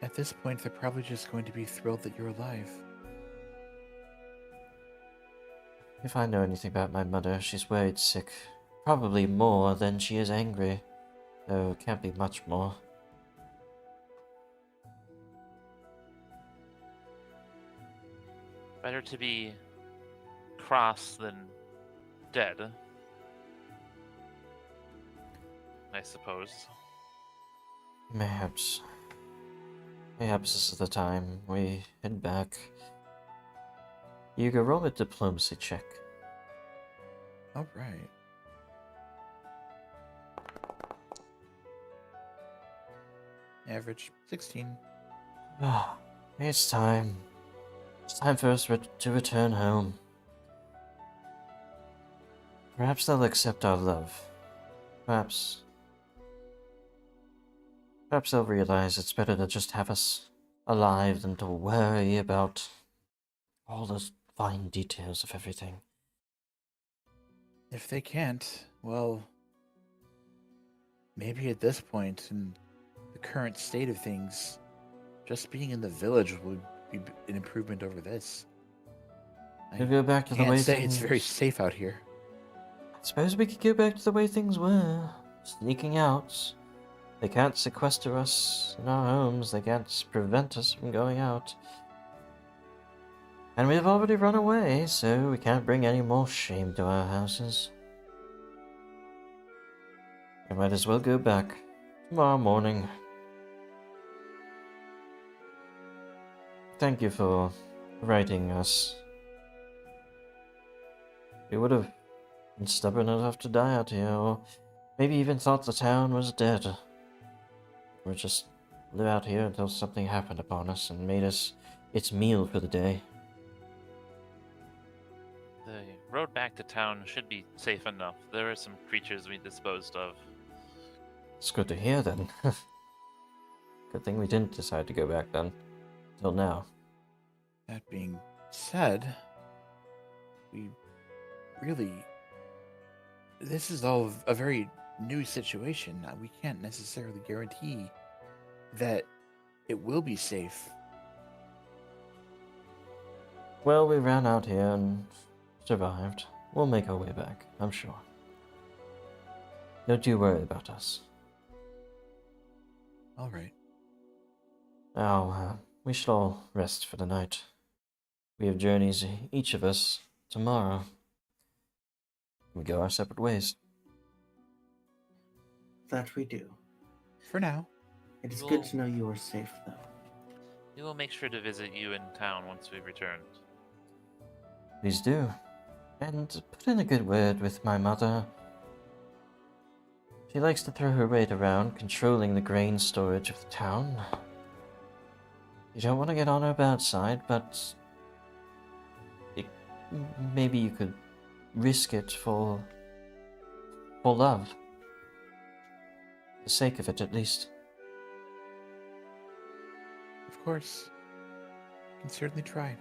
At this point, they're probably just going to be thrilled that you're alive. If I know anything about my mother, she's worried sick. Probably more than she is angry. Though it can't be much more. Better to be cross than dead. I suppose. Perhaps. Perhaps this is the time we head back. You can roll a diplomacy check. All right. Average 16. Ah, it's time. It's time for us to return home. Perhaps they'll accept our love. Perhaps they'll realize it's better to just have us alive than to worry about all those fine details of everything. If they can't, well, maybe at this point in the current state of things, just being in the village would be an improvement over this. We'll go back to the way Can't say things... it's very safe out here. I suppose we could go back to the way things were. Sneaking out. They can't sequester us in our homes. They can't prevent us from going out. And we've already run away, so we can't bring any more shame to our houses. We might as well go back tomorrow morning. Thank you for writing us We would have been stubborn enough to die out here, or maybe even thought the town was dead. Or just live out here until something happened upon us and made us its meal for the day. The road back to town should be safe enough. There are some creatures we disposed of. It's good to hear then. Good thing we didn't decide to go back then. Till now. That being said, we really. This is all a very new situation. We can't necessarily guarantee that it will be safe. Well, we ran out here and survived. We'll make our way back, I'm sure. Don't you worry about us. All right. Now, we should all rest for the night. We have journeys, each of us, tomorrow. We go our separate ways. That we do. For now. It is Well- good to know you are safe, though. We will make sure to visit you in town once we return. Please do. And put in a good word with my mother. She likes to throw her weight around, controlling the grain storage of the town. You don't want to get on her bad side, but maybe you could risk it for love. For the sake of it, at least. Of course. You can certainly try.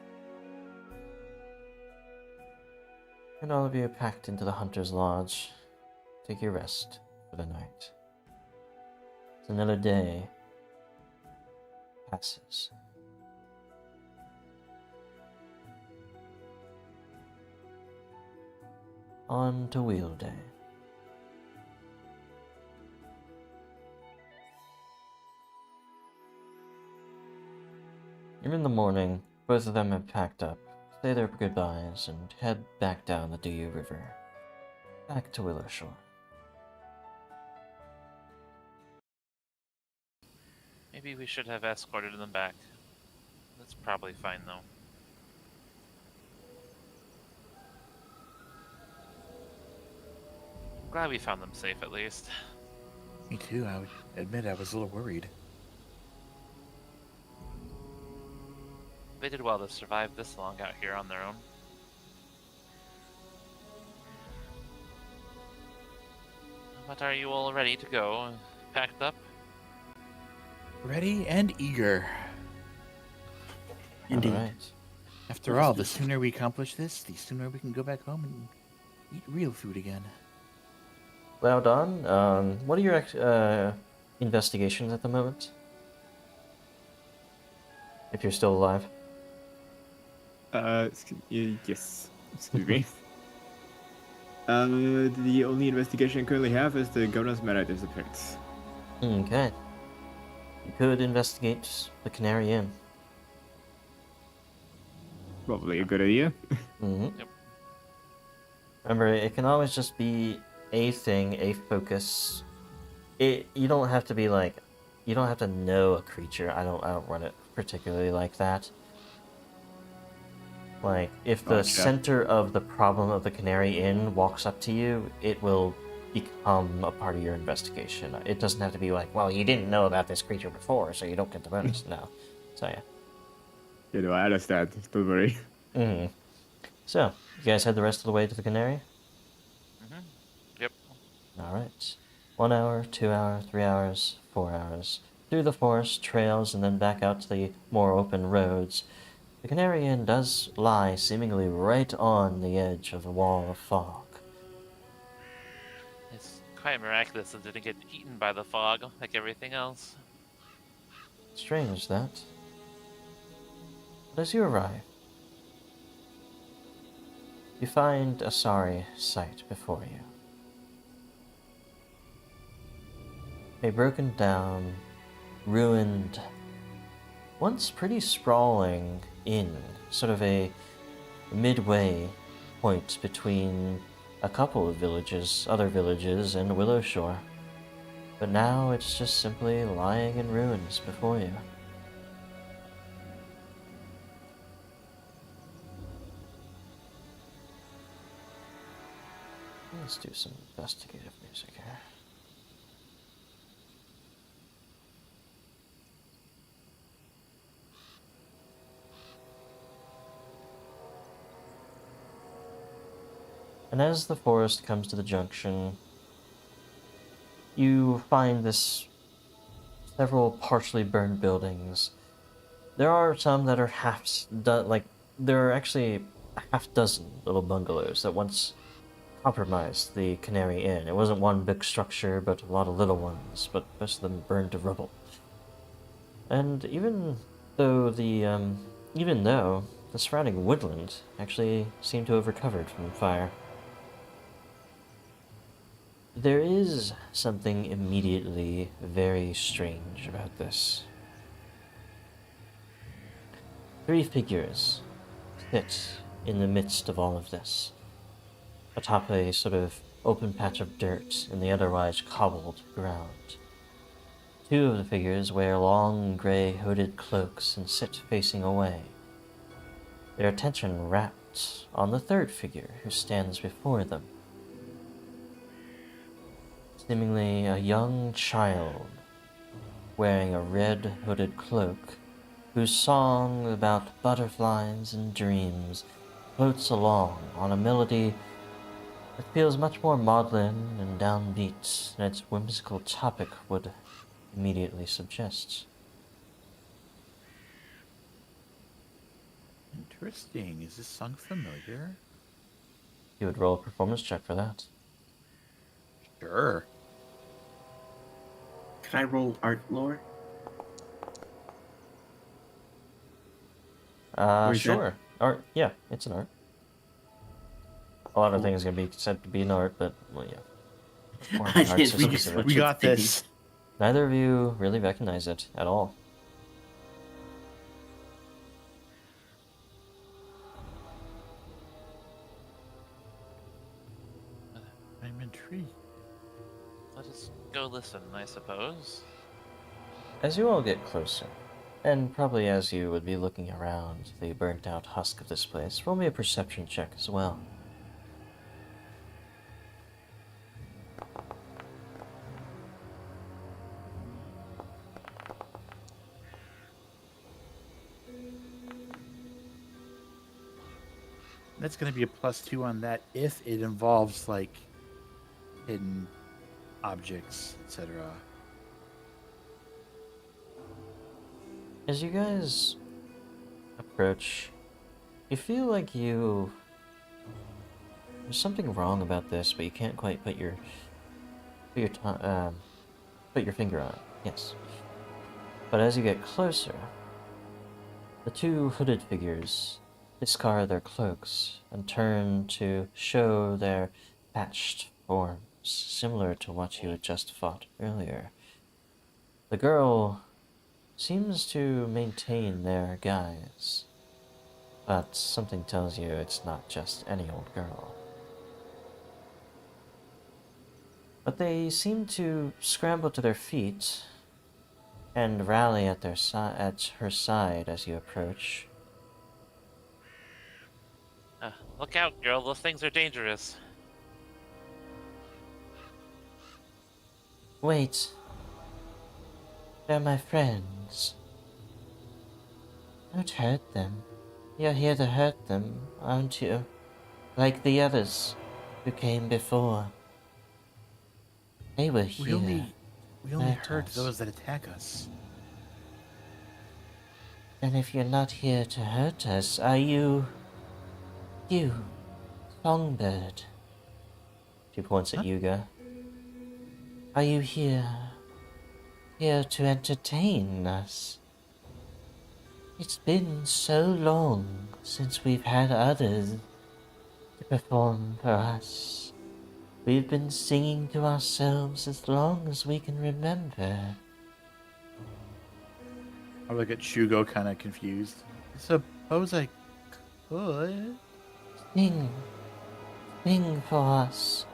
And all of you are packed into the Hunter's Lodge. Take your rest for the night. It's another day passes. On to Wheel Day. In the morning, both of them have packed up, say their goodbyes, and head back down the Dew River, back to Willowshore. Maybe we should have escorted them back. That's probably fine, though. I'm glad we found them safe, at least. Me too. I would admit I was a little worried. They did well to survive this long out here on their own. But are you all ready to go? Packed up? Ready and eager. Indeed. Alright. After all, the sooner we accomplish this, the sooner we can go back home and eat real food again. Well done. What are your investigations at the moment? If you're still alive. Yes. Excuse me. The only investigation I currently have is the governor's matter disappearance. Okay. You could investigate the Canary Inn. Probably a good idea. Mm-hmm. Yep. Remember, it can always just be a thing, a focus. You don't have to be like, you don't have to know a creature. I don't run it particularly like that. Like, if the Gotcha. center of the problem of the Canary Inn walks up to you, it will become a part of your investigation. It doesn't have to be like, well, you didn't know about this creature before, so you don't get the bonus. No. So, yeah. You know, I understand. Don't worry. Mm-hmm. So, you guys head the rest of the way to the Canary? Mm-hmm. Yep. Alright. 1 hour, 2 hour, 3 hours, 4 hours. Through the forest, trails, and then back out to the more open roads. The Canary Inn does lie seemingly right on the edge of a wall of fog. It's quite miraculous that it didn't get eaten by the fog like everything else. Strange, that. But as you arrive, you find a sorry sight before you. A broken down, ruined, once pretty sprawling inn, sort of a midway point between a couple of villages, other villages, and Willowshore. But now it's just simply lying in ruins before you. Let's do some investigative music here. And as the forest comes to the junction, you find this several partially burned buildings. There are some that are there are actually a half dozen little bungalows that once compromised the Canary Inn. It wasn't one big structure, but a lot of little ones, but most of them burned to rubble. And even though the surrounding woodland actually seemed to have recovered from the fire, there is something immediately very strange about this. 3 figures sit in the midst of all of this, atop a sort of open patch of dirt in the otherwise cobbled ground. 2 of the figures wear long gray hooded cloaks and sit facing away, their attention rapt on the 3rd figure who stands before them. Seemingly a young child wearing a red hooded cloak, whose song about butterflies and dreams floats along on a melody that feels much more maudlin and downbeat than its whimsical topic would immediately suggest. Interesting. Is this song familiar? You would roll a performance check for that. Sure. Could I roll art lore? Or is that- Sure. Art, yeah, it's an art. A lot of things are going to be said to be an art, but, well, yeah. Performing I arts did are read specific. We got this. Neither of you really recognize it at all. I'm intrigued. Let us go listen, I suppose. As you all get closer, and probably as you would be looking around the burnt out husk of this place, roll me a perception check as well. That's going to be a +2 on that if it involves like hidden objects, etc. As you guys approach, you feel like there's something wrong about this, but you can't quite put your finger on it. Yes. But as you get closer, the 2 hooded figures discard their cloaks and turn to show their patched forms, similar to what you had just fought earlier. The girl seems to maintain their guise, but something tells you it's not just any old girl. But they seem to scramble to their feet and rally at her side as you approach. Look out, girl. Those things are dangerous. Wait. They're my friends. Don't hurt them. You're here to hurt them, aren't you? Like the others who came before. They were here. We only Let hurt us. those that attack us. And if you're not here to hurt us, are you... You, Songbird? She points at Yuga. Are you here to entertain us? It's been so long since we've had others to perform for us. We've been singing to ourselves as long as we can remember. I look at Shugo kind of confused. Suppose I could. Sing for us.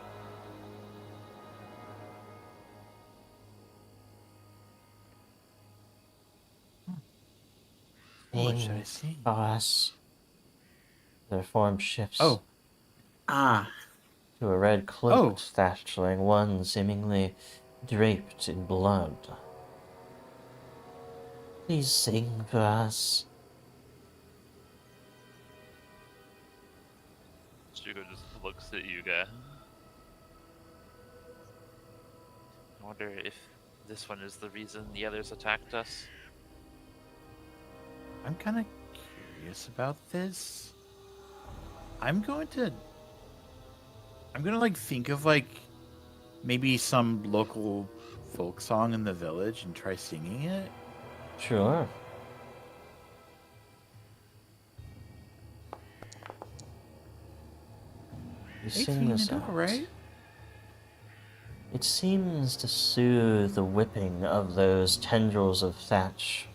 What should I sing? For us. Their form shifts Oh, Ah, to a red Oh. cloaked thatchling, one seemingly draped in blood. Please sing for us. Hugo just looks at you guys. I wonder if this one is the reason the others attacked us. I'm kind of curious about this. I'm gonna like think of like maybe some local folk song in the village and try singing it. Sure. You sing 18 this and out. over, right? It seems to soothe the whipping of those tendrils of thatch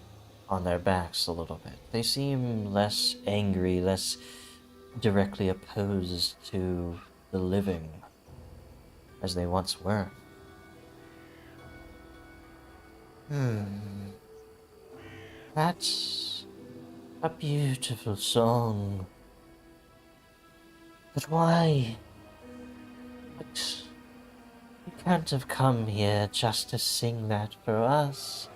on their backs a little bit. They seem less angry, less directly opposed to the living as they once were. That's a beautiful song. But why? But you can't have come here just to sing that for us.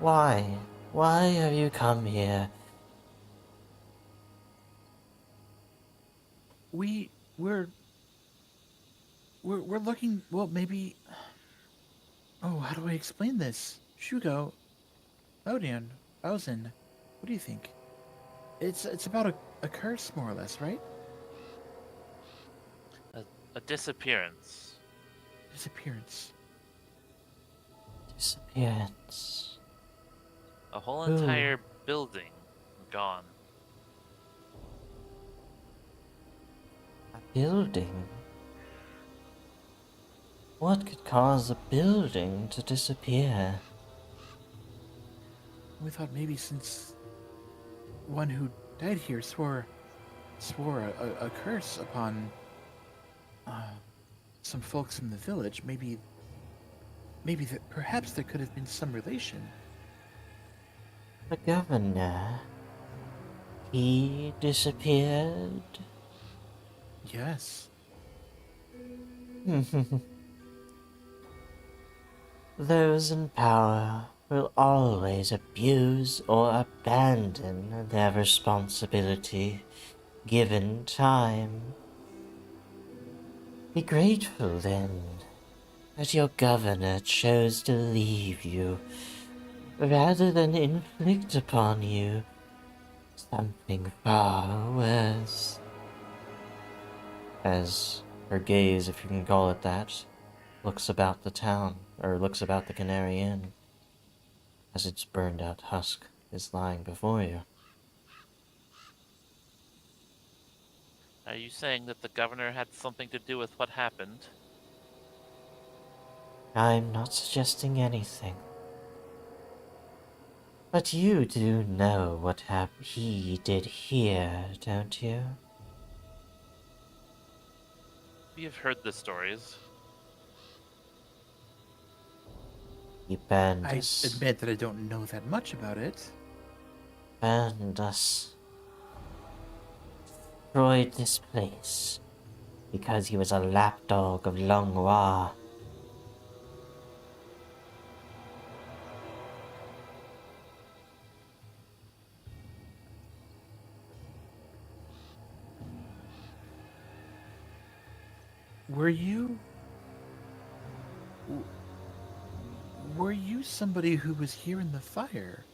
Why? Why have you come here? We're looking. Well, maybe. Oh, how do I explain this? Shugo, Odion, Bowsen, what do you think? It's about a curse, more or less, right? A disappearance. Disappearance. Disappearance. A whole Ooh. entire building gone. A building? What could cause a building to disappear? We thought maybe since one who died here swore a curse upon some folks in the village, maybe that perhaps there could have been some relation. The governor. He disappeared? Yes. Those in power will always abuse or abandon their responsibility given time. Be grateful then that your governor chose to leave you rather than inflict upon you something far worse. As her gaze, if you can call it that, looks about the town, or looks about the Canary Inn, as its burned out husk is lying before you. Are you saying that the governor had something to do with what happened? I'm not suggesting anything. But you do know what he did here, don't you? We have heard the stories. He burned I us. admit that I don't know that much about it. Burned us. Destroyed this place. Because he was a lapdog of Langlois. Were you somebody who was here in the fire?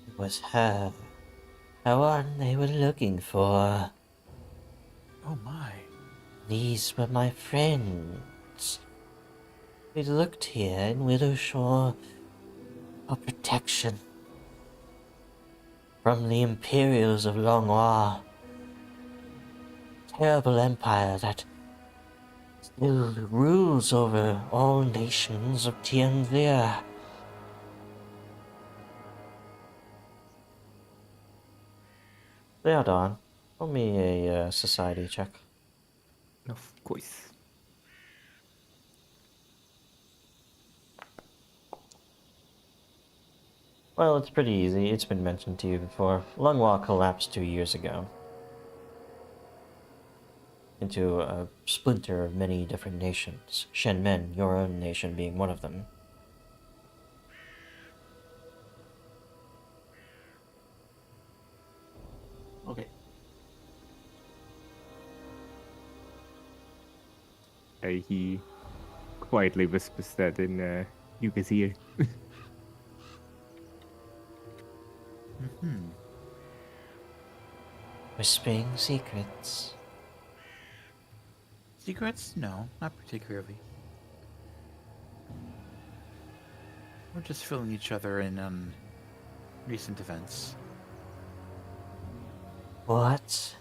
It was her. The one they were looking for. Oh my. These were my friends. We looked here in Willowshore for protection from the Imperials of Langlois. Terrible empire that still rules over all nations of Tianzir. Leodon, roll me a society check. Of course. Well, it's pretty easy. It's been mentioned to you before. Langlois collapsed 2 years ago. into a splinter of many different nations, Shen Men, your own nation being one of them. Okay. He quietly whispers that in Yuka's ear. Hmm. Whispering secrets. Secrets? No, not particularly. We're just filling each other in on recent events. What?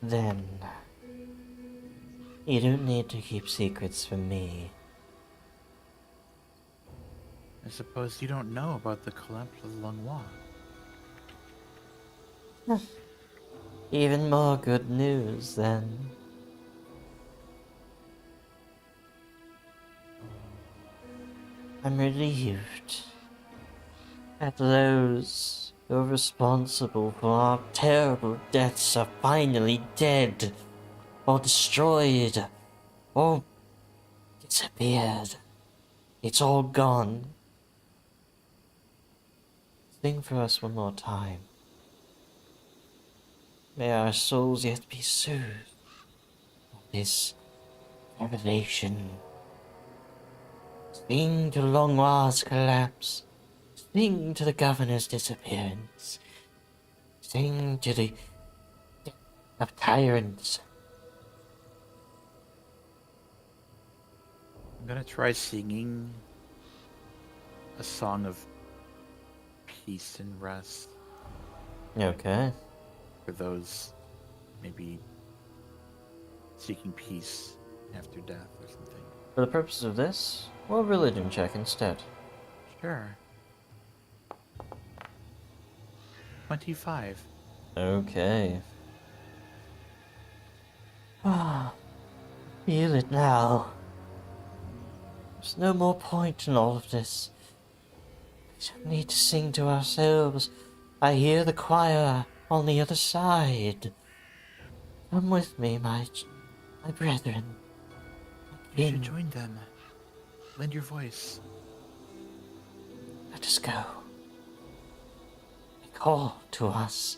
Then... You don't need to keep secrets from me. I suppose you don't know about the collapse of Langlois. Even more good news, then. I'm relieved that those who are responsible for our terrible deaths are finally dead, or destroyed, or disappeared. It's all gone. Sing for us one more time. May our souls yet be soothed of this revelation. Sing to Longnoir's collapse. Sing to the governor's disappearance. Sing to the death of tyrants. I'm gonna try singing a song of peace and rest Okay. for those maybe seeking peace after death or something. For the purpose of this, we'll religion check instead. Sure. 25. Okay. Feel it now. There's no more point in all of this. We don't need to sing to ourselves. I hear the choir on the other side. Come with me, my brethren. You should join them. Lend your voice. Let us go. They call to us,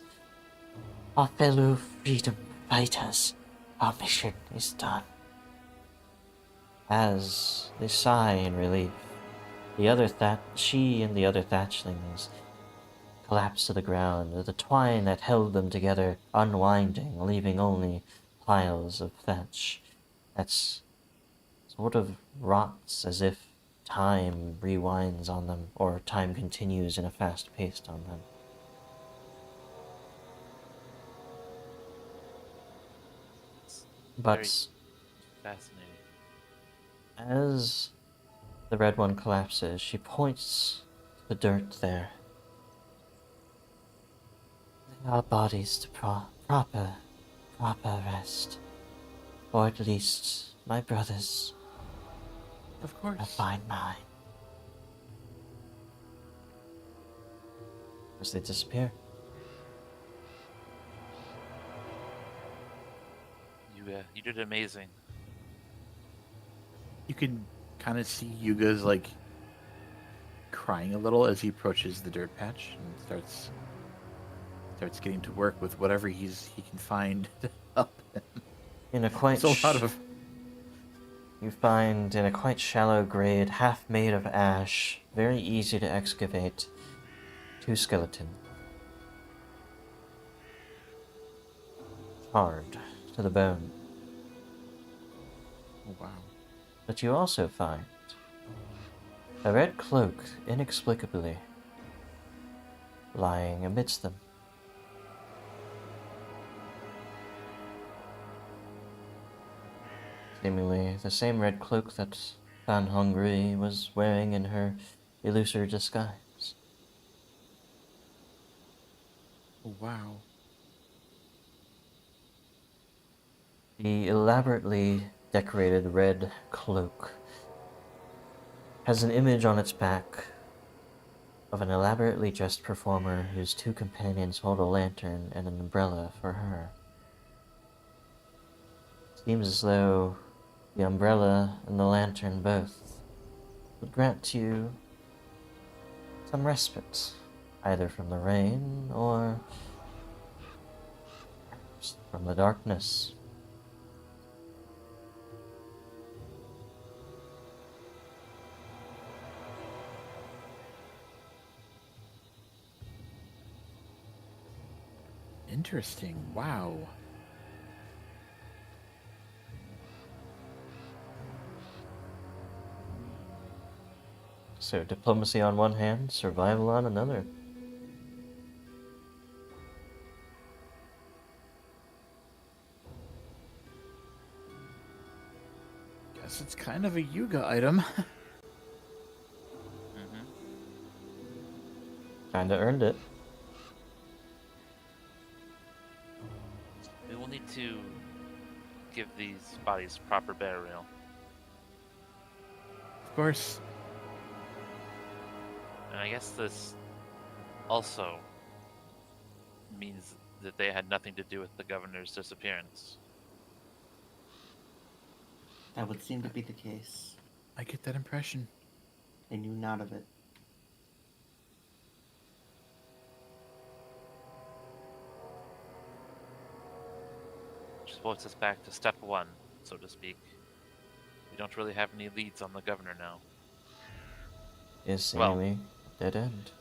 our fellow freedom fighters. Our mission is done. As they sigh in relief, she and the other thatchlings collapse to the ground, the twine that held them together unwinding, leaving only piles of thatch that's sort of rots as if time rewinds on them, or time continues in a fast pace on them. Very But fascinating. as the red one collapses, she points to the dirt there. Lay our bodies to proper rest. Or at least my brothers Of will course. find mine. As they disappear. You did amazing. You can kind of see Yuga's like crying a little as he approaches the dirt patch and starts getting to work with whatever he can find to help him. In a quite It's a lot of You find in a quite shallow grade, half made of ash, very easy to excavate, 2 skeletons. Hard to the bone. oh, wow. But you also find a red cloak inexplicably lying amidst them. Seemingly the same red cloak that Van Hungry was wearing in her illusory disguise. Oh, wow. The elaborately decorated red cloak has an image on its back of an elaborately dressed performer whose 2 companions hold a lantern and an umbrella for her. Seems as though the umbrella and the lantern both would grant you some respite, either from the rain or from the darkness. Interesting. Wow. So diplomacy on one hand, survival on another. Guess it's kind of a Yuga item. Mm-hmm. Kinda earned it. We will need to give these bodies proper burial. Of course. And I guess this also means that they had nothing to do with the governor's disappearance. That would seem to be the case. I get that impression. They knew not of it. Which puts us back to step one, so to speak. We don't really have any leads on the governor now. Is Well- seemingly dead end.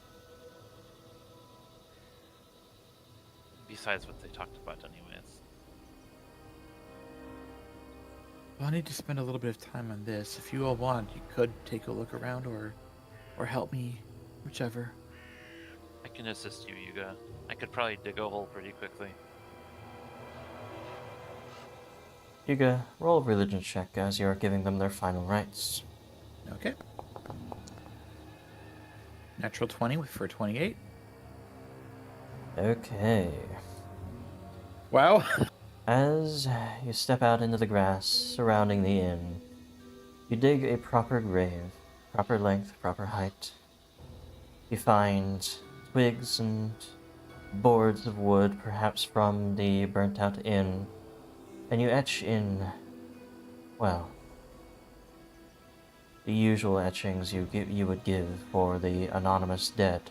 Besides what they talked about anyways. Well, I need to spend a little bit of time on this. If you all want, you could take a look around or help me, whichever. I can assist you, Yuga. I could probably dig a hole pretty quickly. Yuga, roll a religion check as you are giving them their final rites. Okay. Natural 20 for 28. Okay. Wow. As you step out into the grass surrounding the inn, you dig a proper grave, proper length, proper height. You find twigs and boards of wood, perhaps from the burnt-out inn, and you etch in, well, the usual etchings you would give for the anonymous dead.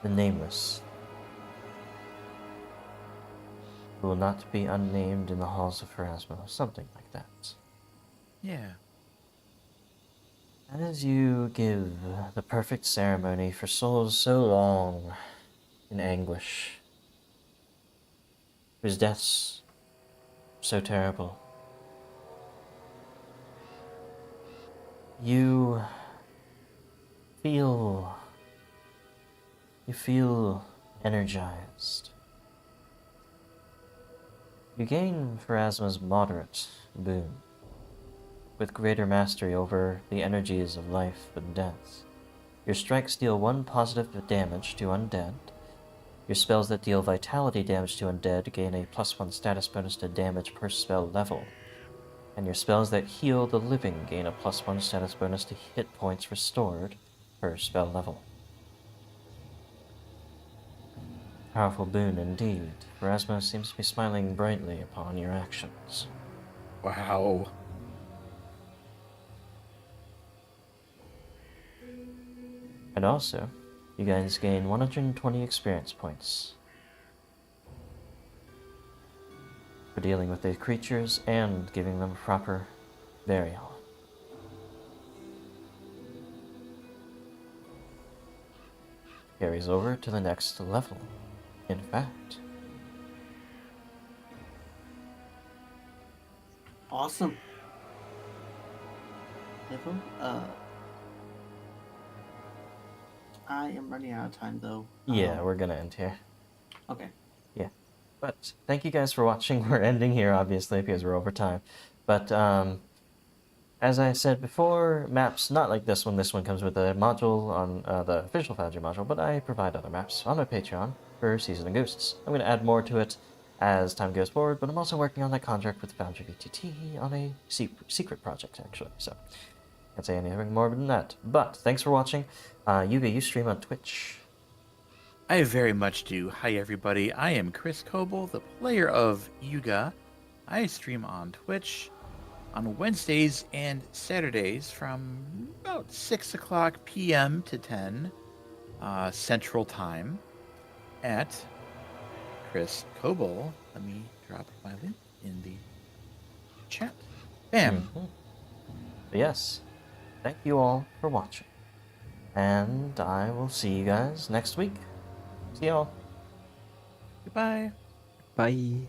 The nameless, who will not be unnamed in the halls of Pharasma, something like that. Yeah. As you give the perfect ceremony for souls so long in anguish, whose deaths so terrible, you feel energized. You gain Pharasma's moderate boon, with greater mastery over the energies of life and death. Your strikes deal 1 positive damage to undead. Your spells that deal vitality damage to undead gain a +1 status bonus to damage per spell level. And your spells that heal the living gain a +1 status bonus to hit points restored per spell level. Powerful boon indeed. Pharasma seems to be smiling brightly upon your actions. Wow. And also, you guys gain 120 experience points for dealing with the creatures and giving them proper burial. Carries over to the next level, in fact. Awesome. Level? I am running out of time though. Yeah, we're gonna end here. Okay. But thank you guys for watching. We're ending here, obviously, because we're over time. But as I said before, maps not like this one. This one comes with a module on the official Foundry module, but I provide other maps on my Patreon for Season of Ghosts. I'm going to add more to it as time goes forward, but I'm also working on that contract with Foundry VTT on a secret project, actually. So can't say anything more than that. But thanks for watching. Yuga, you stream on Twitch. I very much do. Hi, everybody. I am Chris Cobble, the player of Yuga. I stream on Twitch on Wednesdays and Saturdays from about 6 o'clock p.m. to 10 Central Time at Chris Cobble. Let me drop my link in the chat. Bam. Mhm. But yes, thank you all for watching. And I will see you guys next week. See y'all. Goodbye. Bye.